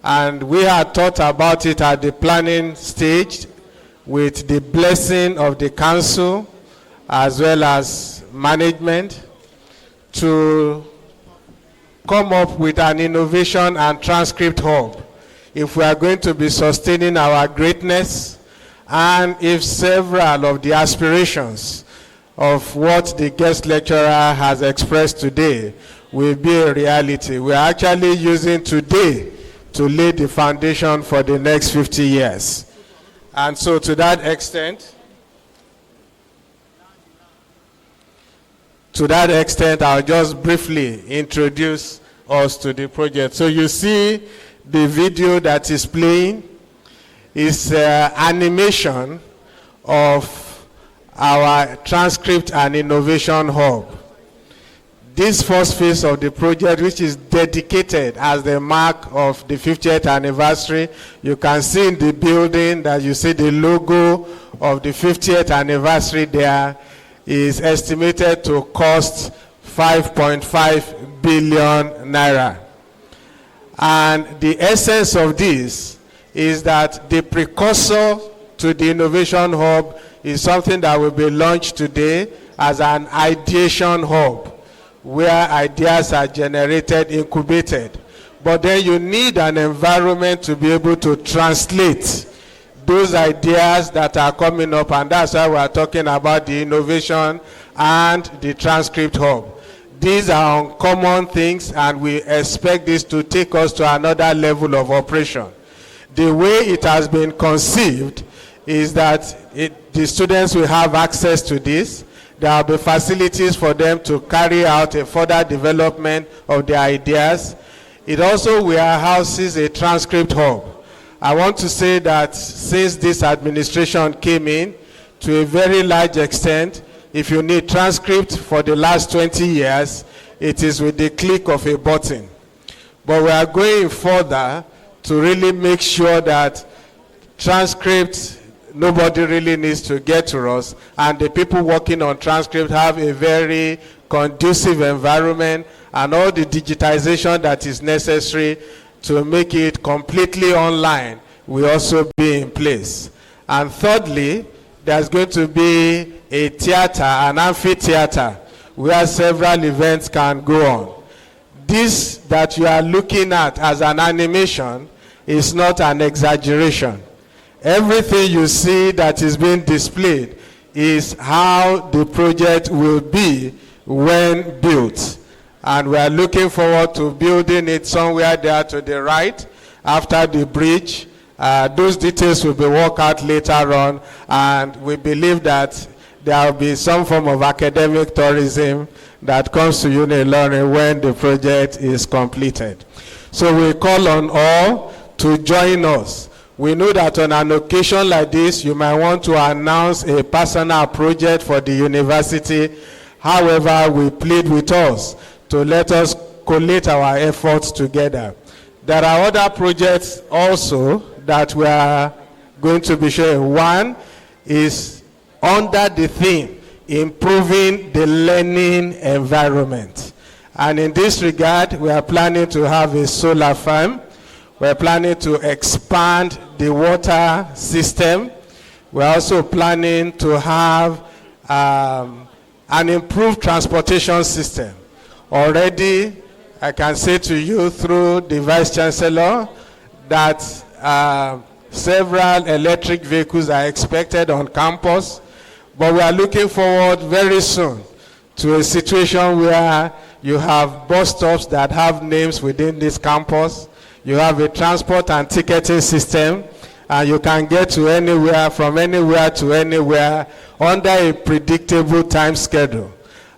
and we had thought about it at the planning stage with the blessing of the council as well as management to come up with an innovation and transcript hub if we are going to be sustaining our greatness, and if several of the aspirations of what the guest lecturer has expressed today will be a reality. We are actually using today to lay the foundation for the next 50 years. And so to that extent, I'll just briefly introduce us to the project. So you see the video that is playing is animation of our transcript and innovation hub. This first phase of the project, which is dedicated as the mark of the 50th anniversary, you can see in the building that you see the logo of the 50th anniversary there, is estimated to cost 5.5 billion naira. And the essence of this is that the precursor to the Innovation Hub is something that will be launched today as an ideation hub, where ideas are generated, incubated. But then you need an environment to be able to translate those ideas that are coming up, and that's why we are talking about the innovation and the transcript hub. These are uncommon things, and we expect this to take us to another level of operation. The way it has been conceived is that the students will have access to this. There will be facilities for them to carry out a further development of their ideas. It also warehouses a transcript hub. I want to say that since this administration came in, to a very large extent, if you need transcript for the last 20 years, it is with the click of a button. But we are going further to really make sure that transcript, nobody really needs to get to us, and the people working on transcript have a very conducive environment and all the digitization that is necessary to make it completely online will also be in place. And thirdly, there's going to be a theater, an amphitheater, where several events can go on. This that you are looking at as an animation is not an exaggeration. Everything you see that is being displayed is how the project will be when built. And we are looking forward to building it somewhere there to the right after the bridge. Those details will be worked out later on, and we believe that there will be some form of academic tourism that comes to Unilorin when the project is completed. So we call on all to join us. We know that on an occasion like this, you might want to announce a personal project for the university. However, we plead with us to let us collate our efforts together. There are other projects also that we are going to be showing. One is under the theme, improving the learning environment. And in this regard, we are planning to have a solar farm. We're planning to expand the water system. We're also planning to have an improved transportation system. Already, I can say to you through the Vice Chancellor that several electric vehicles are expected on campus, but we are looking forward very soon to a situation where you have bus stops that have names within this campus. You have a transport and ticketing system, and you can get to anywhere, from anywhere to anywhere, under a predictable time schedule.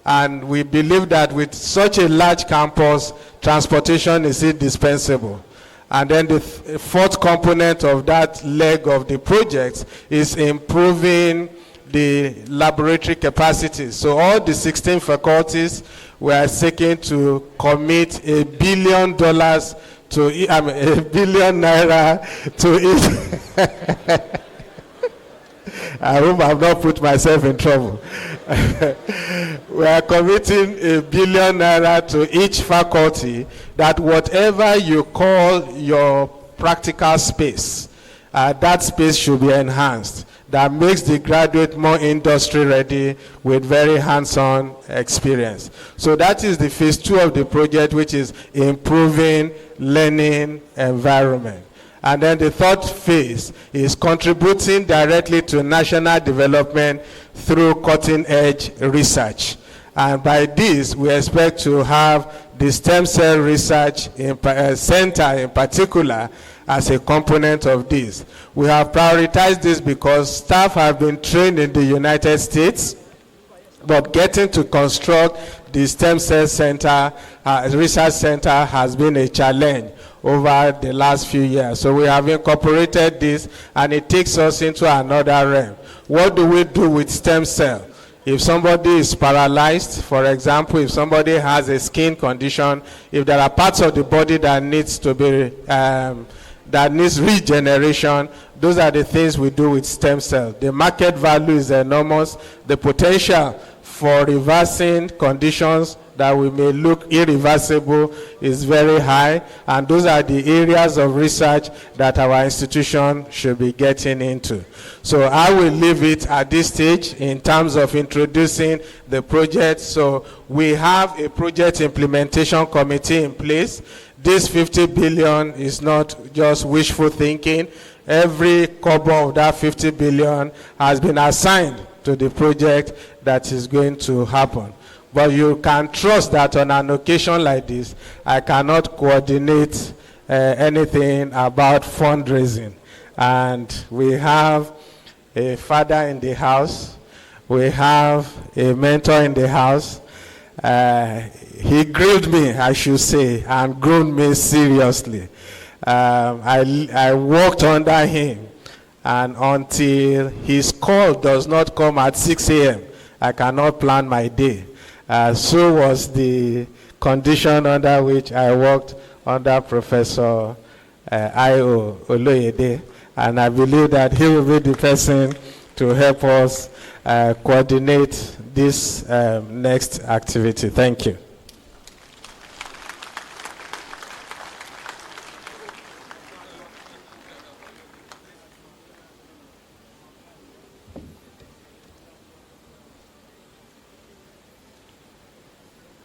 And we believe that with such a large campus, transportation is indispensable. And then the fourth component of that leg of the project is improving the laboratory capacities. So all the 16 faculties, we are seeking to commit $1 billion to $1 billion to each. I hope I've not put myself in trouble. We are committing $1 billion to each faculty, that whatever you call your practical space, that space should be enhanced. That makes the graduate more industry ready with very hands-on experience. So that is the phase 2 of the project, which is improving learning environment. And then the third phase is contributing directly to national development through cutting-edge research. And by this, we expect to have the stem cell research center in particular as a component of this. We have prioritized this because staff have been trained in the United States, but getting to construct the stem cell center, research center, has been a challenge over the last few years. So we have incorporated this, and it takes us into another realm. What do we do with stem cell? If somebody is paralyzed, for example, if somebody has a skin condition, if there are parts of the body that needs to be that needs regeneration, those are the things we do with stem cells. The market value is enormous. The potential for reversing conditions that we may look irreversible is very high, and those are the areas of research that our institution should be getting into. So I will leave it at this stage in terms of introducing the project. So we have a project implementation committee in place. This 50 billion is not just wishful thinking. Every kobo of that 50 billion has been assigned to the project that is going to happen. But you can trust that on an occasion like this, I cannot coordinate anything about fundraising. And we have a father in the house. We have a mentor in the house. He grilled me, I should say, and groomed me seriously. I worked under him, and until his call does not come at 6 a.m., I cannot plan my day. So was the condition under which I worked under Professor I.O. Oloyede, and I believe that he will be the person to help us coordinate this next activity. Thank you.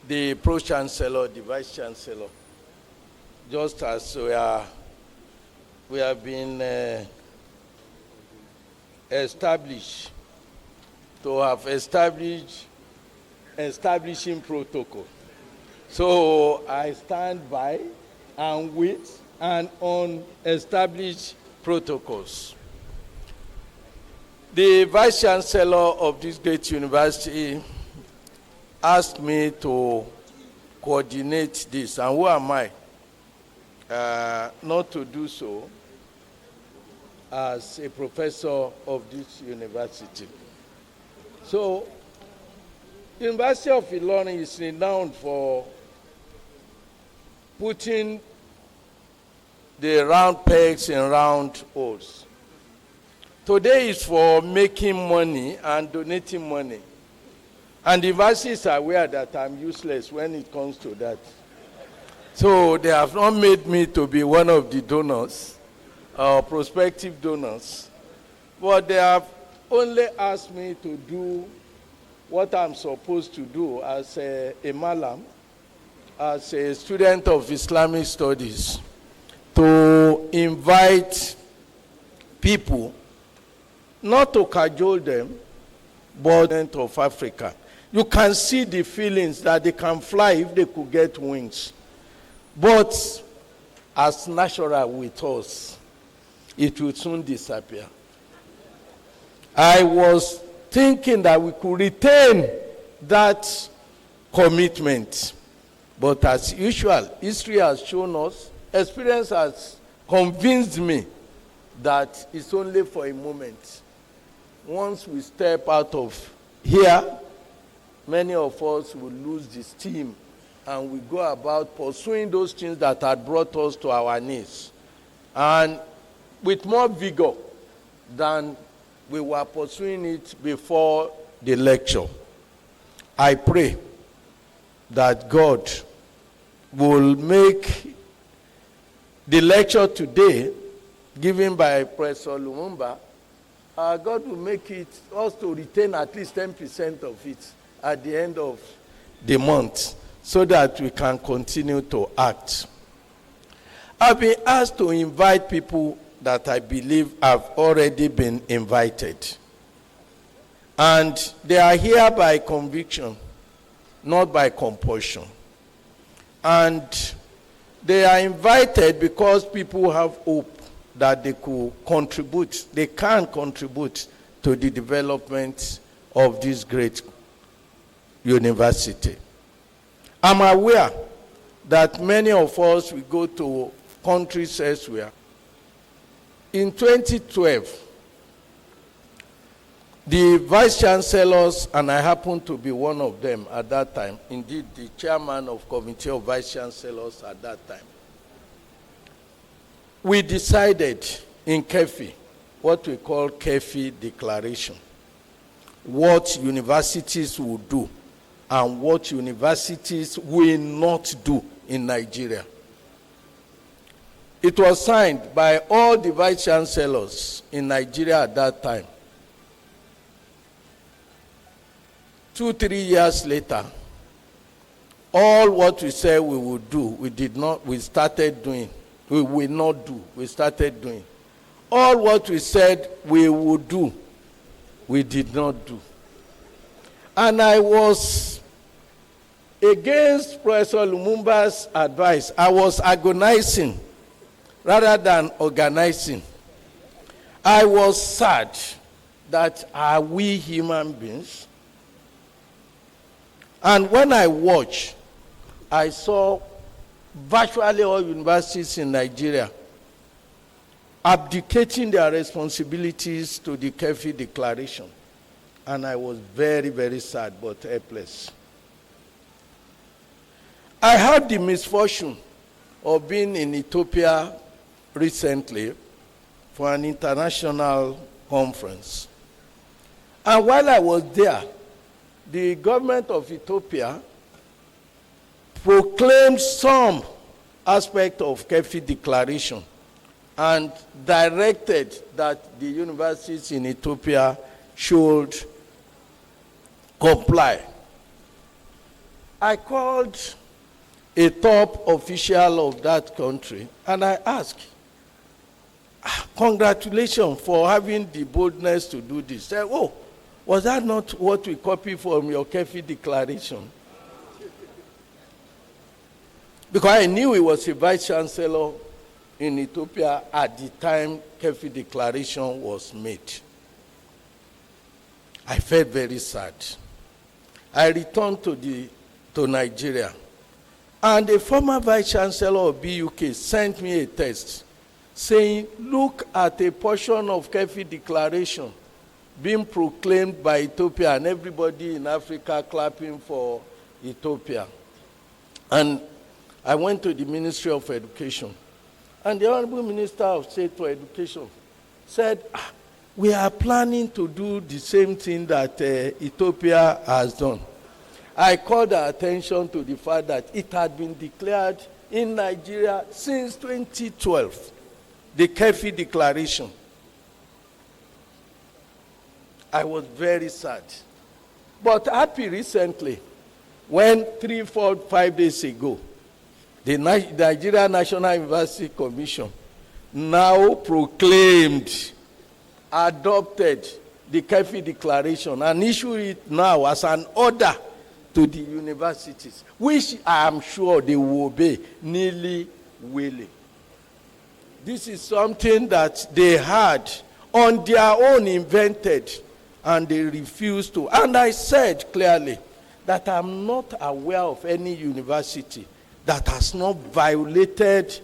The Pro-Chancellor, the Vice-Chancellor, just as we have been established to have establishing protocol. So I stand by and wait and on established protocols. The Vice-Chancellor of this great university asked me to coordinate this, and who am I not to do so as a professor of this university? So, University of Ilorin is renowned for putting the round pegs in round holes. Today is for making money and donating money. And the university is aware that I'm useless when it comes to that. So they have not made me to be one of the donors, prospective donors, but they have only asked me to do what I'm supposed to do as a Malam, as a student of Islamic studies, to invite people, not to cajole them, but of Africa. You can see the feelings that they can fly if they could get wings. But as natural with us, it will soon disappear. I was thinking that we could retain that commitment. But as usual, history has shown us, experience has convinced me that it's only for a moment. Once we step out of here, many of us will lose the steam and we go about pursuing those things that had brought us to our knees. And with more vigor than we were pursuing it before the lecture. I pray that God will make the lecture today given by Professor Lumumba, God will make it us to retain at least 10% of it at the end of the month so that we can continue to act. I've been asked to invite people that I believe have already been invited. And they are here by conviction, not by compulsion. And they are invited because people have hope that they could contribute, they can contribute to the development of this great university. I'm aware that many of us will go to countries elsewhere. In 2012, the vice chancellors, and I happen to be one of them at that time, indeed the chairman of committee of vice chancellors at that time, we decided in KEFI, what we call KEFI declaration, what universities will do and what universities will not do in Nigeria. It was signed by all the vice chancellors in Nigeria at that time. 2-3 years later, all what we said we would do, we started doing. We will not do, we started doing. All what we said we would do, we did not do. And I was against Professor Lumumba's advice. I was agonizing rather than organizing. I was sad that are we human beings? And when I watched, I saw virtually all universities in Nigeria abdicating their responsibilities to the Kefi Declaration. And I was very, very sad but helpless. I had the misfortune of being in Ethiopia recently for an international conference. And while I was there, the government of Ethiopia proclaimed some aspect of Kefi Declaration and directed that the universities in Ethiopia should comply. I called a top official of that country and I asked, congratulations for having the boldness to do this. Said, oh, was that not what we copied from your Kefi Declaration? Because I knew he was a vice chancellor in Ethiopia at the time Kefi Declaration was made. I felt very sad. I returned to Nigeria. And the former vice chancellor of BUK sent me a text saying, look at a portion of Kefi Declaration being proclaimed by Ethiopia and everybody in Africa clapping for Ethiopia. And I went to the Ministry of Education. And the Honorable Minister of State for Education said, we are planning to do the same thing that Ethiopia has done. I called our attention to the fact that it had been declared in Nigeria since 2012, the Kefi Declaration. I was very sad. But happy recently, when 3, 4, 5 days ago, the Nigeria National University Commission now proclaimed, adopted the Kefi Declaration and issued it now as an order to the universities, which I am sure they will obey nilly-willy. This is something that they had on their own invented, and they refused to. And I said clearly that I'm not aware of any university that has not violated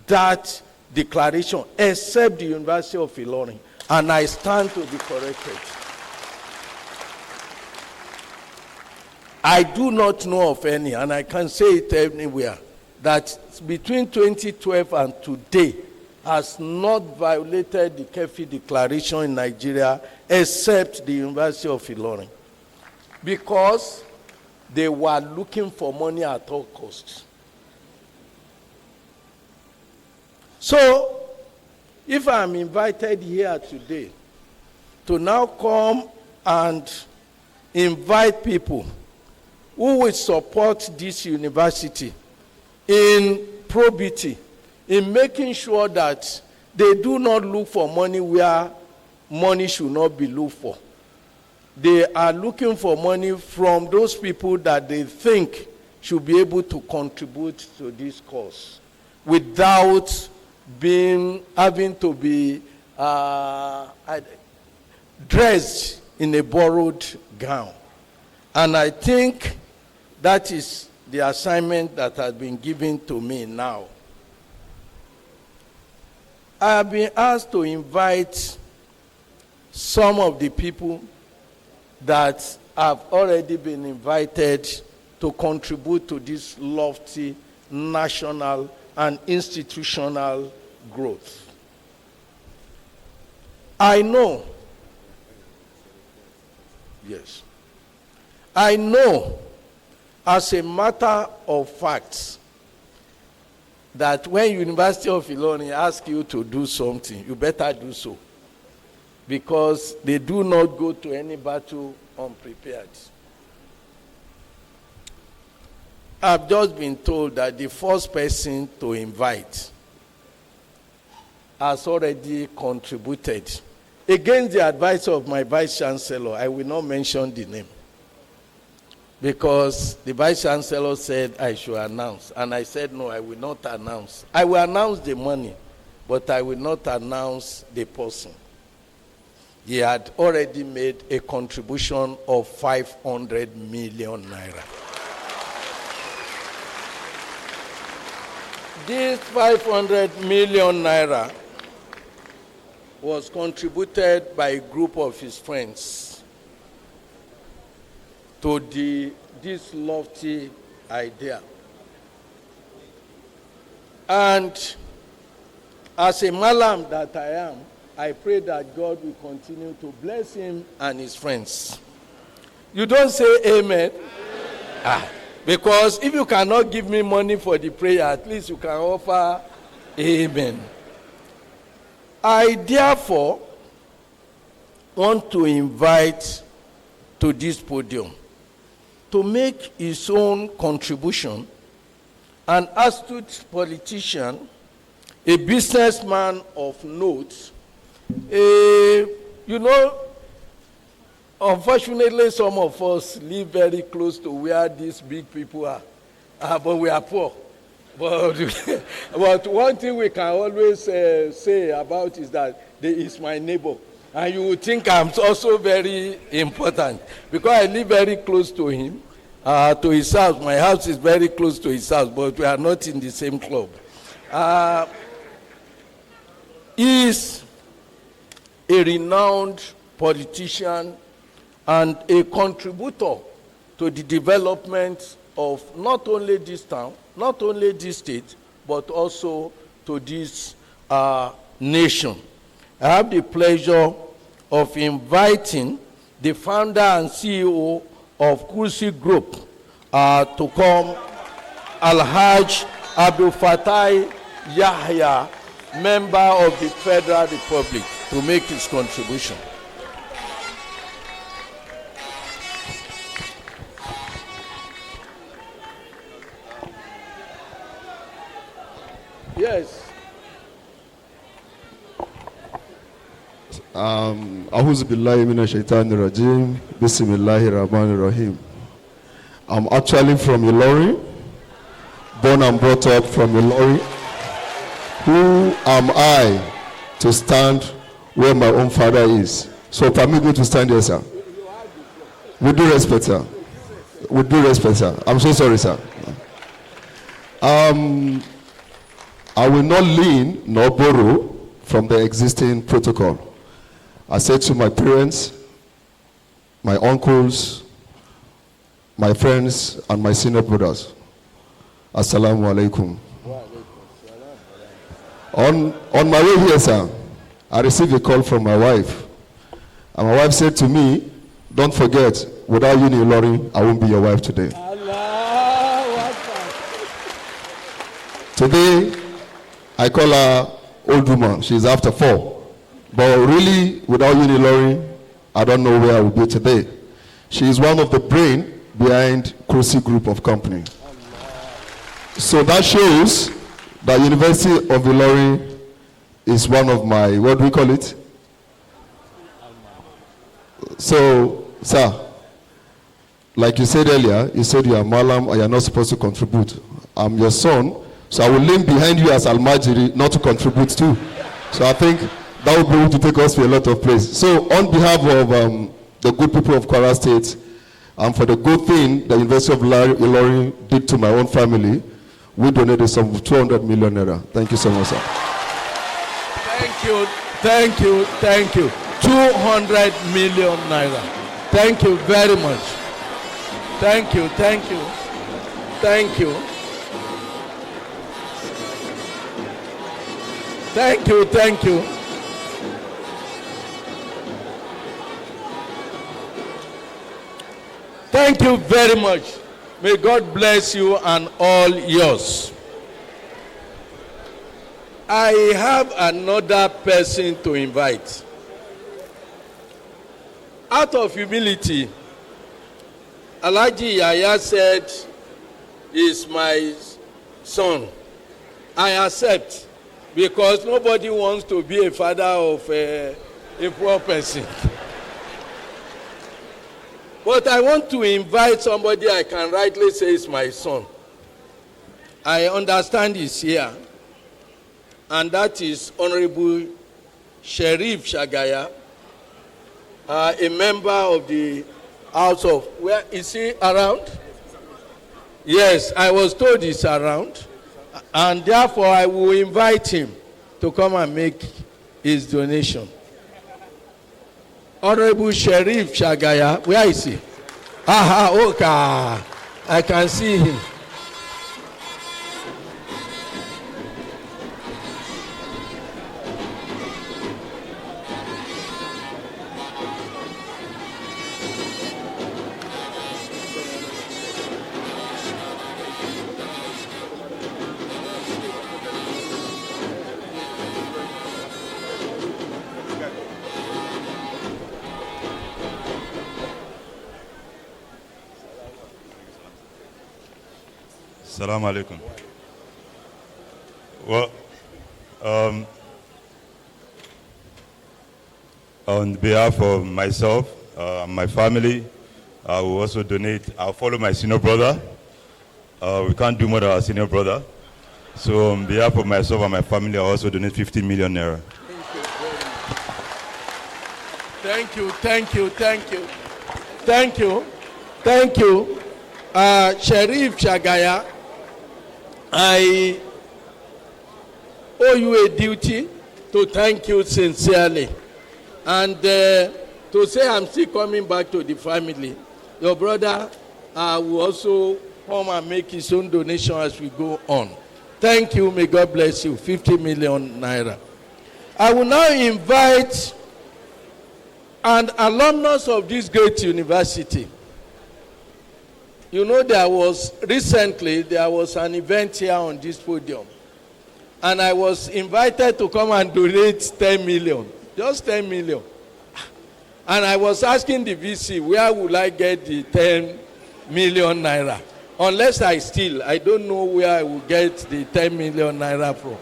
that declaration, except the University of Ilorin. And I stand to be corrected. I do not know of any, and I can say it anywhere, that between 2012 and today has not violated the Kefi Declaration in Nigeria, except the University of Ilorin. Because they were looking for money at all costs. So, if I'm invited here today to now come and invite people who will support this university in probity, in making sure that they do not look for money where money should not be looked for. They are looking for money from those people that they think should be able to contribute to this cause without having to be dressed in a borrowed gown. And I think that is the assignment that has been given to me now. I have been asked to invite some of the people that have already been invited to contribute to this lofty national and institutional growth. Yes. I know, as a matter of fact, that when University of Ilorin asks you to do something, you better do so. Because they do not go to any battle unprepared. I've just been told that the first person to invite has already contributed. Against the advice of my Vice Chancellor, I will not mention the name. Because the Vice Chancellor said I should announce. And I said, no, I will not announce. I will announce the money, but I will not announce the person. He had already made a contribution of 500 million naira. This 500 million naira was contributed by a group of his friends to this lofty idea. And as a malam that I am, I pray that God will continue to bless him and his friends. You don't say amen? Because if you cannot give me money for the prayer, at least you can offer amen. I therefore want to invite to this podium to make his own contribution an astute politician, a businessman of note. Unfortunately, some of us live very close to where these big people are, but we are poor. But one thing we can always say about is that he is my neighbor. And you would think I'm also very important because I live very close to him, to his house. My house is very close to his house, but we are not in the same club. He is a renowned politician and a contributor to the development of not only this town, not only this state, but also to this nation. I have the pleasure of inviting the founder and CEO of Kursi Group to come, Alhaj Abdul Fatai Yahya, member of the Federal Republic, to make his contribution. Yes. A'udhu billahi minash shaitanir rajim. Bismillahir rahmanir rahim. I'm actually from Unilorin, born and brought up from Unilorin. Who am I to stand where my own father is? So permit me to stand here, sir. With due respect, sir. With due respect, sir. I'm so sorry, sir. I will not lean nor borrow from the existing protocol. I said to my parents, my uncles, my friends, and my senior brothers, Assalamu alaikum. On my way here, sir, I received a call from my wife. And my wife said to me, don't forget, without Unilorin, I won't be your wife today. Today, I call her old woman. She's after 4. But really, without Unilorin, I don't know where I will be today. She is one of the brain behind Kursi Group of Company. So that shows that University of Ilorin is one of my, what do we call it? So, sir, like you said earlier, you said you are Malam and you are not supposed to contribute. I'm your son, so I will lean behind you as Almajiri not to contribute too. So I think that will be able to take us to a lot of places. So on behalf of the good people of Kwara State, and for the good thing the University of Ilorin did to my own family, we donated some 200 million naira. Thank you so much, sir. Thank you, thank you, thank you. 200 million naira. Thank you very much. Thank you, thank you, thank you. Thank you, thank you. Thank you very much. May God bless you and all yours. I have another person to invite. Out of humility, Alhaji Yaya said, "Is my son." I accept, because nobody wants to be a father of a poor person. But I want to invite somebody I can rightly say is my son. I understand he's here, and that is Honorable Sheriff Shagaya, a member of the House of, where is he around? Yes, I was told he's around, and therefore I will invite him to come and make his donation. Honorable Sheriff Shagaya, where is he? Okay, I can see him. Assalamu alaikum. Well, on behalf of myself and my family, I will also donate. I'll follow my senior brother. We can't do more than our senior brother. So on behalf of myself and my family, I'll also donate 50 million naira. Thank you, thank you, thank you. Thank you, thank you. Sheriff Shagaya, I owe you a duty to thank you sincerely, and to say I'm still coming back to the family. Your brother will also come and make his own donation as we go on. Thank you. May God bless you. 50 million naira. I will now invite an alumnus of this great university. You know, recently there was an event here on this podium, and I was invited to come and donate 10 million, just 10 million. And I was asking the VC, where will I get the 10 million naira? Unless I steal, I don't know where I will get the 10 million naira from.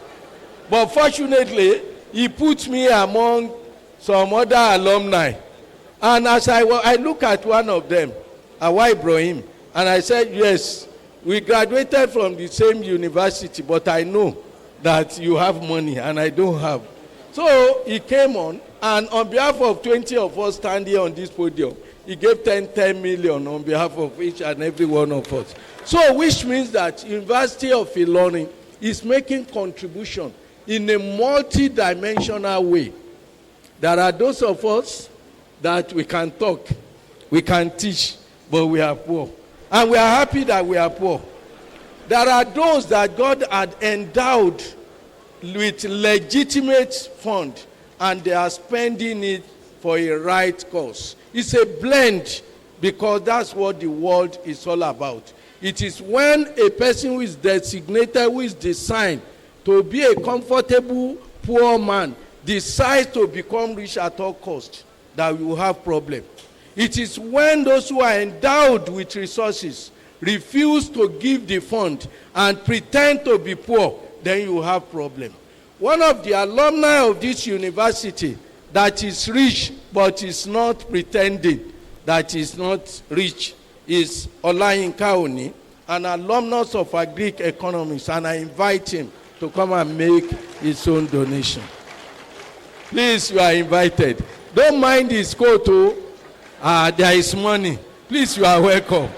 But fortunately, he put me among some other alumni. And as I look at one of them, Awa Ibrahim, and I said, yes, we graduated from the same university, but I know that you have money and I don't have. So he came on, and on behalf of 20 of us standing on this podium, he gave 10 million on behalf of each and every one of us. So which means that University of Ilorin is making contribution in a multi-dimensional way. There are those of us that we can talk, we can teach, but we are poor. And we are happy that we are poor. There are those that God had endowed with legitimate fund, and they are spending it for a right cause. It's a blend, because that's what the world is all about. It is when a person who is designated, who is designed to be a comfortable poor man, decides to become rich at all costs, that we will have problem. It is when those who are endowed with resources refuse to give the fund and pretend to be poor, then you have problem. One of the alumni of this university that is rich but is not pretending that is not rich is Olayinka Oni, an alumnus of Agric Economics, and I invite him to come and make his own donation. Please, you are invited. Don't mind his coat, there is money. Please, you are welcome.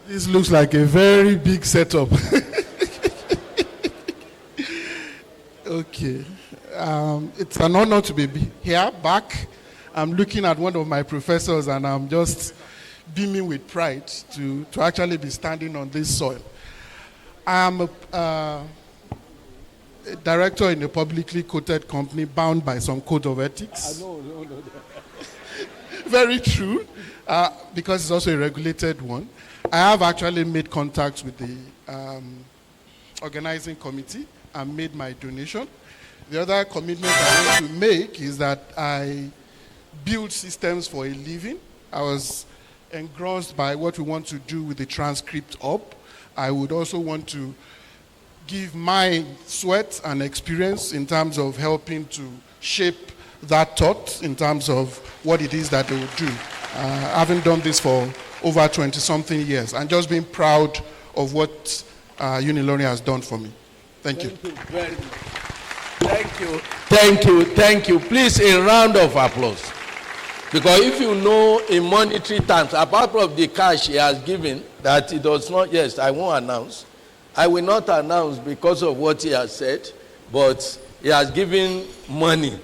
This looks like a very big setup. Okay. It's an honor to be here, back. I'm looking at one of my professors, and I'm just beaming with pride to actually be standing on this soil. I'm a director in a publicly quoted company bound by some code of ethics. No. Very true, because it's also a regulated one. I have actually made contact with the organizing committee and made my donation. The other commitment I want to make is that I build systems for a living. I was engrossed by what we want to do with the transcript up. I would also want to give my sweat and experience in terms of helping to shape that thought in terms of what it is that they would do. Having done this for over 20-something years and just being proud of what Unilorin has done for me. Thank you. Thank you very much. Thank you. Please, a round of applause. Because if you know in monetary terms, apart from the cash he has given, that it does not, yes, I won't announce. I will not announce because of what he has said, but he has given money.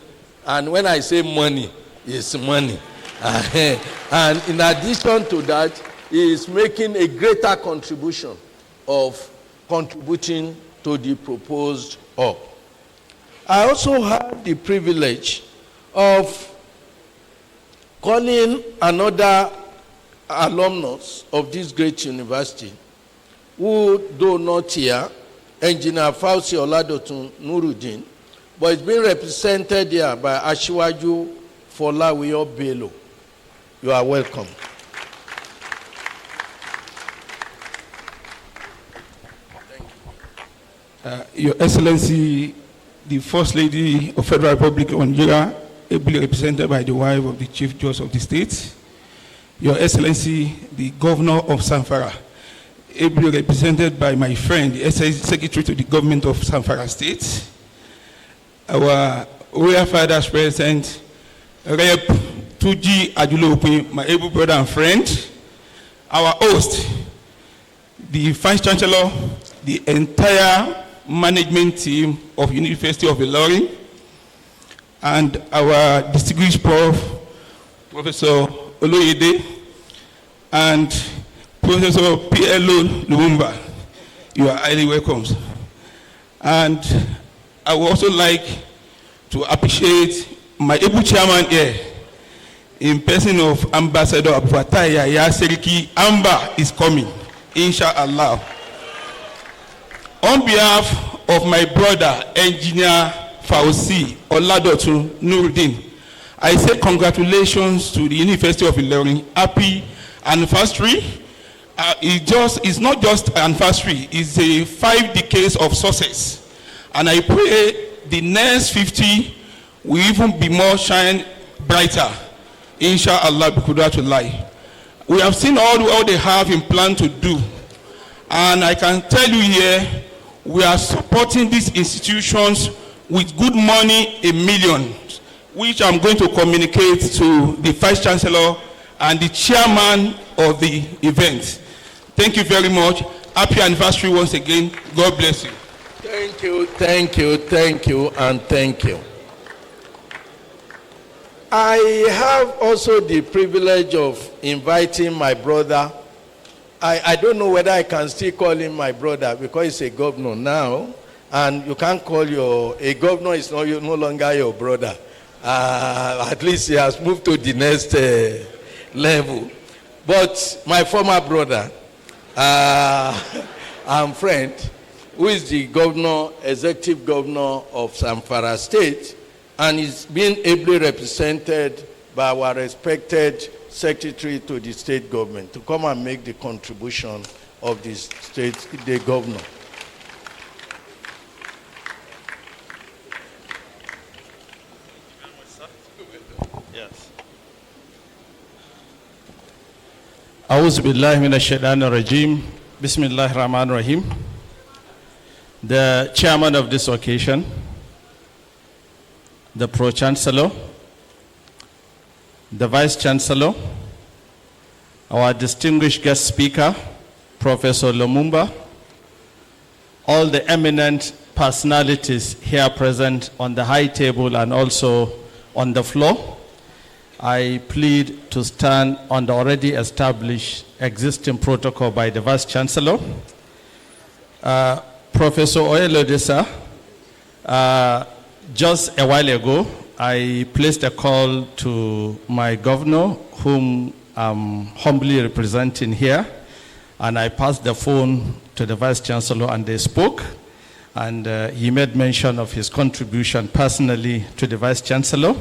And when I say money, it's money. And in addition to that, he is making a greater contribution of contributing to the proposed hub. I also had the privilege of calling another alumnus of this great university, who, though not here, Engineer Fauci Oladotun Nuruddin, but it's been represented here by Ashiwaju Folawiyo Bello. You are welcome. Your Excellency, the First Lady of Federal Republic of Nigeria, ably represented by the wife of the Chief Judge of the State. Your Excellency, the Governor of Zamfara, ably represented by my friend, the Secretary to the Government of Zamfara State. Our Royal Fathers President, Rep. Tuji Ajulope, my able brother and friend. Our host, the Vice Chancellor, the entire management team of University of Ilorin, and our distinguished Prof, Professor Oloyede, and Professor P.L.O. Lumumba. You are highly welcome. And I would also like to appreciate my able chairman here, in person of Ambassador Abufatai Yahya Seriki. Amba is coming, inshallah. On behalf of my brother, Engineer Fauci Oladotun Nuruddin, I say congratulations to the University of Ilorin. Happy anniversary. It's not just an anniversary, it's a 5 decades of success. And I pray the next 50 will even be more shine brighter. Inshallah, biqudratullahi. We have seen all they have in plan to do. And I can tell you here, we are supporting these institutions with good money, $1 million, which I'm going to communicate to the Vice Chancellor and the Chairman of the event. Thank you very much. Happy anniversary once again. God bless you. Thank you, and thank you. I have also the privilege of inviting my brother. I don't know whether I can still call him my brother because he's a governor now, and you can't call a governor is no longer your brother. At least he has moved to the next level. But my former brother and friend, who is the governor, executive governor of Zamfara State, and is being ably represented by our respected secretary to the state government to come and make the contribution of the state, the governor. Yes. A'udhu billahi minash shaitanir rajim. Bismillahir rahmanir rahim. The chairman of this occasion, the Pro-Chancellor, the Vice-Chancellor, our distinguished guest speaker, Professor Lumumba, all the eminent personalities here present on the high table and also on the floor. I plead to stand on the already established existing protocol by the Vice-Chancellor. Professor Oyelodesa, Just a while ago, I placed a call to my governor, whom I'm humbly representing here, and I passed the phone to the Vice Chancellor, and they spoke, and he made mention of his contribution personally to the Vice Chancellor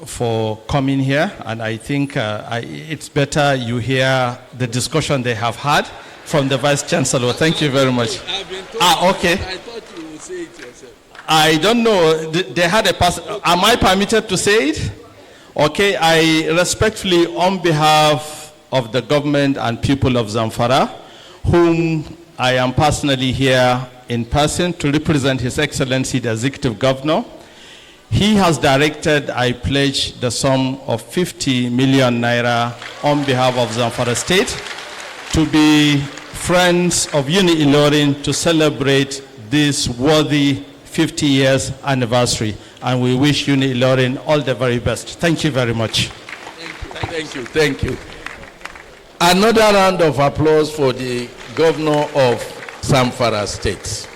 for coming here, and I think it's better you hear the discussion they have had from the Vice Chancellor. Thank you very much. Okay. I thought you would say it yourself. I don't know. They had a pass. Am I permitted to say it? Okay. I respectfully, on behalf of the government and people of Zamfara, whom I am personally here in person to represent His Excellency the Executive Governor, he has directed I pledge the sum of 50 million naira on behalf of Zamfara State to be friends of Unilorin to celebrate this worthy 50 years anniversary. And we wish Unilorin all the very best. Thank you very much. Thank you. Thank you. Another round of applause for the governor of Zamfara State.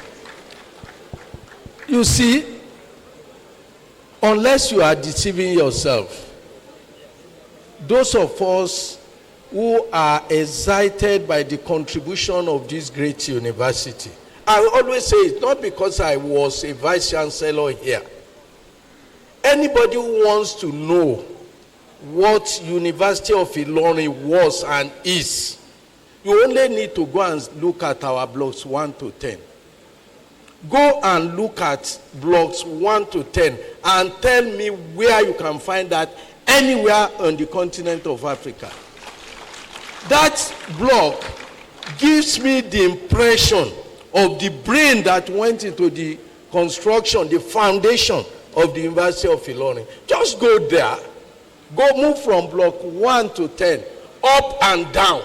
You see, unless you are deceiving yourself, those of us who are excited by the contribution of this great university, I always say it's not because I was a vice chancellor here. Anybody who wants to know what University of Ilorin was and is, you only need to go and look at our blocks 1 to 10. Go and look at blocks 1 to 10 and tell me where you can find that anywhere on the continent of Africa. That block gives me the impression of the brain that went into the construction, the foundation of the University of Ilorin. Just go there, go move from block 1 to 10, up and down,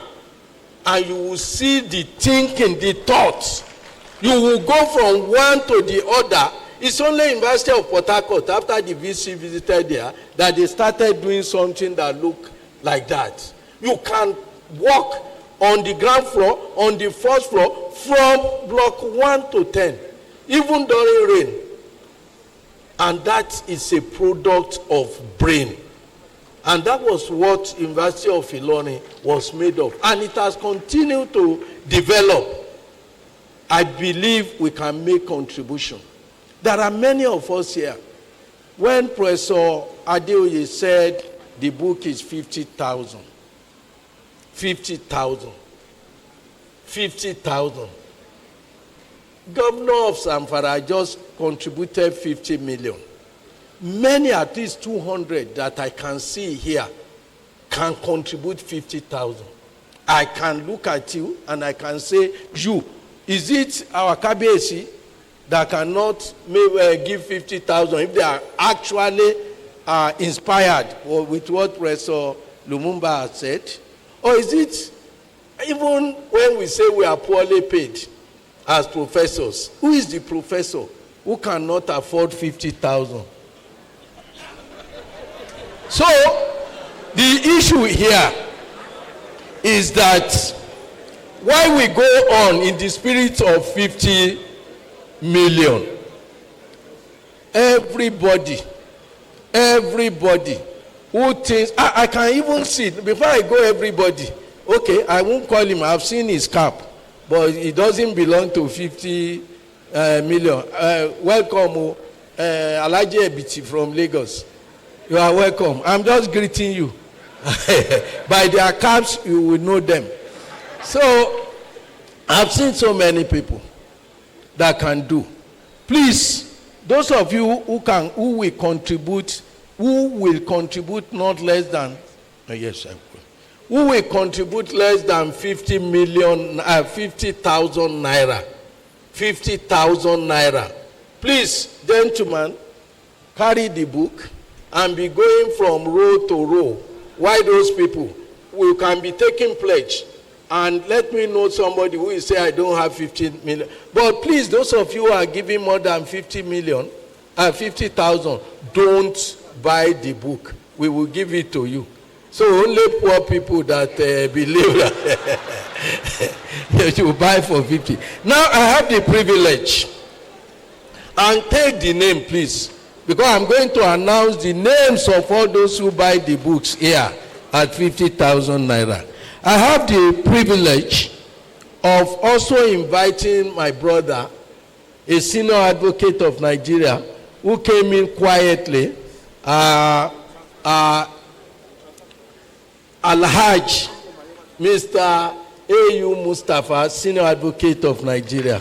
and you will see the thinking, the thoughts. You will go from one to the other. It's only University of Port Harcourt, after the VC visited there, that they started doing something that looked like that. You can walk on the ground floor, on the first floor, from block 1 to 10, even during rain. And that is a product of brain. And that was what University of Ilorin was made of. And it has continued to develop. I believe we can make contribution. There are many of us here. When Professor Adeoye said the book is 50,000, 50,000, 50,000. Governor of Zamfara just contributed 50 million. Many, at least 200 that I can see here, can contribute 50,000. I can look at you and I can say, you, is it our Kabesi that cannot give 50,000 if they are actually inspired with what Professor Lumumba has said? Or is it, even when we say we are poorly paid as professors, who is the professor who cannot afford 50,000? So, the issue here is that while we go on in the spirit of 50 million, everybody who thinks, I can even see, before I go everybody, okay, I won't call him, I've seen his cap, but it doesn't belong to 50 million. Welcome, Alaji Ebiti from Lagos. You are welcome. I'm just greeting you. By their caps, you will know them. So, I've seen so many people that can do. Please, those of you who will contribute not less than, yes, I will. Who will contribute less than 50,000 naira? 50,000 naira. Please, gentlemen, carry the book and be going from row to row. Why those people? We can be taking pledge. And let me know somebody who will say, I don't have 15 million. But please, those of you who are giving more than 50,000, don't buy the book. We will give it to you. So only poor people that believe that you buy for 50. Now I have the privilege And take the name, please, because I'm going to announce the names of all those who buy the books here at 50,000 naira. I have the privilege of also inviting my brother, a senior advocate of Nigeria, who came in quietly, Alhaj, Mr. A.U. Mustafa, senior advocate of Nigeria.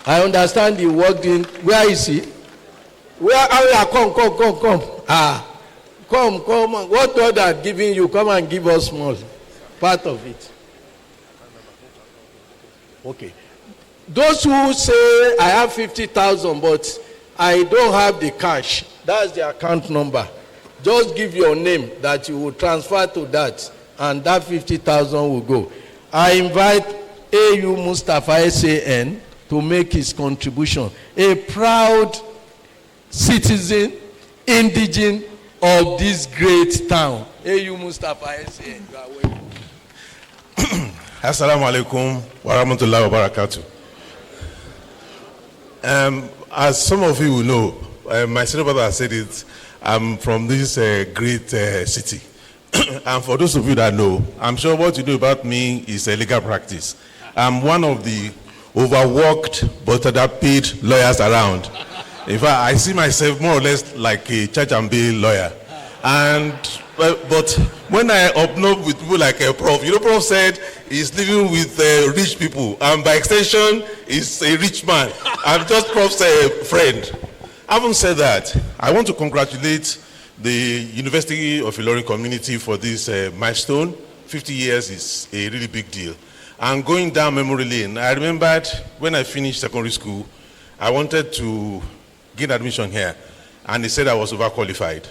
I understand he worked in, where is he? Where are you? Come. Come. What God had given you, come and give us small part of it. Okay. Those who say I have 50,000, but I don't have the cash, that's the account number. Just give your name that you will transfer to that, and that 50,000 will go. I invite A.U. Mustafa SAN to make his contribution. A proud citizen, indigene of this great town. A.U. Mustafa SAN, you are welcome. Assalamu alaikum wa rahmatullahi wa barakatuh. As some of you will know, my senior brother has said it, I'm from this great city. And for those of you that know, I'm sure what you know about me is a legal practice. I'm one of the overworked but underpaid lawyers around. In fact, I see myself more or less like a church and bail lawyer. And but when I upload with people like a Prof, Prof said he's living with rich people, and by extension, he's a rich man. I'm just Prof's friend. Having said that, I want to congratulate the University of Ilorin community for this milestone. 50 years is a really big deal. And going down memory lane, I remembered when I finished secondary school, I wanted to gain admission here, and they said I was overqualified.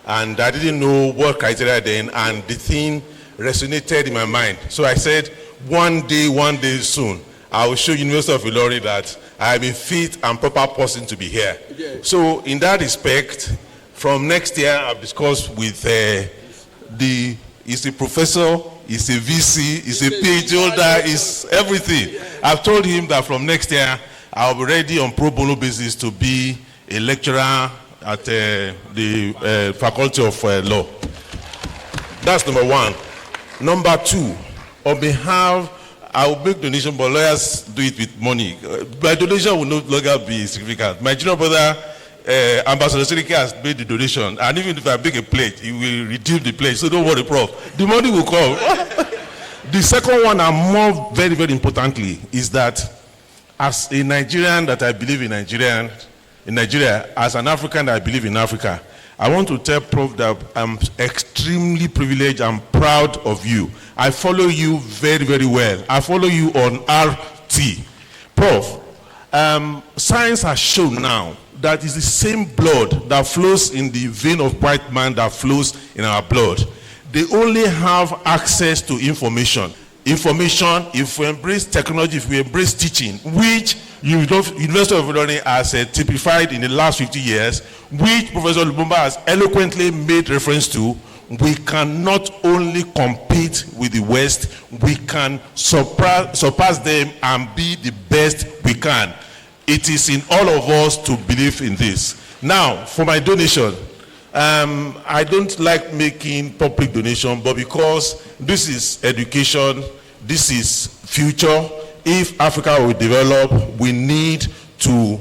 And I didn't know what criteria then, and the thing resonated in my mind. So I said, one day soon, I will show University of Ilorin that I am a fit and proper person to be here. Yes. So in that respect, from next year, I've discussed with he's a professor, he's a VC, he's a PhD holder, he's everything. I've told him that from next year, I'll be ready on pro bono basis to be a lecturer at the Faculty of Law. That's number one. Number two, on behalf, I will make donation, but lawyers do it with money. My donation will no longer be significant. My junior brother, Ambassador Seriki, has made the donation, and even if I make a pledge, he will redeem the pledge. So don't worry, Prof. The money will come. The second one, and more very, very importantly, is that as a Nigerian that I believe in Nigeria, as an African that I believe in Africa, I want to tell Prof that I'm extremely privileged and proud of you. I follow you very, very well. I follow you on RT. Prof, science has shown now that it's the same blood that flows in the vein of white man that flows in our blood. They only have access to information. Information, if we embrace technology, if we embrace teaching, which University of Ilorin has typified in the last 50 years, which Professor Lumumba has eloquently made reference to, we can not only compete with the West, we can surpass them and be the best we can. It is in all of us to believe in this. Now, for my donation, I don't like making public donation, but because this is education, this is future. If Africa will develop, we need to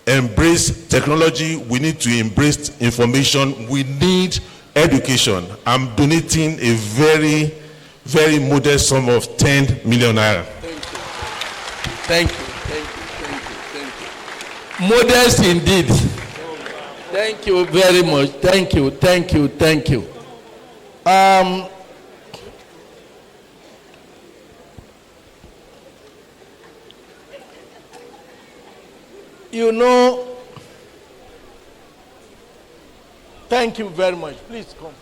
embrace technology, we need to embrace information, we need education. I'm donating a very, very modest sum of 10 million naira. Thank you. Modest indeed. Thank you very much. Thank you. Thank you very much. Please come.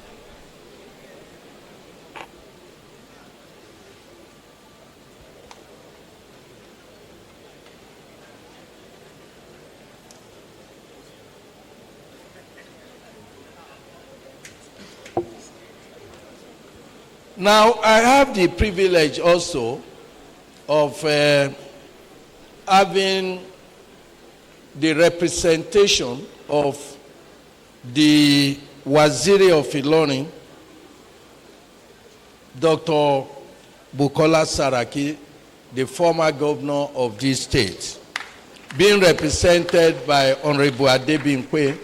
Now, I have the privilege also of having the representation of the Waziri of Ilorin, Dr. Bukola Saraki, the former governor of this state, being represented by Honorable Adebinkwe.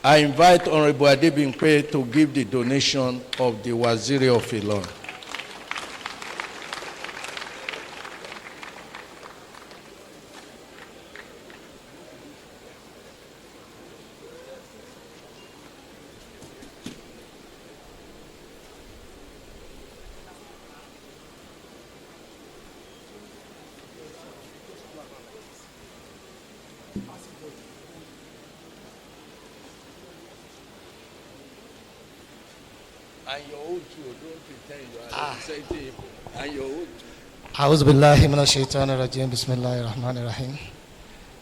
I invite Honorable Adebinkwe to give the donation of the Waziri of Ilorin. And your own too, don't pretend you are representing people. And your own too. A'udhu billahi minash shaitanir rajim. Bismillahir rahmanir rahim.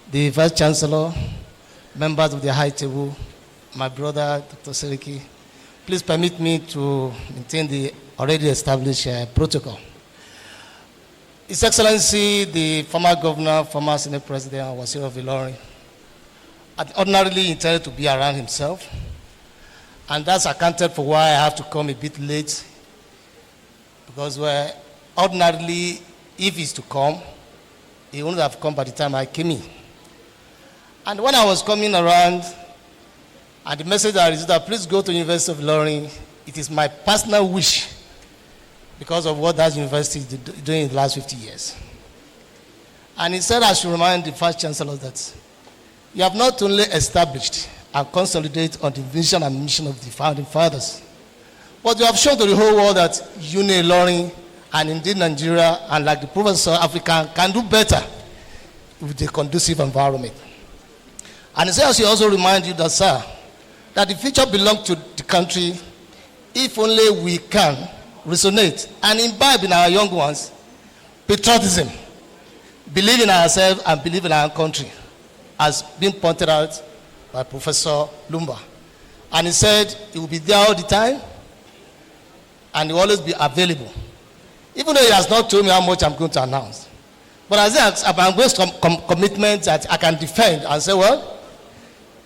The Vice Chancellor, members of the High Table, my brother, Dr. Seriki, please permit me to maintain the already established protocol. His Excellency, the former governor, former Senate President, Waziri of Ilorin, had ordinarily intended to be around himself, and that's accounted for why I have to come a bit late, because ordinarily, if he's to come, he wouldn't have come by the time I came in. And when I was coming around, and the message I received that please go to University of Ilorin, it is my personal wish because of what that university is doing in the last 50 years. And he said I should remind the Vice Chancellor that you have not only established and consolidated on the vision and mission of the founding fathers, but you have shown to the whole world that Unilorin and indeed Nigeria and like the Prof of South Africa can do better with a conducive environment. And he said I should also remind you that, sir, that the future belongs to the country if only we can resonate and imbibe in our young ones patriotism, believe in ourselves and believe in our country, as been pointed out by Professor Lumumba. And he said he will be there all the time and he will always be available. Even though he has not told me how much I'm going to announce. But I say I'm going to commitment that I can defend and say, well,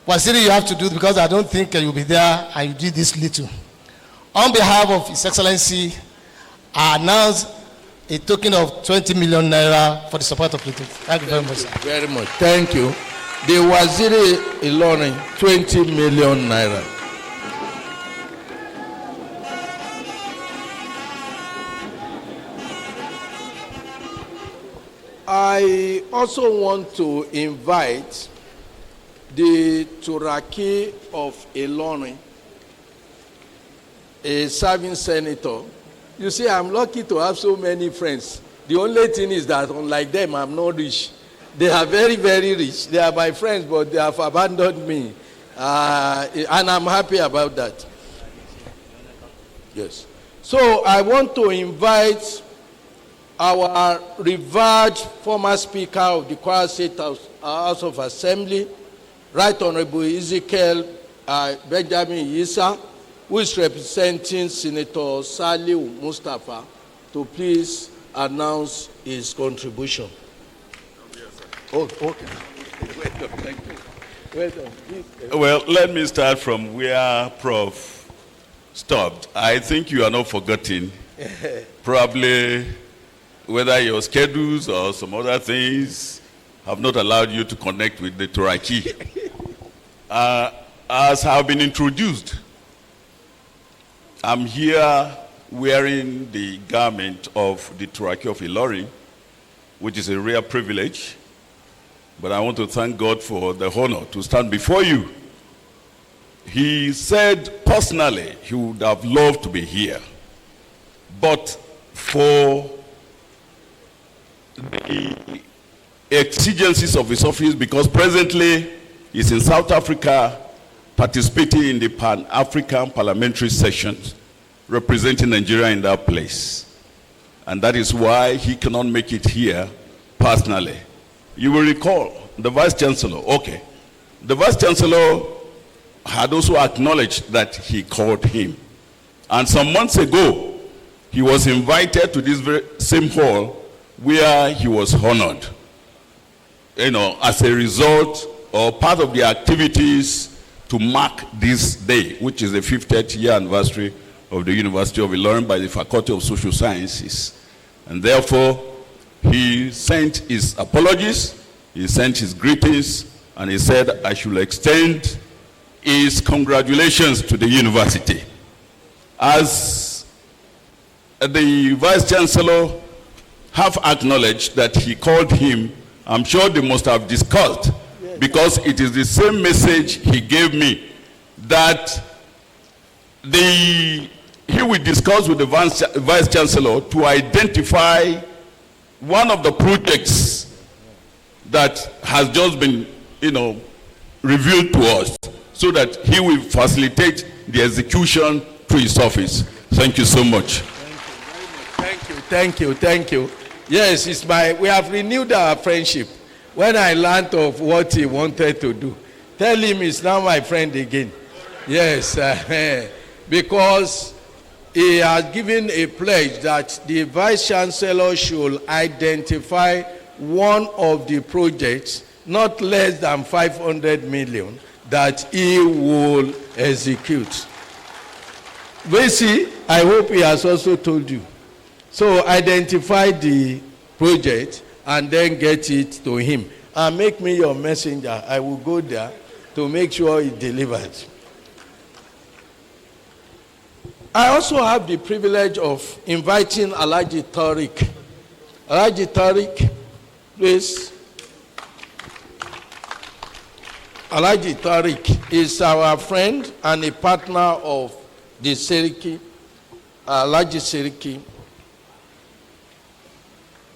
Waziri, you have to do it because I don't think you'll be there and you did this little. On behalf of His Excellency, I announce a token of 20 million naira for the support of Pluto. Thank you very much, sir. Very much. Thank you. The Waziri Ilorin, 20 million naira. I also want to invite the Turaki of Ilorin, a serving senator. You see, I'm lucky to have so many friends. The only thing is that, unlike them, I'm not rich. They are very, very rich. They are my friends, but they have abandoned me. And I'm happy about that. Yes. So I want to invite our revered former Speaker of the Kwara State House of Assembly, Right Honorable Ezekiel Benjamin Yisa, who is representing Senator Saliu Mustafa, to please announce his contribution. Oh, okay. Welcome, thank you. Welcome. Please. Well, let me start from where Prof stopped. I think you are not forgetting. Probably whether your schedules or some other things have not allowed you to connect with the Turaki. As have been introduced, I'm here wearing the garment of the Turaki of Ilorin, which is a rare privilege. But I want to thank God for the honor to stand before you. He said personally he would have loved to be here, but for the exigencies of his office, because presently he's in South Africa participating in the Pan-African parliamentary sessions, representing Nigeria in that place. And that is why he cannot make it here personally. You will recall the Vice Chancellor, okay. The Vice Chancellor had also acknowledged that he called him. And some months ago, he was invited to this very same hall where he was honored, as a result or part of the activities to mark this day, which is the 50th year anniversary of the University of Ilorin by the Faculty of Social Sciences. And therefore, he sent his apologies, he sent his greetings, and he said I should extend his congratulations to the university. As the Vice Chancellor have acknowledged that he called him, I'm sure they must have discussed, because it is the same message he gave me, that he will discuss with the Vice Chancellor to identify one of the projects that has just been, revealed to us, so that he will facilitate the execution through his office. Thank you so much. Thank you. Yes, we have renewed our friendship. When I learned of what he wanted to do, tell him he's now my friend again. Yes, because he has given a pledge that the Vice Chancellor should identify one of the projects, not less than 500 million, that he will execute. Vesi, I hope he has also told you. So identify the project and then get it to him. And make me your messenger. I will go there to make sure it delivers. I also have the privilege of inviting Alhaji Tariq. Alhaji Tariq, please. Alhaji Tariq is our friend and a partner of the Seriki, Alhaji Seriki.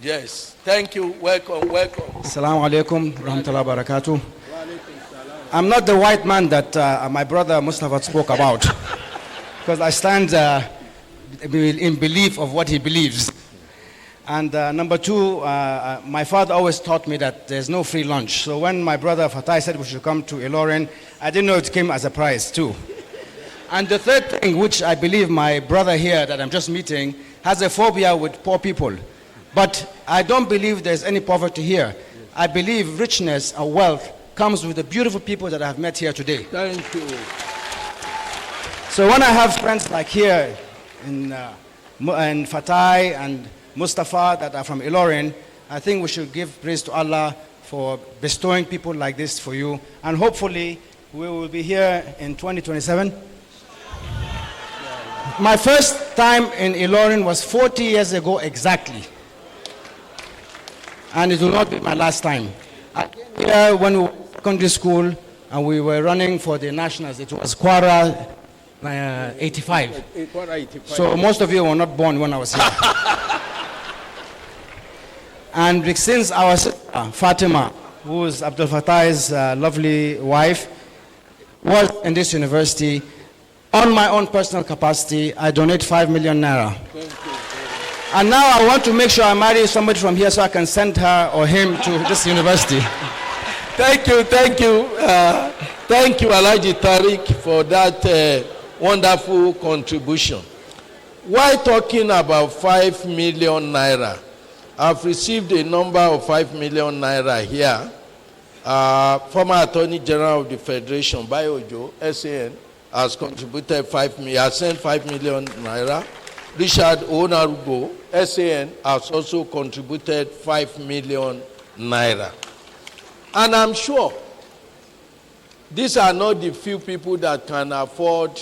Yes, thank you. Welcome. Assalamu alaikum, rahmatullahi barakatuh. I'm not the white man that my brother Mustafa spoke about, because I stand in belief of what he believes. And number two, my father always taught me that there's no free lunch. So when my brother Fatai said we should come to Ilorin, I didn't know it came as a prize too. And the third thing, which I believe my brother here that I'm just meeting has a phobia with poor people. But I don't believe there's any poverty here. I believe richness or wealth comes with the beautiful people that I have met here today. Thank you. So when I have friends like here in Fatai and Mustafa that are from Ilorin, I think we should give praise to Allah for bestowing people like this for you. And hopefully we will be here in 2027. My first time in Ilorin was 40 years ago exactly. And it will not be my last time. I came here when we were in secondary school and we were running for the nationals. It was Kwara 85. So most of you were not born when I was here. And since our sister Fatima, who is Abdul Fatah's lovely wife, was in this university, on my own personal capacity, I donate 5 million naira. And now I want to make sure I marry somebody from here so I can send her or him to this university. Thank you, Alhaji Tariq, for that wonderful contribution. While talking about 5 million naira, I've received a number of 5 million naira here. Former Attorney General of the Federation, Bayojo, SAN, has contributed 5 million, has sent 5 million naira. Richard Onarugo, SAN, has also contributed 5 million naira. And I'm sure these are not the few people that can afford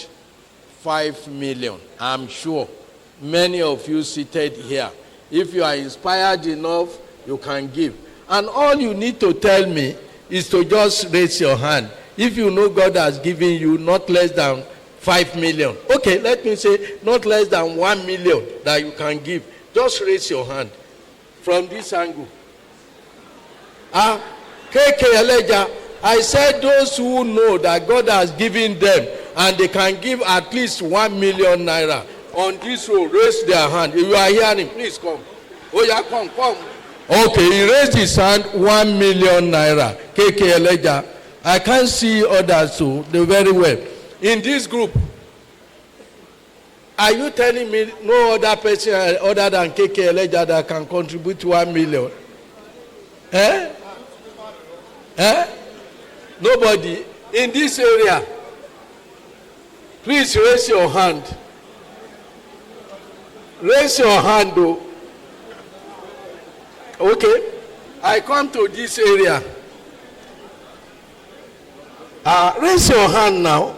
5 million. I'm sure many of you seated here, if you are inspired enough, you can give. And all you need to tell me is to just raise your hand. If you know God has given you not less than 5 million. Okay, let me say not less than 1 million that you can give. Just raise your hand from this angle. KK Eleja, I said those who know that God has given them and they can give at least 1 million naira on this road, raise their hand. If you are hearing, please come. Oh yeah, come. Okay, he raised his hand, 1 million naira. KK Eleja. I can't see others too, they very well. In this group, are you telling me no other person other than KK Eleja that can contribute 1 million? Nobody in this area. Please raise your hand. Raise your hand, though. Okay. I come to this area. Raise your hand now.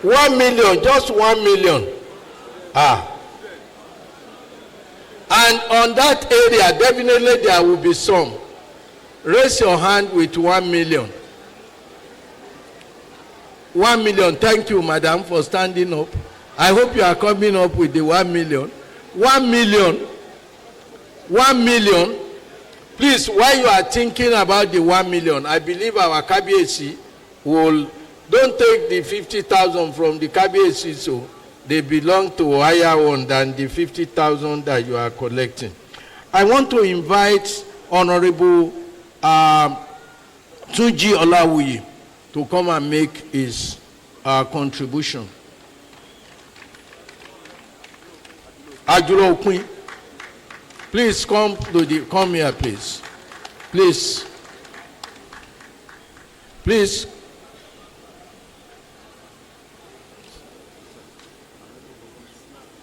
1 million, just 1 million. And on that area, definitely there will be some. Raise your hand with 1 million. 1 million. Thank you, madam, for standing up. I hope you are coming up with the 1 million. 1 million. 1 million. Please, while you are thinking about the 1 million, I believe our KBAC will, don't take the 50,000 from the KBAC, so they belong to a higher one than the 50,000 that you are collecting. I want to invite Honorable Tunji Olawuyi to come and make his contribution. Ajulo Okun, please come here, please. Please. Please.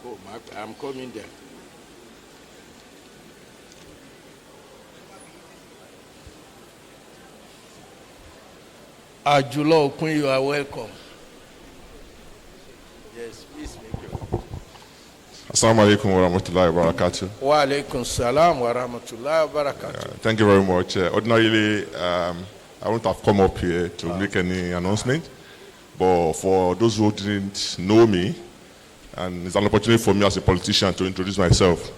Oh, I'm coming there. Ajulo Okun, you are welcome. Yes, please make your. Assalamu alaikum wa rahmatullahi wa barakatuh. Wa alaikum salam wa rahmatullahi wa barakatuh. Thank you very much. Ordinarily, I wouldn't have come up here to make any announcement, but for those who didn't know me, and it's an opportunity for me as a politician to introduce myself,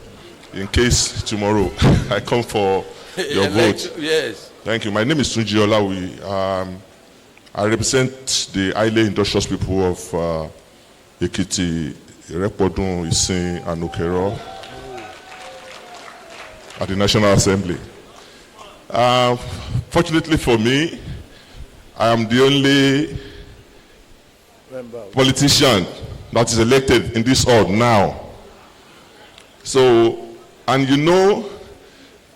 in case tomorrow I come for your vote. Yes. Thank you. My name is Tunji Olawi. I represent the highly industrious people of Ekiti, Repodun, Isin, and Okero at the National Assembly. Fortunately for me, I am the only politician that is elected in this hall now. So, and you know,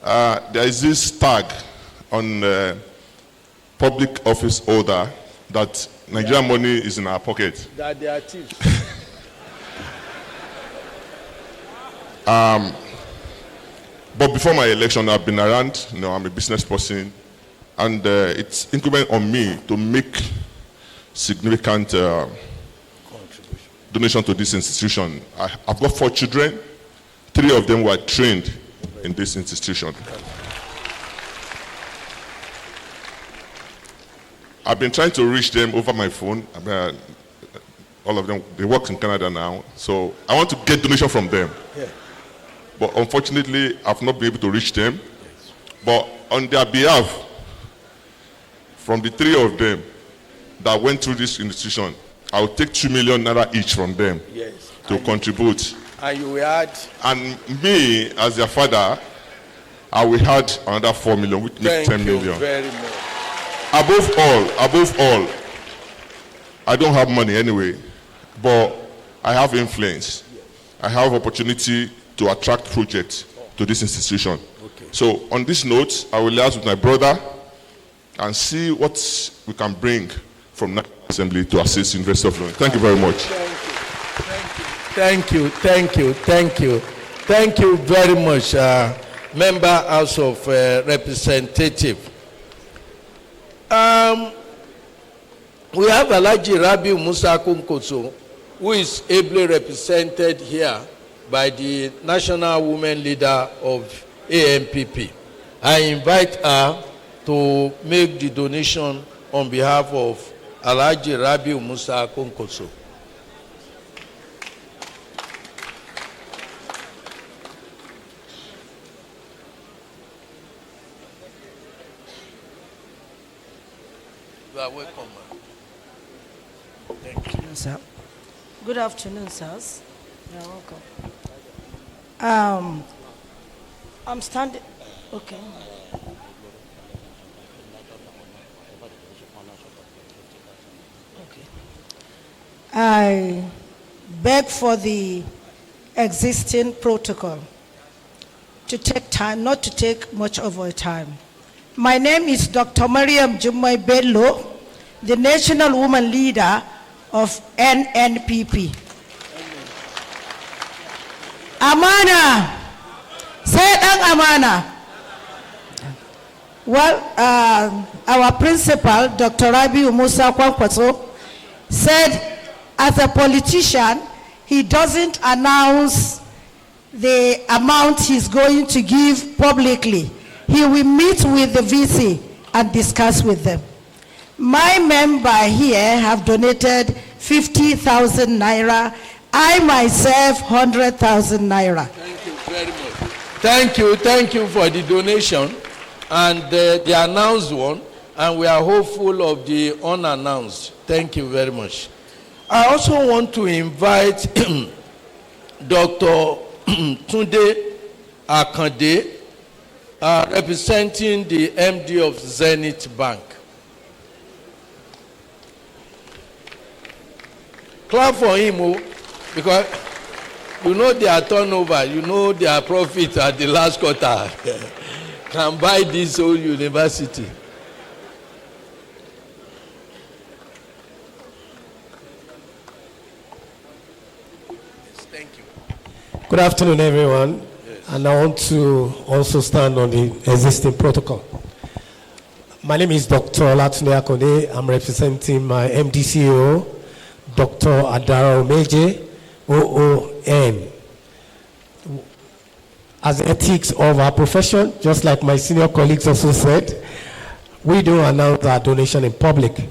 there is this tag on public office holder that Nigerian money is in our pocket. That they are thieves. But before my election, I've been around. You know, I'm a business person, and it's incumbent on me to make significant donation to this institution. I've got 4 children. 3 of them were trained in this institution. I've been trying to reach them over my phone. All of them, they work in Canada now. So I want to get donation from them. Yeah. But unfortunately, I've not been able to reach them. Yes. But on their behalf, from the 3 of them that went through this institution, I'll take 2 million naira each from them. Yes. To contribute. And you will add? And me, as their father, I will add another 4 million, which makes 10 million. Thank you very much. Above all, I don't have money anyway, but I have influence. I have opportunity to attract projects to this institution. Okay. So on this note, I will liaise with my brother and see what we can bring from National Assembly to assist University of London. Thank you very much. Thank you very much, Member House of Representative. We have Alhaji Rabiu Musa Kunkoso, who is ably represented here by the National Women Leader of ANPP. I invite her to make the donation on behalf of Alhaji Rabiu Musa Kunkoso. You are welcome, ma'am. Thank you, sir. Good afternoon, sirs. You are welcome. I'm standing. Okay. I beg for the existing protocol to take time, not to take much of our time. My name is Dr. Mariam Jumai Bello, the national woman leader of NNPP. Amana, say Amana. Well, our principal, Dr. Rabi Musa Kwankwaso, said as a politician, he doesn't announce the amount he's going to give publicly. He will meet with the VC and discuss with them. My member here have donated 50,000 naira. I myself, 100,000 naira. Thank you very much. Thank you for the donation and the announced one, and we are hopeful of the unannounced. Thank you very much. I also want to invite Dr. Tunde Akande, representing the MD of Zenith Bank. Clap for him, because you know their turnover, you know their profit at the last quarter. Can buy this whole university. Yes, thank you. Good afternoon, everyone. Yes. And I want to also stand on the existing protocol. My name is Dr. Olatunde Akande. I'm representing my MDCO, Dr. Adara Omeje, OON. As ethics of our profession, just like my senior colleagues also said, we don't announce our donation in public,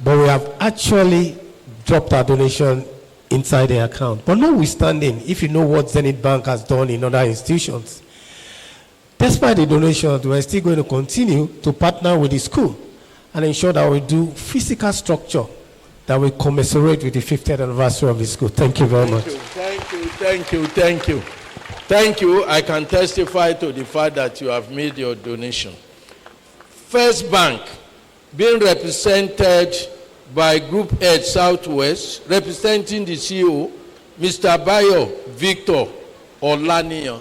but we have actually dropped our donation inside the account. But notwithstanding, if you know what Zenith Bank has done in other institutions, despite the donations, we're still going to continue to partner with the school and ensure that we do physical structure that will commiserate with the 50th anniversary of the school. Thank you very much. Thank you. Thank you. I can testify to the fact that you have made your donation. First Bank, being represented by Group Head Southwest, representing the CEO, Mr. Bayo Victor Olaniyan.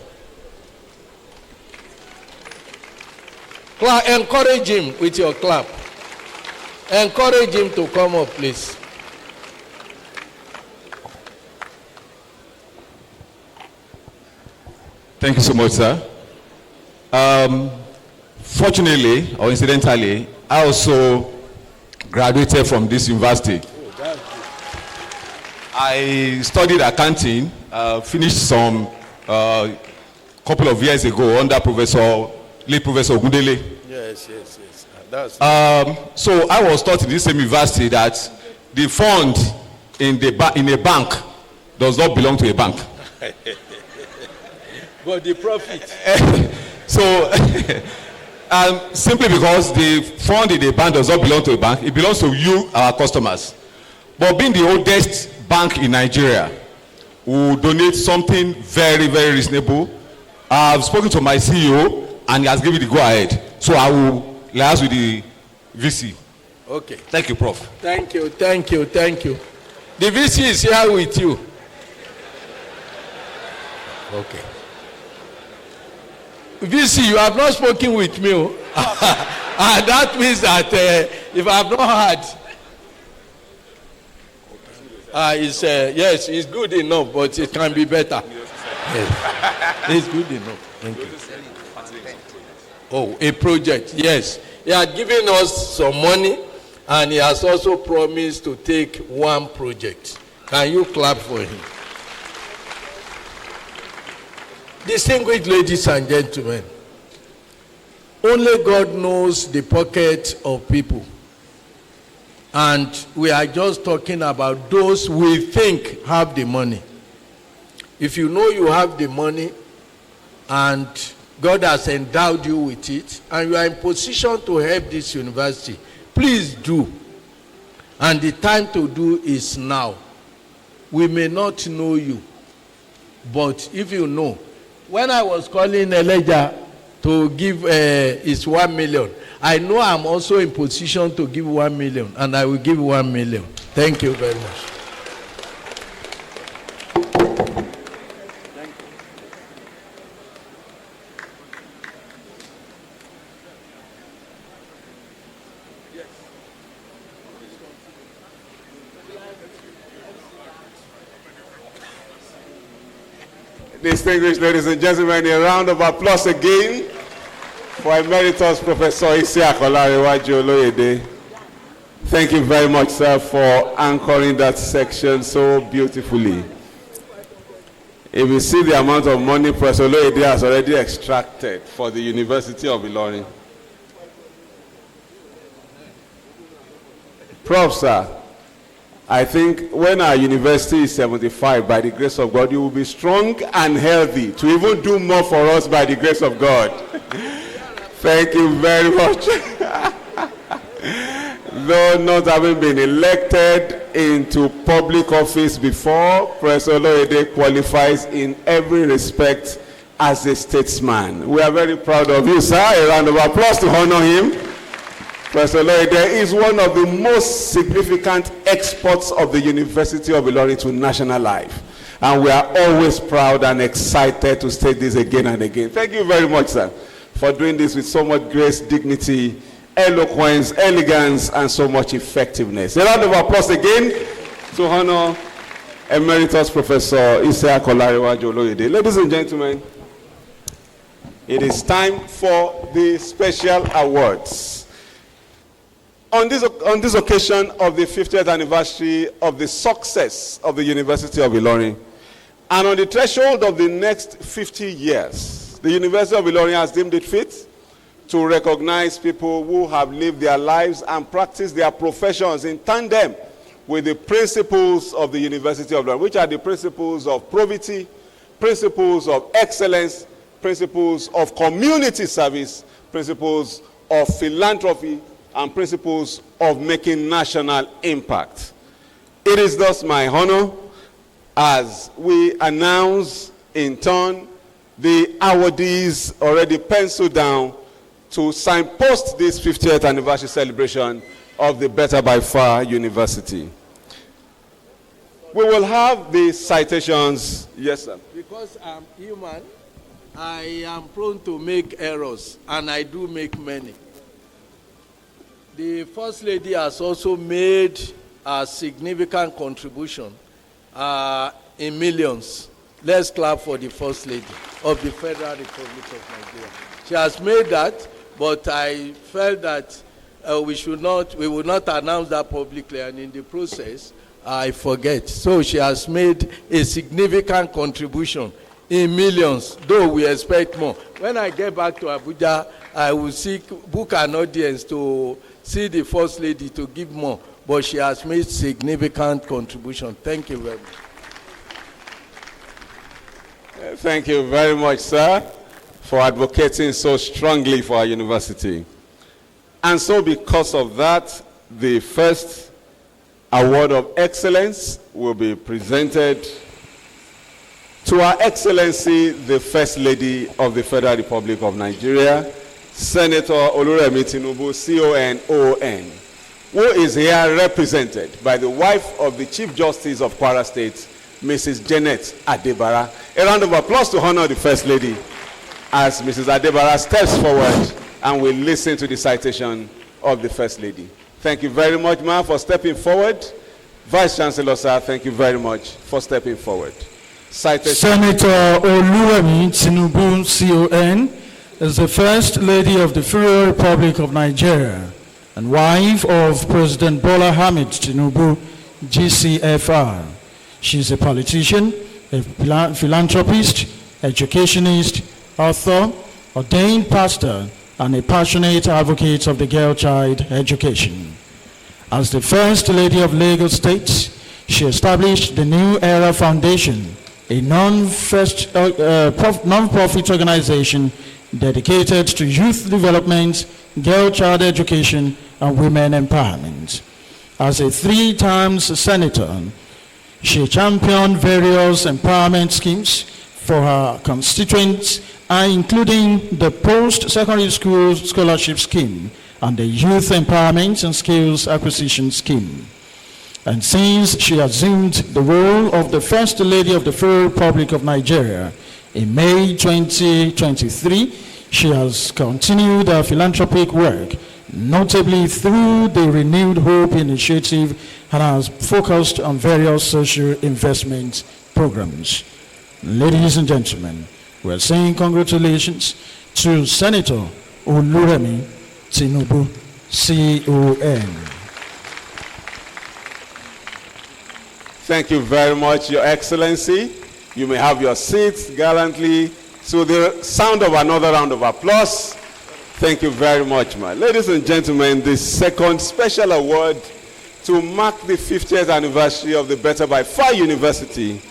Encourage him with your clap. Encourage him to come up, please. Thank you so much, sir. Fortunately, or incidentally, I also graduated from this university. I studied accounting, finished some couple of years ago under late Professor Ogundele. Yes. That's so I was taught in this same university that the fund in a bank does not belong to a bank. But the profit. So, simply because the fund in the bank does not belong to a bank, it belongs to you, our customers. But being the oldest bank in Nigeria, we will donate something very, very reasonable. I've spoken to my CEO, and he has given the go-ahead. So I will liaise with the VC. Okay. Thank you, Prof. Thank you. The VC is here with you. Okay. VC, you have not spoken with me. And that means that if I have not heard, yes, it's good enough, but it can be better. Yes. It's good enough. Thank you. Oh, a project, yes. He had given us some money, and he has also promised to take one project. Can you clap for him? Distinguished ladies and gentlemen, only God knows the pocket of people. And we are just talking about those we think have the money. If you know you have the money and God has endowed you with it, and you are in position to help this university, please do. And the time to do is now. We may not know you, but if you know, when I was calling Elijah to give his 1 million, I know I'm also in position to give 1 million, and I will give 1 million. Thank you very much. Distinguished ladies and gentlemen, a round of applause again for Emeritus Professor Isiaq Olarewaju Oloyede. Thank you very much, sir, for anchoring that section so beautifully. If you see the amount of money Professor Oloyede has already extracted for the University of Ilorin. Prof, sir, I think when our university is 75, by the grace of God, you will be strong and healthy to even do more for us by the grace of God. Thank you very much. Though not having been elected into public office before, Professor Oloyede qualifies in every respect as a statesman. We are very proud of you, sir. A round of applause to honor him. Professor Oloyede is one of the most significant exports of the University of Ilorin to national life. And we are always proud and excited to state this again and again. Thank you very much, sir, for doing this with so much grace, dignity, eloquence, elegance, and so much effectiveness. A round of applause again to honor Emeritus Professor Isiaq Olarewaju Oloyede. Ladies and gentlemen, it is time for the special awards. On this occasion of the 50th anniversary of the success of the University of Ilorin, and on the threshold of the next 50 years, the University of Ilorin has deemed it fit to recognize people who have lived their lives and practiced their professions in tandem with the principles of the University of Ilorin, which are the principles of probity, principles of excellence, principles of community service, principles of philanthropy, and principles of making national impact. It is thus my honor as we announce in turn the awardees already penciled down to signpost this 50th anniversary celebration of the Better by Far University. We will have the citations. Yes, sir. Because I'm human, I am prone to make errors, and I do make many. The First Lady has also made a significant contribution in millions. Let's clap for the First Lady of the Federal Republic of Nigeria. She has made that, but I felt that we will not announce that publicly, and in the process, I forget. So she has made a significant contribution in millions, though we expect more. When I get back to Abuja, I will book an audience to see the First Lady to give more, but she has made significant contribution. Thank you very much. Thank you very much, sir, for advocating so strongly for our university. And so because of that, the first award of excellence will be presented to Her Excellency, the First Lady of the Federal Republic of Nigeria, Senator Oluremi Tinubu, CON, who is here represented by the wife of the Chief Justice of Kwara State, Mrs. Janet Adebara. A round of applause to honor the First Lady as Mrs. Adebara steps forward and we listen to the citation of the First Lady. Thank you very much, ma'am, for stepping forward. Vice Chancellor, sir, thank you very much for stepping forward. Citation. Senator Oluremi Tinubu, CON, is the First Lady of the Federal Republic of Nigeria and wife of President Bola Ahmed Tinubu, GCFR. She is a politician, a philanthropist, educationist, author, ordained pastor, and a passionate advocate of the girl-child education. As the First Lady of Lagos State, she established the New Era Foundation, a non-profit organization dedicated to youth development, girl-child education, and women empowerment. As a 3-time senator, she championed various empowerment schemes for her constituents, including the post-secondary school scholarship scheme and the youth empowerment and skills acquisition scheme. And since she assumed the role of the First Lady of the Federal Republic of Nigeria in May 2023, she has continued her philanthropic work, notably through the Renewed Hope Initiative, and has focused on various social investment programs. Ladies and gentlemen, we're saying congratulations to Senator Oluremi Tinubu, CON. Thank you very much, Your Excellency. You may have your seats gallantly to the sound of another round of applause. Thank you very much, man. Ladies and gentlemen, the second special award to mark the 50th anniversary of the Better by Far University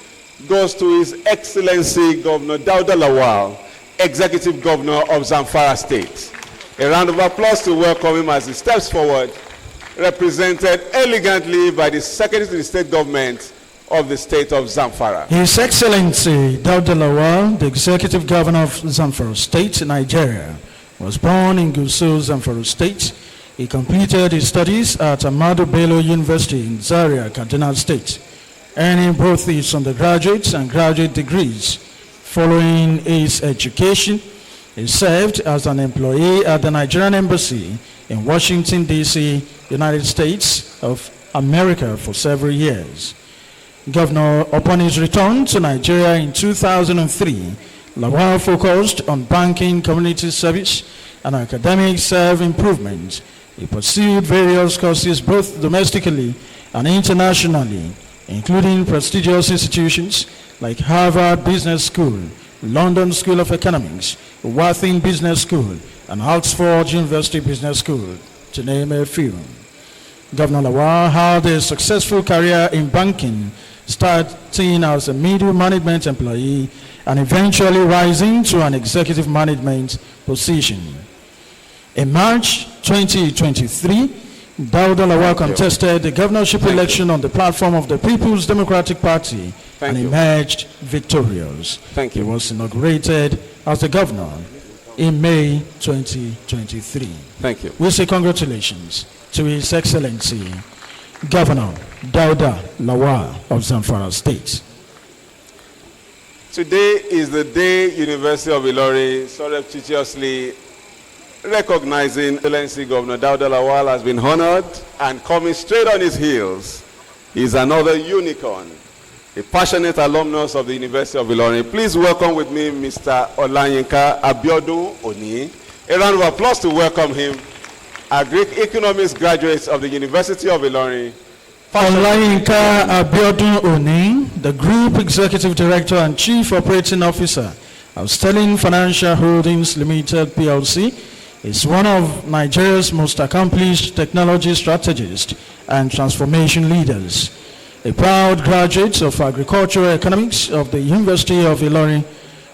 goes to His Excellency Governor Dauda Lawal, Executive Governor of Zamfara State. A round of applause to welcome him as he steps forward, represented elegantly by the Secretary to the State Government of the State of Zamfara. His Excellency Dauda Lawal, the Executive Governor of Zamfara State, Nigeria, was born in Gusau, Zamfara State. He completed his studies at Ahmadu Bello University in Zaria, Kaduna State, earning both his undergraduate and graduate degrees. Following his education, he served as an employee at the Nigerian Embassy in Washington, D.C., United States of America for several years. Governor, upon his return to Nigeria in 2003, Lawal focused on banking, community service, and academic self-improvement. He pursued various courses both domestically and internationally, including prestigious institutions like Harvard Business School, London School of Economics, Worthing Business School, and Oxford University Business School, to name a few. Governor Lawal had a successful career in banking, starting as a middle management employee and eventually rising to an executive management position. In March 2023, Dauda Lawal contested the governorship election on the platform of the People's Democratic Party and emerged victorious. He was inaugurated as the governor in May 2023. Thank you. We say congratulations to His Excellency Governor Dauda Lawal of Zamfara State. Today is the day University of Ilorin surreptitiously recognizing Excellency Governor Dauda Lawal has been honored, and coming straight on his heels is another unicorn, a passionate alumnus of the University of Ilorin. Please welcome with me Mr. Olayinka Abiodun Oni. A round of applause to welcome him. A Greek economics graduate of the University of Ilorin. Olayinka Abiodun Oni, the Group Executive Director and Chief Operating Officer of Sterling Financial Holdings Limited PLC, is one of Nigeria's most accomplished technology strategists and transformation leaders. A proud graduate of agricultural economics of the University of Ilorin,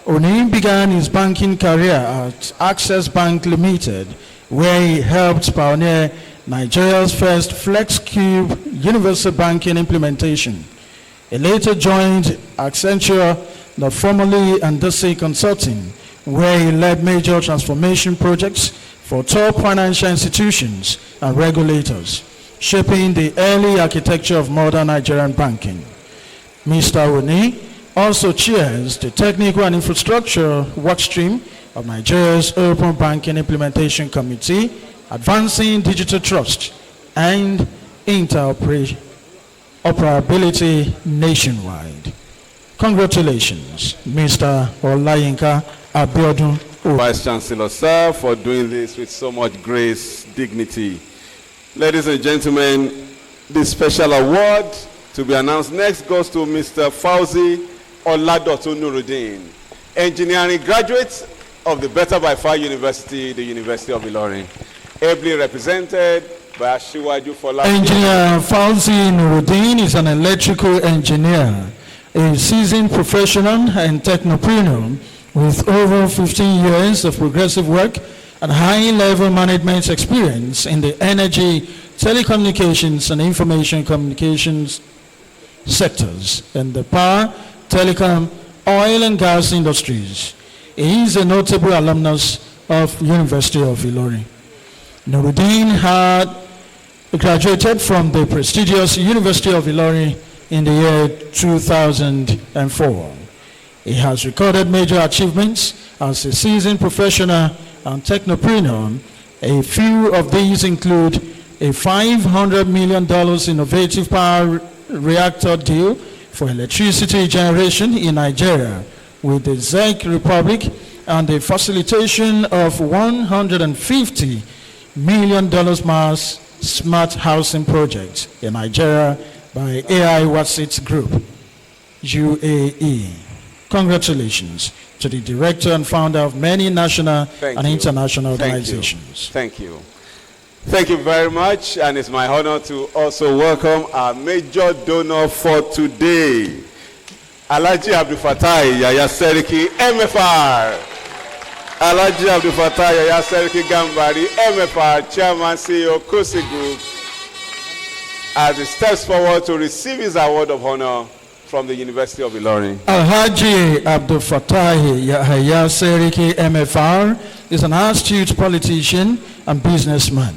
Oni began his banking career at Access Bank Limited, where he helped pioneer Nigeria's first FlexCube universal banking implementation. He later joined Accenture, the formerly Andesi Consulting, where he led major transformation projects for top financial institutions and regulators, shaping the early architecture of modern Nigerian banking. Mr. Oni also chairs the Technical and Infrastructure Workstream of Nigeria's Open Banking Implementation Committee, advancing digital trust and interoperability nationwide. Congratulations, Mr. Olayinka Abiodun. Vice Chancellor, sir, for doing this with so much grace, dignity. Ladies and gentlemen, the special award to be announced next goes to Mr. Fauzi Oladotun Nuruddin, engineering graduate of the Better by Far University, the University of Ilorin, ably represented by Ashiwaju Fola. Engineer Fauzi Nuruddin is an electrical engineer, a seasoned professional and technopreneur with over 15 years of progressive work and high-level management experience in the energy, telecommunications, and information communications sectors and the power, telecom, oil and gas industries. He is a notable alumnus of University of Ilorin. Nuruddin had graduated from the prestigious University of Ilorin in the year 2004. He has recorded major achievements as a seasoned professional and technopreneur. A few of these include a $500 million innovative power reactor deal for electricity generation in Nigeria with the Czech Republic and the facilitation of $150 million mass smart housing project in Nigeria by AI Watsit Group, UAE. Congratulations to the director and founder of many national and international organizations. Thank you. Thank you very much, and it's my honor to also welcome our major donor for today, Alhaji Abdul Fattah Yaya Seriki, MFR. Alhaji Abdul Fattah Yaya Seriki Gambari, MFR, Chairman CEO, Kosi Group, as he steps forward to receive his award of honor from the University of Ilorin. Alhaji Abdul Fattah Yaya Seriki, MFR, is an astute politician and businessman.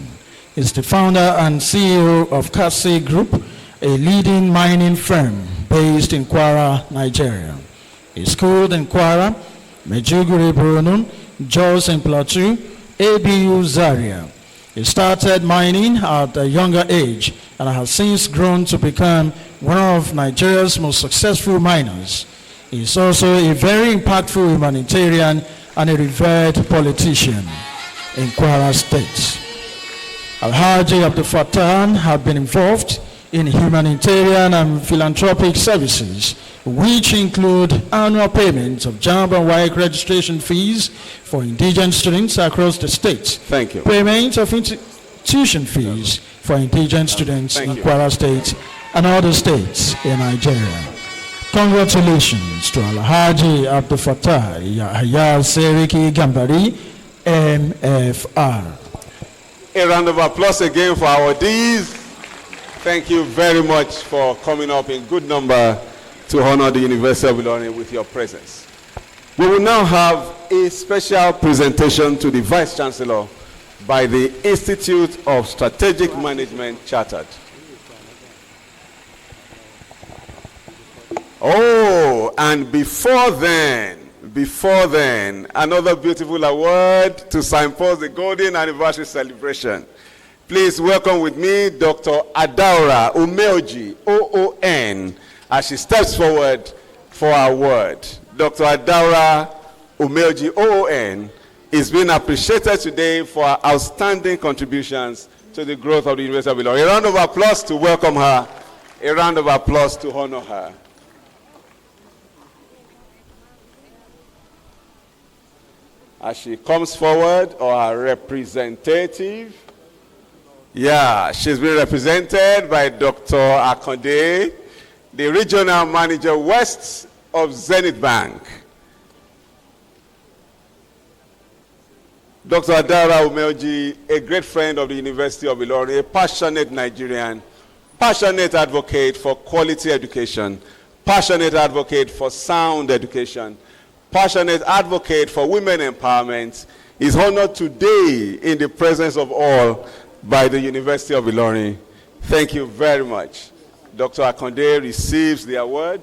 He's the founder and CEO of Kasi Group, a leading mining firm based in Kwara, Nigeria. He schooled in Kwara, Medjugorje, Borno, Jos and Plateau, ABU Zaria. He started mining at a younger age and has since grown to become one of Nigeria's most successful miners. He is also a very impactful humanitarian and a revered politician in Kwara State. Alhaji Abdul Fattah had been involved in humanitarian and philanthropic services, which include annual payments of JAMB and WAEC registration fees for indigent students across the state. Thank you. Payments of tuition fees for indigent students in Kwara State and other states in Nigeria. Congratulations to Alhaji Abdul Fattah Yaya Seriki Gambari, MFR. A round of applause again for our Ds. Thank you very much for coming up in good number to honor the University of Ilorin with your presence. We will now have a special presentation to the Vice Chancellor by the Institute of Strategic Management Chartered. Oh, and before then, another beautiful award to signpost the golden anniversary celebration. Please welcome with me Dr. Adaora Umeoji, OON, as she steps forward for our award. Dr. Adaora Umeoji, OON, is being appreciated today for her outstanding contributions to the growth of the University of Ilorin. A round of applause to welcome her. A round of applause to honor her. As she comes forward, or our representative. Yeah, she's been represented by Dr. Akonde, the Regional Manager West of Zenith Bank. Dr. Adaora Umeoji, a great friend of the University of Ilorin, a passionate Nigerian, passionate advocate for quality education, passionate advocate for sound education, passionate advocate for women empowerment, is honored today in the presence of all by the University of Ilorin. Thank you very much. Dr. Akonde receives the award.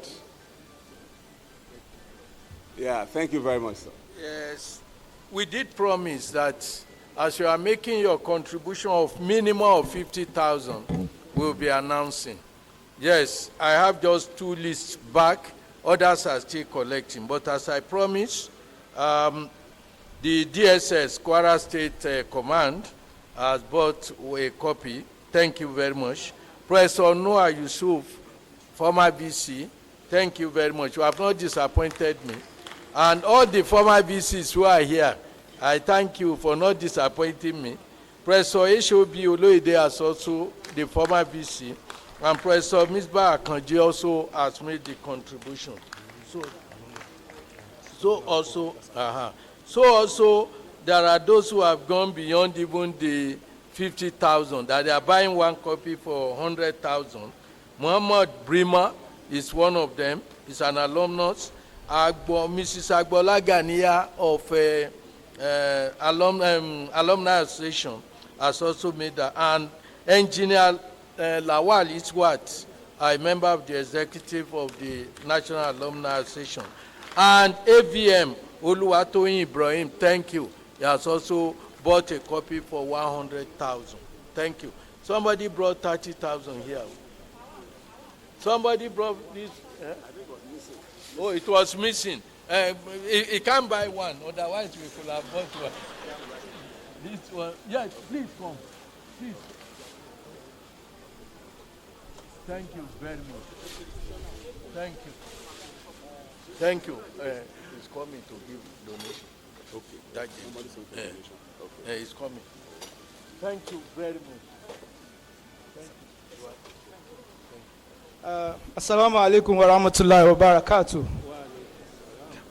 Yeah, thank you very much, sir. Yes, we did promise that as you are making your contribution of minimum of 50,000, we'll be announcing. Yes, I have just 2 lists back. Others are still collecting. But as I promised, the DSS, Kwara State Command, has bought a copy. Thank you very much. Professor Noah Yusuf, former VC, thank you very much. You have not disappointed me. And all the former VCs who are here, I thank you for not disappointing me. Professor Eshobi Oloide is also the former VC. And Professor Misbah Akanji also has made the contribution. So also, there are those who have gone beyond even the 50,000, that they are buying 1 copy for 100,000. Muhammad Brima is one of them. He's an alumnus. Mrs. Agbola Ganiya of Alumni Association has also made that. And Engineer Lawal Iswat, a member of the executive of the National Alumni Association. And AVM, Oluwatoyin Ibrahim, thank you. He has also bought a copy for 100,000. Thank you. Somebody brought 30,000 here. Somebody brought this Oh, it was missing. He can't buy one, otherwise we could have bought one. This one, yes, please come. Please. Thank you very much. Thank you. Thank you. He's coming to give donation. Okay, that is. He's coming. Thank you very much. Thank you. Assalamu alaikum wa rahmatullahi wa barakatuh.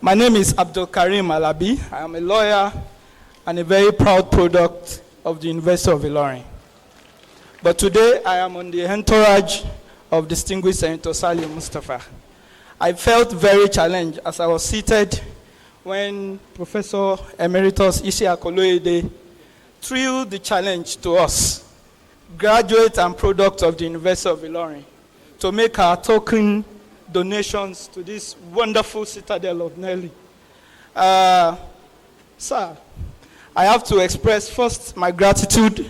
My name is Abdul Karim Alabi. I am a lawyer and a very proud product of the University of Ilorin. But today I am on the entourage of distinguished Senator Salim Mustafa. I felt very challenged as I was seated when Professor Emeritus Isi Akoloyede threw the challenge to us, graduates and products of the University of Ilorin, to make our token donations to this wonderful citadel of Nelly. Sir, I have to express first my gratitude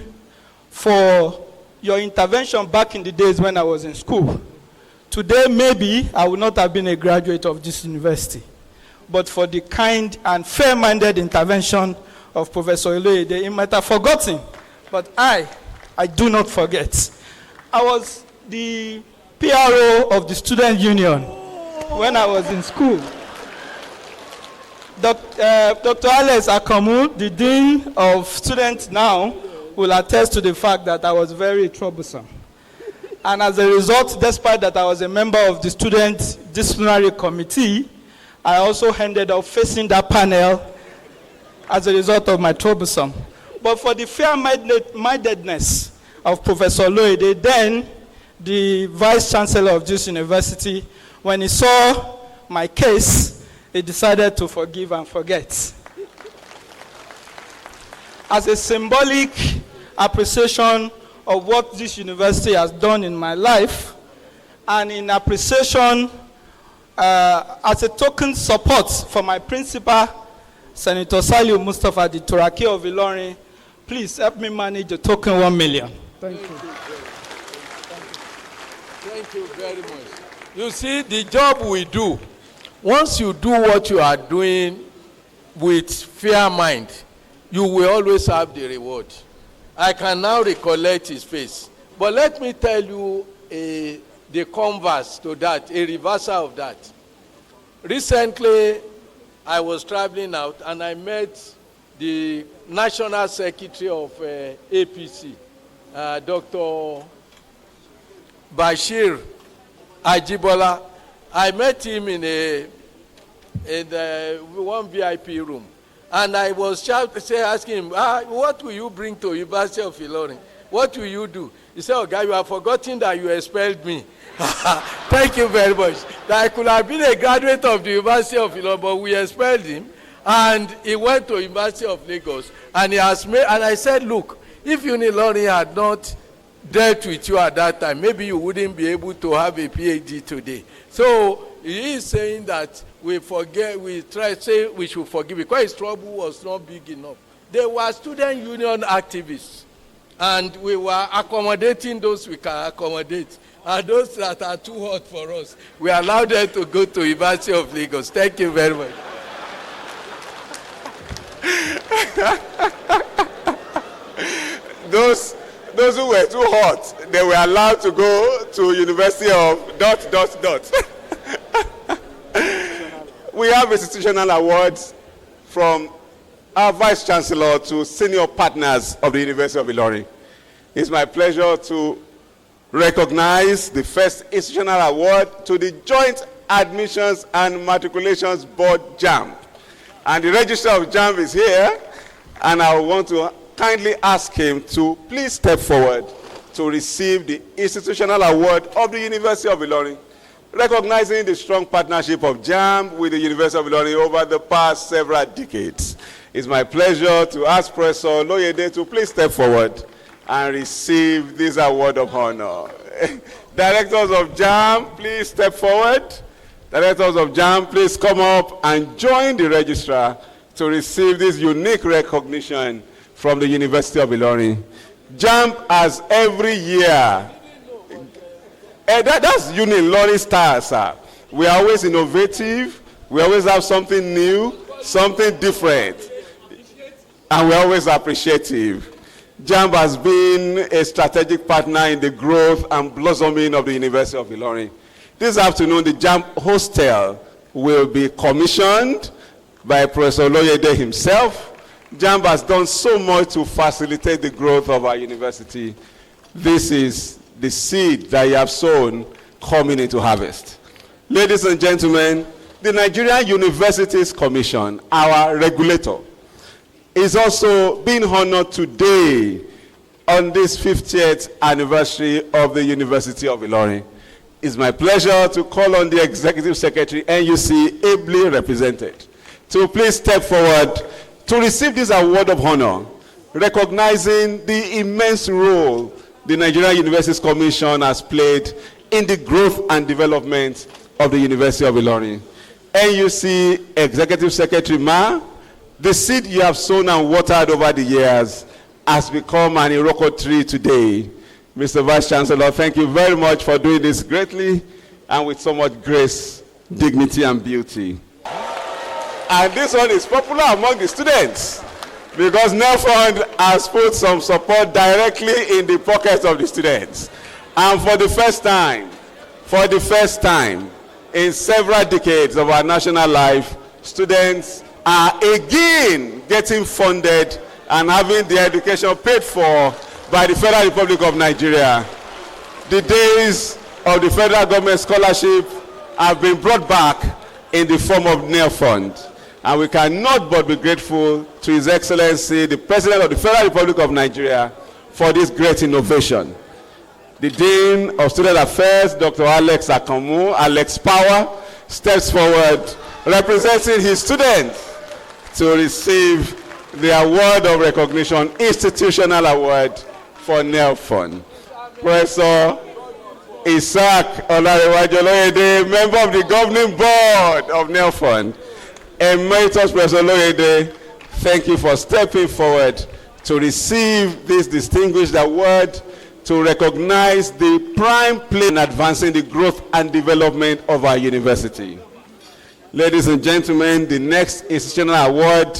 for your intervention back in the days when I was in school. Today, maybe I would not have been a graduate of this university, but for the kind and fair-minded intervention of Professor Oloyede, he might have forgotten, but I do not forget. I was the PRO of the Student Union when I was in school. Dr. Alex Akamu, the Dean of Students now, will attest to the fact that I was very troublesome. And as a result, despite that I was a member of the Student Disciplinary Committee, I also ended up facing that panel as a result of my troublesome. But for the fair-mindedness of Professor Oloyede, then the Vice Chancellor of this university, when he saw my case, he decided to forgive and forget. As a symbolic appreciation of what this university has done in my life, and in appreciation as a token support for my principal, Senator Saliu Mustafa, the Turaki of Ilorin, please help me manage the token 1 million. Thank you. Thank you very much. You see, the job we do, once you do what you are doing with fair mind, you will always have the reward. I can now recollect his face. But let me tell you the converse to that, a reversal of that. Recently, I was traveling out and I met the National Secretary of APC, Dr. Bashir Ajibola. I met him in one VIP room. And I was asking him, what will you bring to University of Ilorin? What will you do? He said, oh, guy, you have forgotten that you expelled me. Thank you very much. That I could have been a graduate of the University of Ilorin, but we expelled him. And he went to University of Lagos. And he has made, and I said, look, if Unilorin had not dealt with you at that time, maybe you wouldn't be able to have a PhD today. So he is saying that we forget, we try to say we should forgive because his trouble was not big enough. They were student union activists, and we were accommodating those we can accommodate. And those that are too hot for us, we allowed them to go to University of Lagos. Thank you very much. Those who were too hot, they were allowed to go to University of ... We have institutional awards from our Vice Chancellor to senior partners of the University of Ilorin. It's my pleasure to recognize the first institutional award to the Joint Admissions and Matriculations Board, JAMB. And the Registrar of JAMB is here, and I want to kindly ask him to please step forward to receive the institutional award of the University of Ilorin, recognizing the strong partnership of JAMB with the University of Ilorin over the past several decades. It's my pleasure to ask Professor Oloyede to please step forward and receive this award of honor. Directors of JAMB, please step forward. Directors of JAMB, please come up and join the registrar to receive this unique recognition from the University of Ilorin. JAMB has every year, that's Unilorin style, sir. We are always innovative. We always have something new, something different. And we're always appreciative. JAMB has been a strategic partner in the growth and blossoming of the University of Ilorin. This afternoon, the JAMB hostel will be commissioned by Professor Loyede himself. JAMB has done so much to facilitate the growth of our university. This is the seed that you have sown coming into harvest. Ladies and gentlemen, the Nigerian Universities Commission, our regulator, is also being honored today on this 50th anniversary of the University of Ilorin. It's my pleasure to call on the Executive Secretary, NUC, ably represented, to please step forward to receive this award of honor, recognizing the immense role the Nigerian Universities Commission has played in the growth and development of the University of Ilorin. NUC Executive Secretary Ma, the seed you have sown and watered over the years has become an iroko tree today. Mr. Vice Chancellor, thank you very much for doing this greatly and with so much grace, dignity, and beauty. And this one is popular among the students because NELFund has put some support directly in the pockets of the students. And for the first time in several decades of our national life, students are again getting funded and having their education paid for by the Federal Republic of Nigeria. The days of the federal government scholarship have been brought back in the form of NELFund. And we cannot but be grateful to His Excellency, the President of the Federal Republic of Nigeria, for this great innovation. The Dean of Student Affairs, Dr. Alex Power, steps forward representing his students to receive the award of recognition, institutional award for NELFund. Professor Isaac Olarewaju Oloyede, member of the governing board of NELFund. Emeritus Professor Oloyede, thank you for stepping forward to receive this distinguished award to recognize the prime place in advancing the growth and development of our university. Ladies and gentlemen, the next institutional award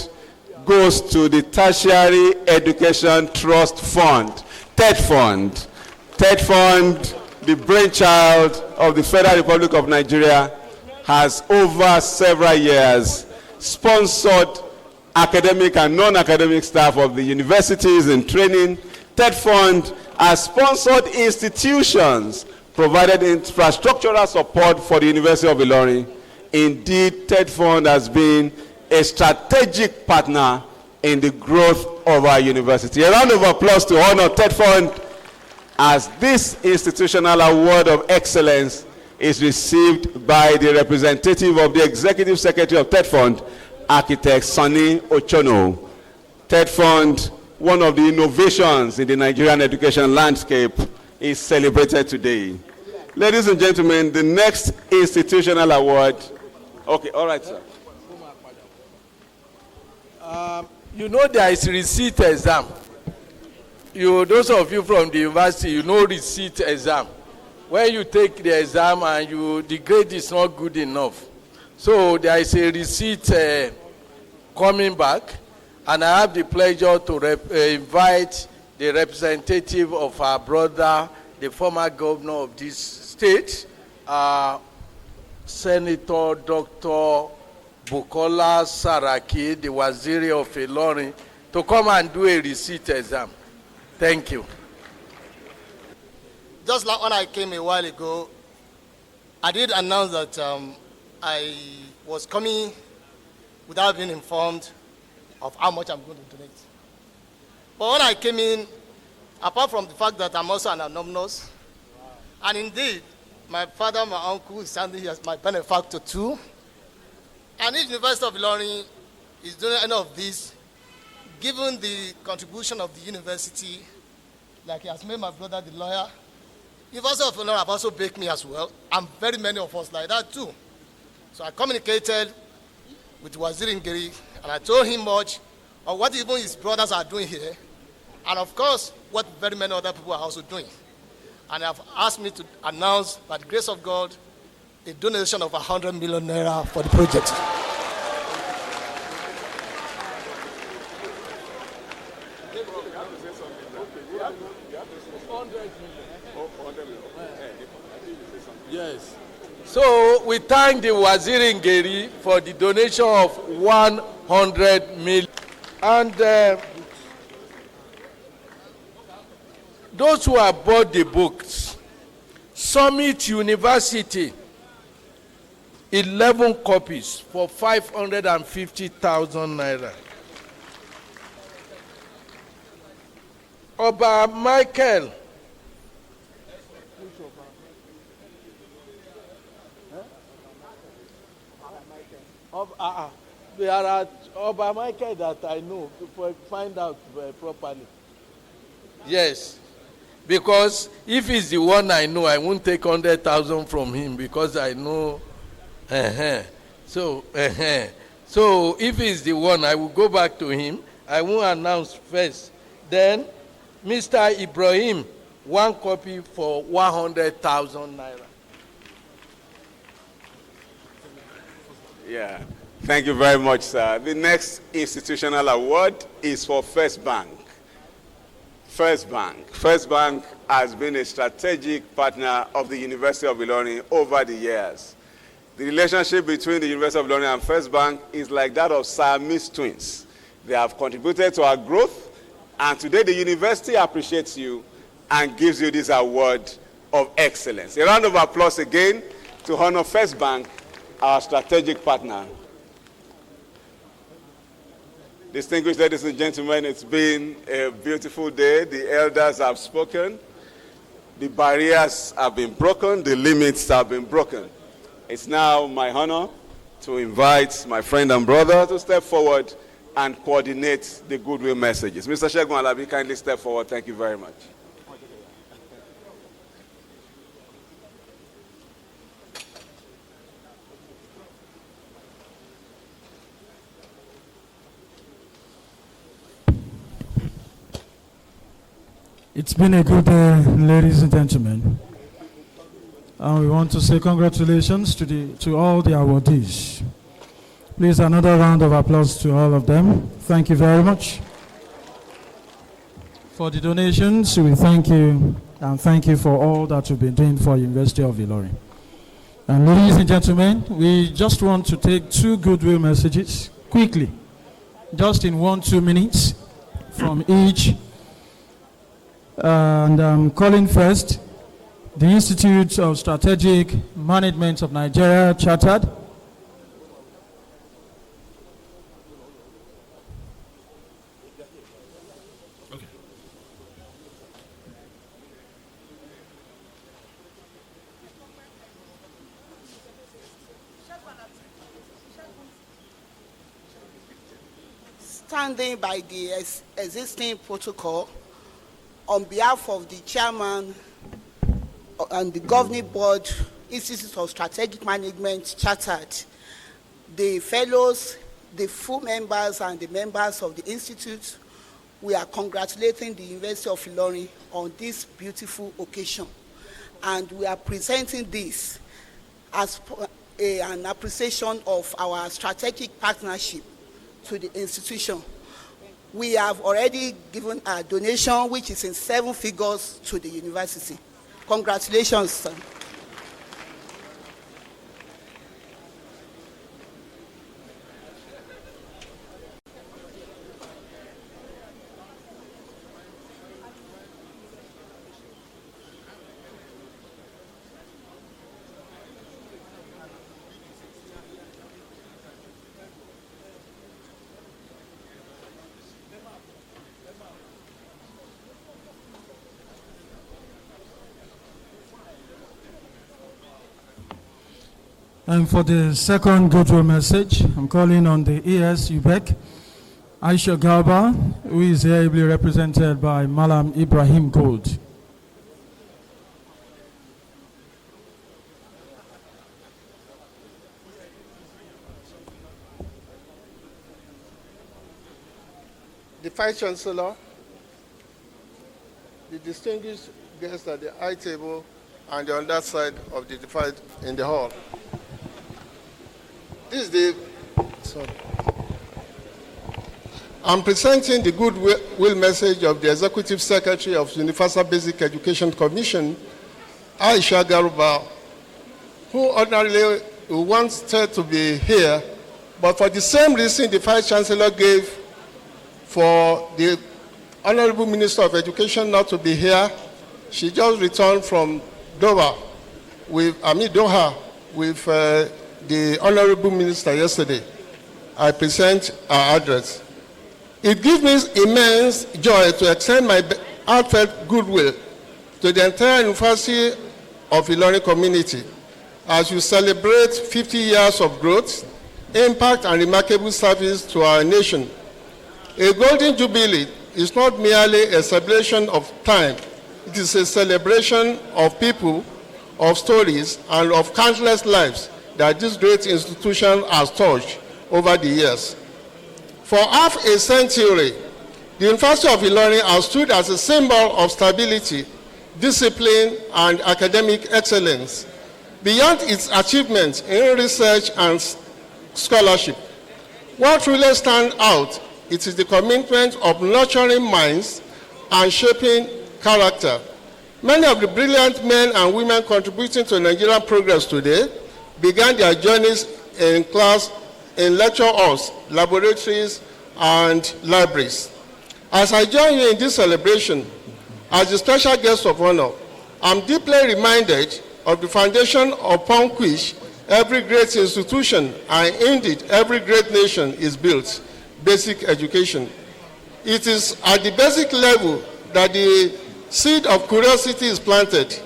goes to the Tertiary Education Trust Fund, TED Fund. TED Fund, the brainchild of the Federal Republic of Nigeria, has over several years sponsored academic and non-academic staff of the universities in training. TED Fund has sponsored institutions, provided infrastructural support for the University of Ilorin. Indeed, TED Fund has been a strategic partner in the growth of our university. A round of applause to honor TED Fund as this institutional award of excellence is received by the representative of the Executive Secretary of TED Fund, Architect Sonny Ochono. TED Fund, one of the innovations in the Nigerian education landscape, is celebrated today. Ladies and gentlemen, the next institutional award. Okay, all right, sir. You know there is receipt exam. Those of you from the university, you know receipt exam. When you take the exam and the grade is not good enough. So there is a receipt coming back, and I have the pleasure to invite the representative of our brother, the former governor of this state, Senator Dr. Bukola Saraki, the Waziri of Ilorin, to come and do a receipt exam. Thank you. Just like when I came a while ago, I did announce that I was coming without being informed of how much I'm going to donate. But when I came in, apart from the fact that I'm also an alumnus, and indeed, my father, my uncle is standing here as my benefactor too, and if the University of Ilorin is doing any of this, given the contribution of the university, like he has made my brother the lawyer, University of Ilorin have also baked me as well, and very many of us like that too. So I communicated with Waziri Ngeri, and I told him much of what even his brothers are doing here, and of course, what very many other people are also doing. And they have asked me to announce, by the grace of God, a donation of 100 million naira for the project. Yes. So we thank the Waziri Ngeri for the donation of 100 million. And those who have bought the books, Summit University, 11 copies for 550,000 naira. Oba Michael. There are Oba Michael that I know to find out properly. Yes. Because if he's the one I know, I won't take 100,000 from him because I know. So if he's the one, I will go back to him. I won't announce first. Then, Mr. Ibrahim, 1 copy for 100,000 naira. Yeah. Thank you very much, sir. The next institutional award is for First Bank. First Bank. First Bank has been a strategic partner of the University of Ilorin over the years. The relationship between the University of Ilorin and First Bank is like that of Siamese twins. They have contributed to our growth, and today the university appreciates you and gives you this award of excellence. A round of applause again to honor First Bank, our strategic partner. Distinguished ladies and gentlemen, it's been a beautiful day. The elders have spoken. The barriers have been broken. The limits have been broken. It's now my honor to invite my friend and brother to step forward and coordinate the goodwill messages. Mr. Shegun Alabi, kindly step forward. Thank you very much. It's been a good day, ladies and gentlemen. And we want to say congratulations to all the awardees. Please, another round of applause to all of them. Thank you very much. For the donations, we thank you, and thank you for all that you've been doing for University of Ilorin. And ladies and gentlemen, we just want to take 2 goodwill messages quickly, just in 1-2 minutes from each. And I'm calling first the Institute of Strategic Management of Nigeria, Chartered. Okay. Standing by the existing protocol, on behalf of the chairman and the governing board, Institute of Strategic Management, Chartered, the fellows, the full members, and the members of the institute, we are congratulating the University of Ilorin on this beautiful occasion. And we are presenting this as an appreciation of our strategic partnership to the institution. We have already given a donation, which is in 7 figures, to the university. Congratulations, sir. And for the second goodwill message, I'm calling on the ES UBEC, Aisha Garba, who is here ably represented by Malam Ibrahim Gold. The Vice Chancellor, the distinguished guests at the high table, and on that side of the divide in the hall. This is the, sorry. I'm presenting the goodwill message of the Executive Secretary of Universal Basic Education Commission, Aisha Garuba, who ordinarily wanted to be here, but for the same reason the Vice Chancellor gave for the Honorable Minister of Education not to be here, she just returned from Doha with the Honorable Minister yesterday. I present our address. It gives me immense joy to extend my heartfelt goodwill to the entire University of Ilorin community as we celebrate 50 years of growth, impact, and remarkable service to our nation. A golden jubilee is not merely a celebration of time, it is a celebration of people, of stories, and of countless lives that this great institution has touched over the years. For half a century, the University of Ilorin has stood as a symbol of stability, discipline, and academic excellence. Beyond its achievements in research and scholarship, what truly stands out it is the commitment of nurturing minds and shaping character. Many of the brilliant men and women contributing to Nigerian progress today began their journeys in class, in lecture halls, laboratories, and libraries. As I join you in this celebration, as a special guest of honor, I'm deeply reminded of the foundation upon which every great institution, and indeed every great nation, is built: basic education. It is at the basic level that the seed of curiosity is planted,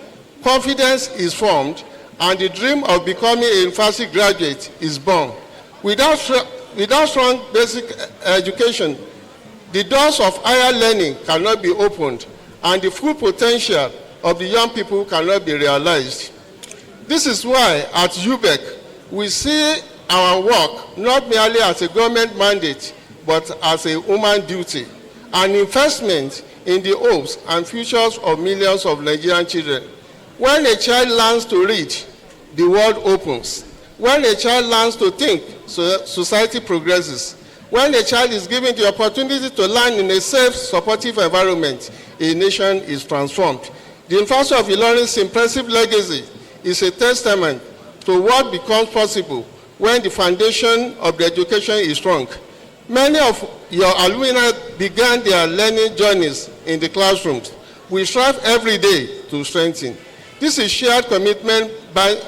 confidence is formed, and the dream of becoming a university graduate is born. Without strong basic education, the doors of higher learning cannot be opened, and the full potential of the young people cannot be realized. This is why at UBEC we see our work not merely as a government mandate, but as a human duty, an investment in the hopes and futures of millions of Nigerian children. When a child learns to read, the world opens. When a child learns to think, society progresses. When a child is given the opportunity to learn in a safe, supportive environment, a nation is transformed. The University of Ilorin's impressive legacy is a testament to what becomes possible when the foundation of the education is strong. Many of your alumni began their learning journeys in the classrooms. We strive every day to strengthen. This shared commitment binds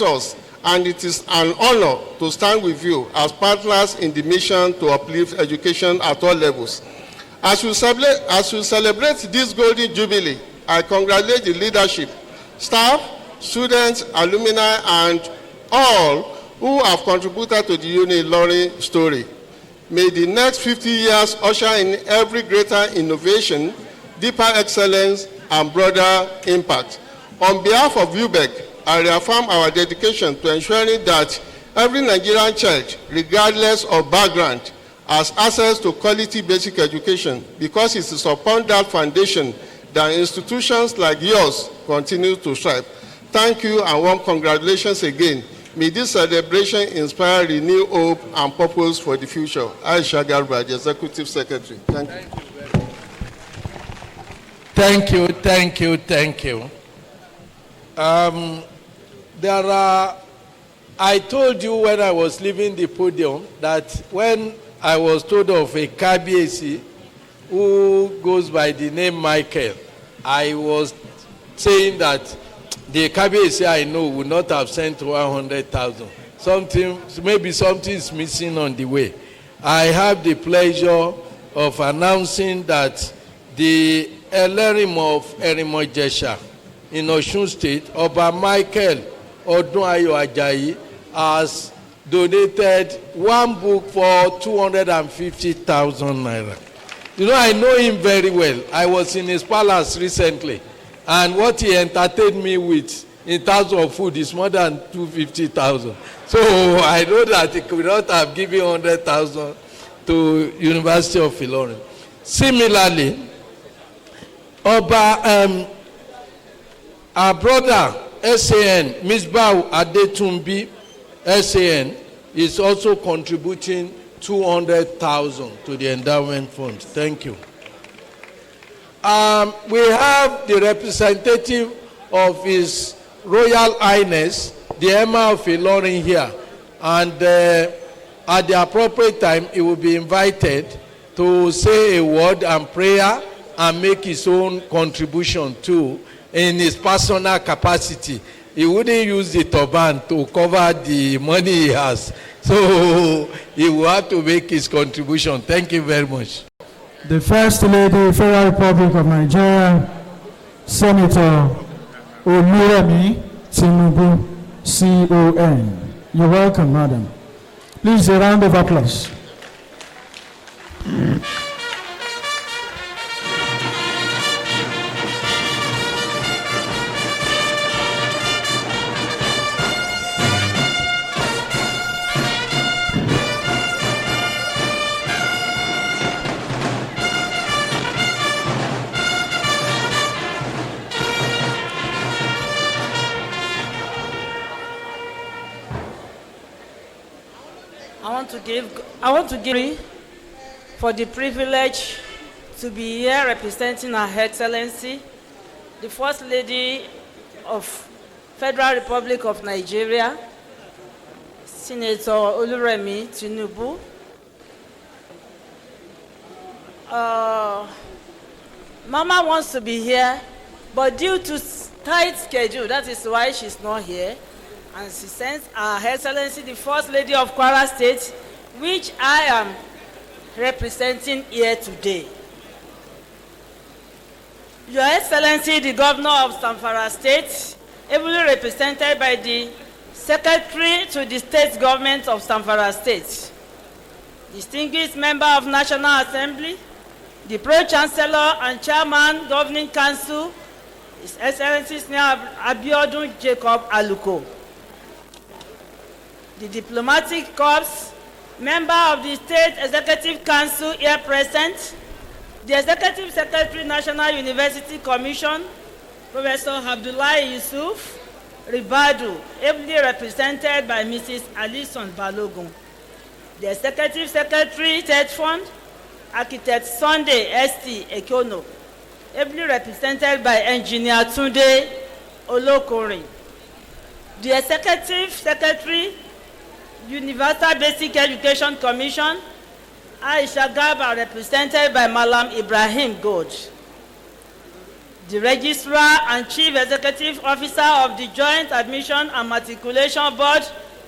us, and it is an honor to stand with you as partners in the mission to uplift education at all levels. As we celebrate this golden jubilee, I congratulate the leadership, staff, students, alumni, and all who have contributed to the Unilorin story. May the next 50 years usher in every greater innovation, deeper excellence, and broader impact. On behalf of UBEC, I reaffirm our dedication to ensuring that every Nigerian child, regardless of background, has access to quality basic education, because it is upon that foundation that institutions like yours continue to strive. Thank you and warm congratulations again. May this celebration inspire renewed hope and purpose for the future. Aisha Garba, the Executive Secretary. Thank you. Thank you, thank you, thank you. I told you when I was leaving the podium that when I was told of a KBAC who goes by the name Michael, I was saying that the KBAC I know would not have sent 100,000. Maybe something is missing on the way. I have the pleasure of announcing that the Elerim of Erimojesha in Osun State, Oba Michael Odunayo Ajayi, has donated one book for 250,000 naira. You know, I know him very well. I was in his palace recently, and what he entertained me with in terms of food is more than 250,000. So I know that he could not have given 100,000 to University of Ilorin. Similarly, Oba Our brother, SAN, Misbah Adetumbi, SAN, is also contributing 200,000 to the endowment fund. Thank you. We have the representative of His Royal Highness, the Emir of Ilorin here, and at the appropriate time, he will be invited to say a word and prayer and make his own contribution too in his personal capacity. He wouldn't use the turban to cover the money he has. So he will have to make his contribution. Thank you very much. The First Lady, Federal Republic of Nigeria, Senator Oluremi Tinubu, CON. You're welcome, madam. Please, a round of applause. I want to give for the privilege to be here representing Her Excellency, the First Lady of Federal Republic of Nigeria, Senator Oluremi Tinubu. Mama wants to be here, but due to tight schedule, that is why she's not here. And she sends Her Excellency, the First Lady of Kwara State, which I am representing here today. Your Excellency, the Governor of Zamfara State, ably represented by the Secretary to the State Government of Zamfara State, distinguished Member of National Assembly, the Pro-Chancellor and Chairman Governing Council, His Excellency Abiodun Jacob Aluko, the Diplomatic Corps, Member of the State Executive Council here present, the Executive Secretary, National University Commission, Professor Abdullahi Yusuf Ribadu, ably represented by Mrs. Alison Balogun, the Executive Secretary, State Fund, Architect Sunday S.T. Ekono, ably represented by Engineer Tunde Olokori, the Executive Secretary, Universal Basic Education Commission, Aisha Gaba, represented by Malam Ibrahim God, the Registrar and Chief Executive Officer of the Joint Admission and Matriculation Board,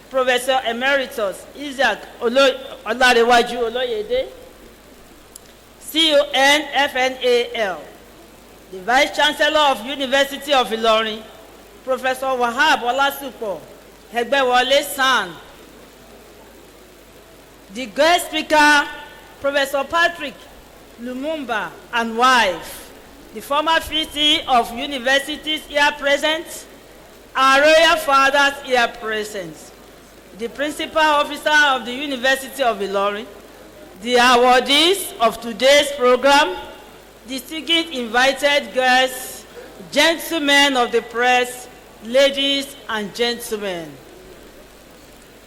Professor Emeritus Isaac Olarewaju Oloyede, CON FNAL, the Vice Chancellor of University of Ilorin, Professor Wahab Olasupo Hegbewole San, the guest speaker, Professor Patrick Lumumba and wife, the former VC of universities here present, our royal fathers here present, the principal officer of the University of Ilorin, the awardees of today's program, distinguished invited guests, gentlemen of the press, ladies and gentlemen.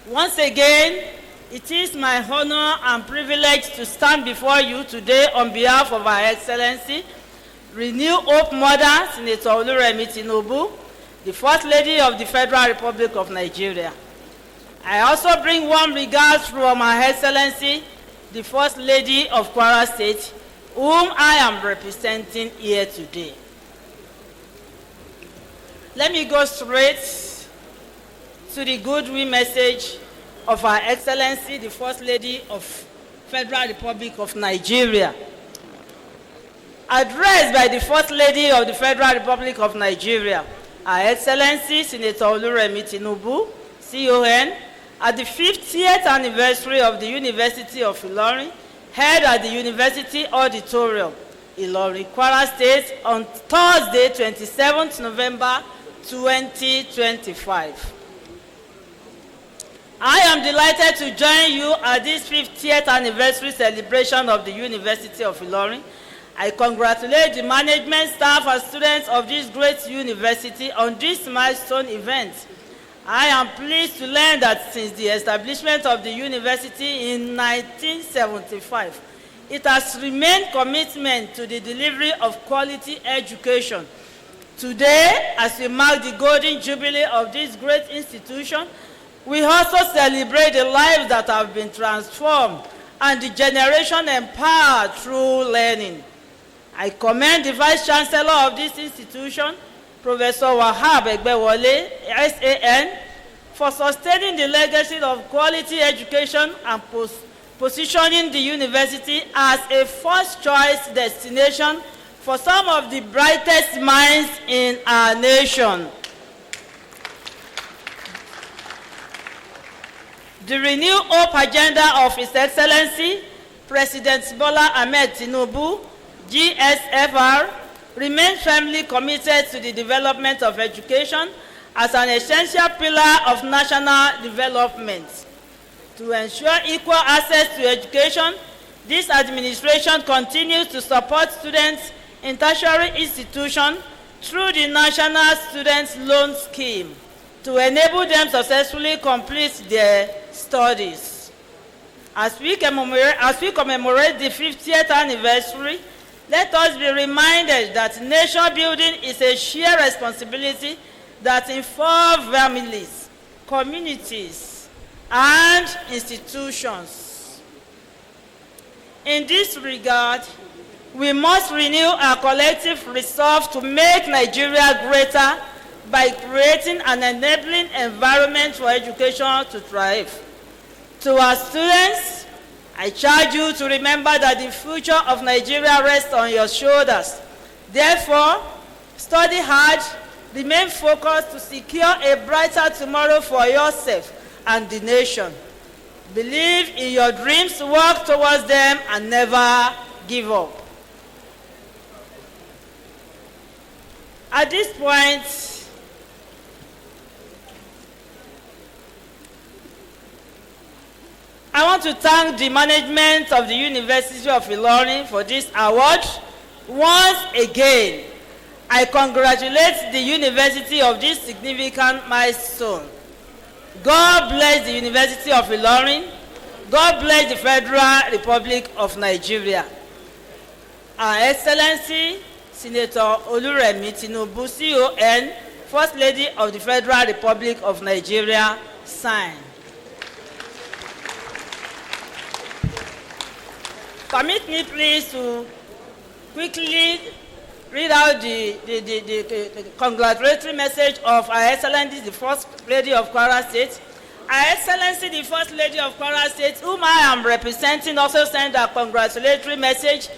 Once again, it is my honor and privilege to stand before you today on behalf of Her Excellency, Renew Hope Mother, Senator Oluremi Tinubu, the First Lady of the Federal Republic of Nigeria. I also bring warm regards from Her Excellency, the First Lady of Kwara State, whom I am representing here today. Let me go straight to the goodwill message of Her Excellency, the First Lady of Federal Republic of Nigeria. Addressed by the First Lady of the Federal Republic of Nigeria, Her Excellency Senator Oluremi Tinubu, CON, at the 50th anniversary of the University of Ilorin, held at the University Auditorium, Ilorin, Kwara State, on Thursday, 27th November 2025. I am delighted to join you at this 50th anniversary celebration of the University of Ilorin. I congratulate the management, staff, and students of this great university on this milestone event. I am pleased to learn that since the establishment of the university in 1975, it has remained commitment to the delivery of quality education. Today, as we mark the golden jubilee of this great institution, we also celebrate the lives that have been transformed and the generation empowered through learning. I commend the Vice Chancellor of this institution, Professor Wahab Egbewole, SAN, for sustaining the legacy of quality education and positioning the university as a first-choice destination for some of the brightest minds in our nation. The Renew Hope agenda of His Excellency, President Bola Ahmed Tinubu, GSFR, remains firmly committed to the development of education as an essential pillar of national development. To ensure equal access to education, this administration continues to support students in tertiary institutions through the National Student Loan Scheme to enable them successfully complete their studies. As we commemorate the 50th anniversary, let us be reminded that nation building is a shared responsibility that involves families, communities, and institutions. In this regard, we must renew our collective resolve to make Nigeria greater by creating an enabling environment for education to thrive. To our students, I charge you to remember that the future of Nigeria rests on your shoulders. Therefore, study hard, remain focused to secure a brighter tomorrow for yourself and the nation. Believe in your dreams, work towards them, and never give up. At this point, I want to thank the management of the University of Ilorin for this award. Once again, I congratulate the university of this significant milestone. God bless the University of Ilorin. God bless the Federal Republic of Nigeria. Our Excellency, Senator Oluremi Tinubu, CON, First Lady of the Federal Republic of Nigeria, signed. Permit me, please, to quickly read out the congratulatory message of Our Excellency, the First Lady of Kwara State. Our Excellency, the First Lady of Kwara State, whom I am representing, also sent a congratulatory message,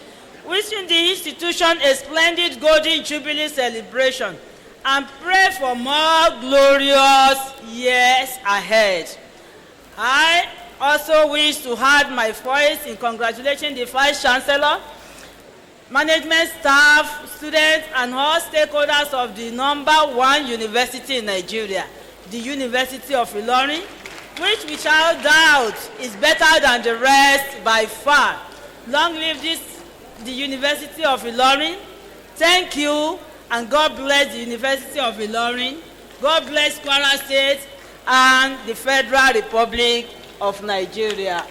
wishing the institution a splendid Golden Jubilee celebration and pray for more glorious years ahead. I also wish to add my voice in congratulating the Vice Chancellor, management staff, students, and all stakeholders of the #1 university in Nigeria, the University of Ilorin, which without doubt is better than the rest by far. Long live the University of Ilorin. Thank you, and God bless the University of Ilorin. God bless Kwara State and the Federal Republic of Nigeria.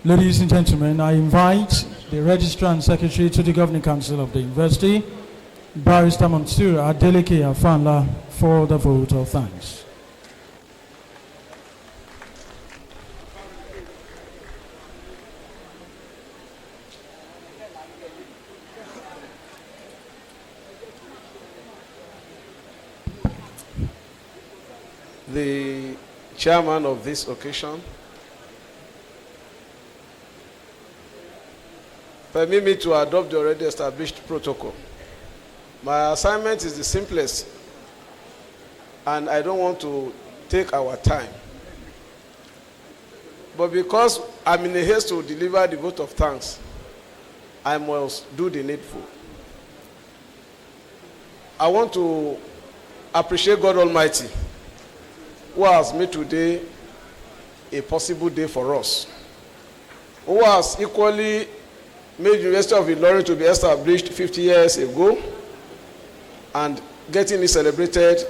Ladies and gentlemen, I invite the Registrar and Secretary to the Governing Council of the University, Barrister Mansur Adeleke Afanla, for the vote of thanks. The chairman of this occasion, permit me to adopt the already established protocol. My assignment is the simplest, and I don't want to take our time. But because I'm in a haste to deliver the vote of thanks, I must do the needful. I want to appreciate God Almighty, who has made today a possible day for us, who has equally made University of Ilorin to be established 50 years ago and getting it celebrated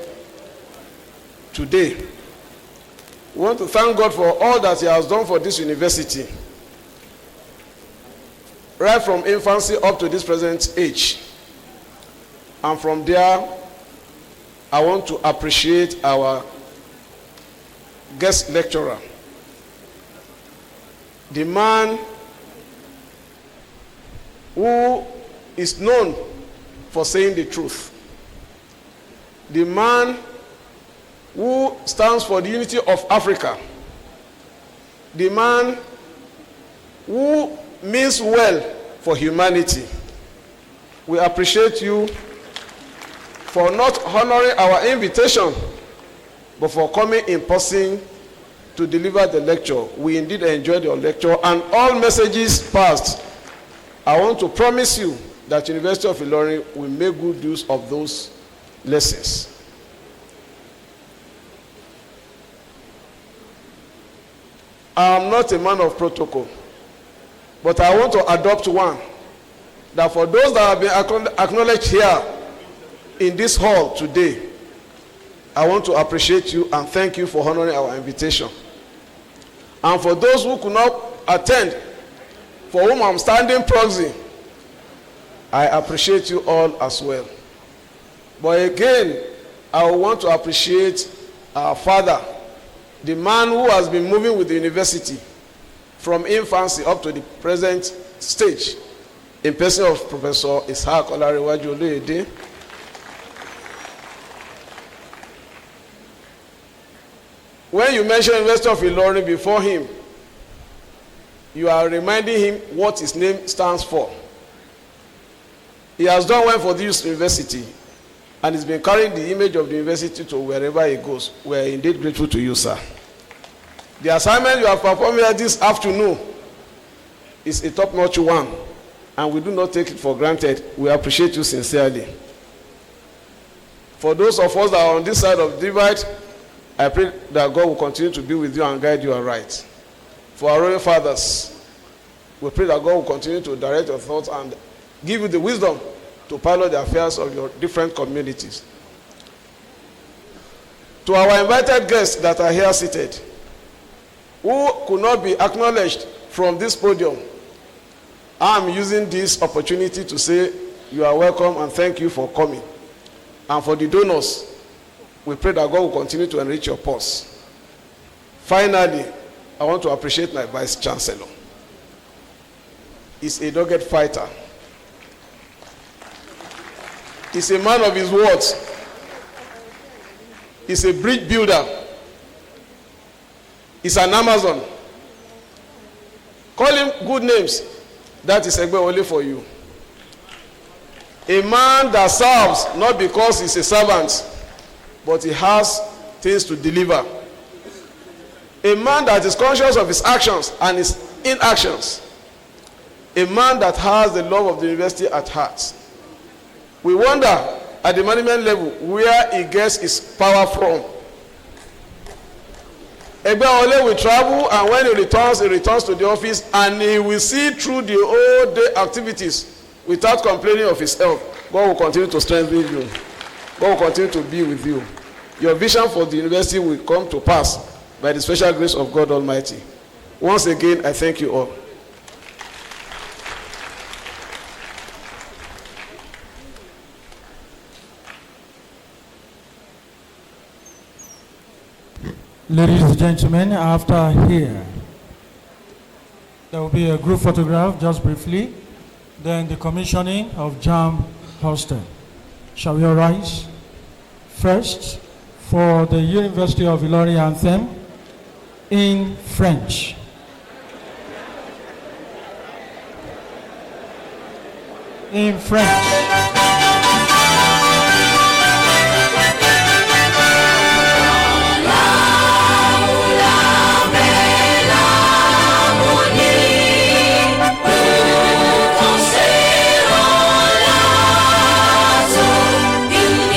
today. We want to thank God for all that He has done for this university, right from infancy up to this present age. And from there, I want to appreciate our guest lecturer, the man who is known for saying the truth, the man who stands for the unity of Africa, the man who means well for humanity. We appreciate you for not honoring our invitation, but for coming in person to deliver the lecture. We indeed enjoyed your lecture, and all messages passed. I want to promise you that University of Ilorin will make good use of those lessons. I am not a man of protocol, but I want to adopt one, that for those that have been acknowledged here in this hall today, I want to appreciate you and thank you for honoring our invitation. And for those who could not attend, for whom I'm standing proxy, I appreciate you all as well. But again, I want to appreciate our father, the man who has been moving with the university from infancy up to the present stage, in person of Professor Ishaq Olarewaju Oluyede. When you mention University of Ilorin before him, you are reminding him what his name stands for. He has done well for this university, and he's been carrying the image of the university to wherever he goes. We are indeed grateful to you, sir. The assignment you have performed here this afternoon is a top-notch one, and we do not take it for granted. We appreciate you sincerely. For those of us that are on this side of the divide, I pray that God will continue to be with you and guide you aright. For our royal fathers, we pray that God will continue to direct your thoughts and give you the wisdom to pilot the affairs of your different communities. To our invited guests that are here seated, who could not be acknowledged from this podium, I am using this opportunity to say you are welcome and thank you for coming. And for the donors, we pray that God will continue to enrich your purse. Finally, I want to appreciate my Vice Chancellor. He's a dogged fighter. He's a man of his words. He's a bridge builder. He's an Amazon. Call him good names. That is Egbe only for you. A man that serves not because he's a servant, but he has things to deliver. A man that is conscious of his actions and his inactions. A man that has the love of the university at heart. We wonder at the management level where he gets his power from. Egbe Ole will travel, and when he returns to the office, and he will see through the whole day activities without complaining of his health. God will continue to strengthen you. God will continue to be with you. Your vision for the university will come to pass by the special grace of God Almighty. Once again, I thank you all. Ladies and gentlemen, after here, there will be a group photograph just briefly, then the commissioning of JAM Hostel. Shall we all rise? First, for the University of Ilorin anthem in French. In French. In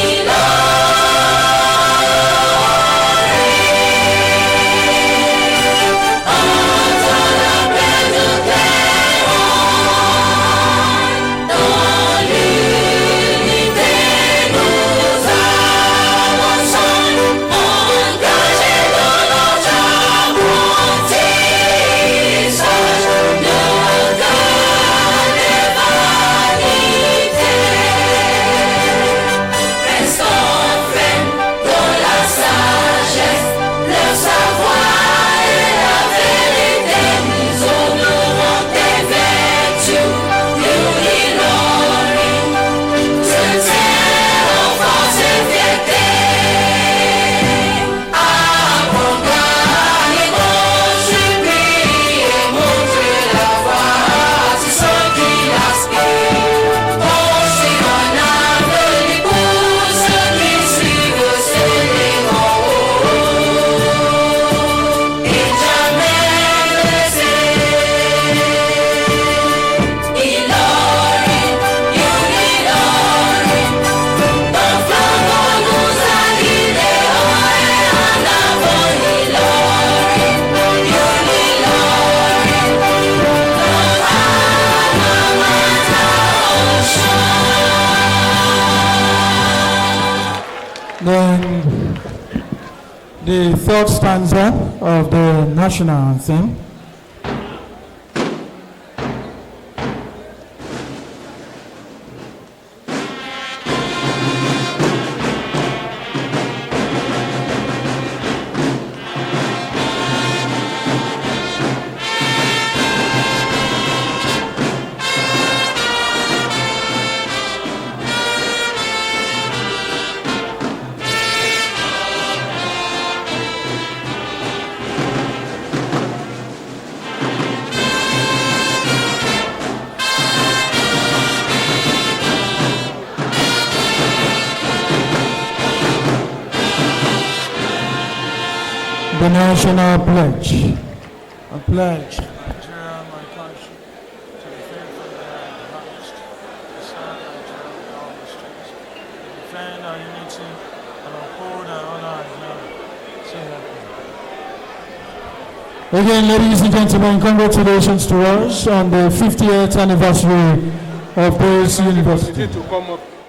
the third stanza of the national anthem. The national pledge. A pledge to Nigeria, my country, to the faithful and the honest, to serve Nigeria with all the strength, to defend our unity and uphold our honor and glory. Say that. Again, ladies and gentlemen, congratulations to us on the 50th anniversary of this university. To come up.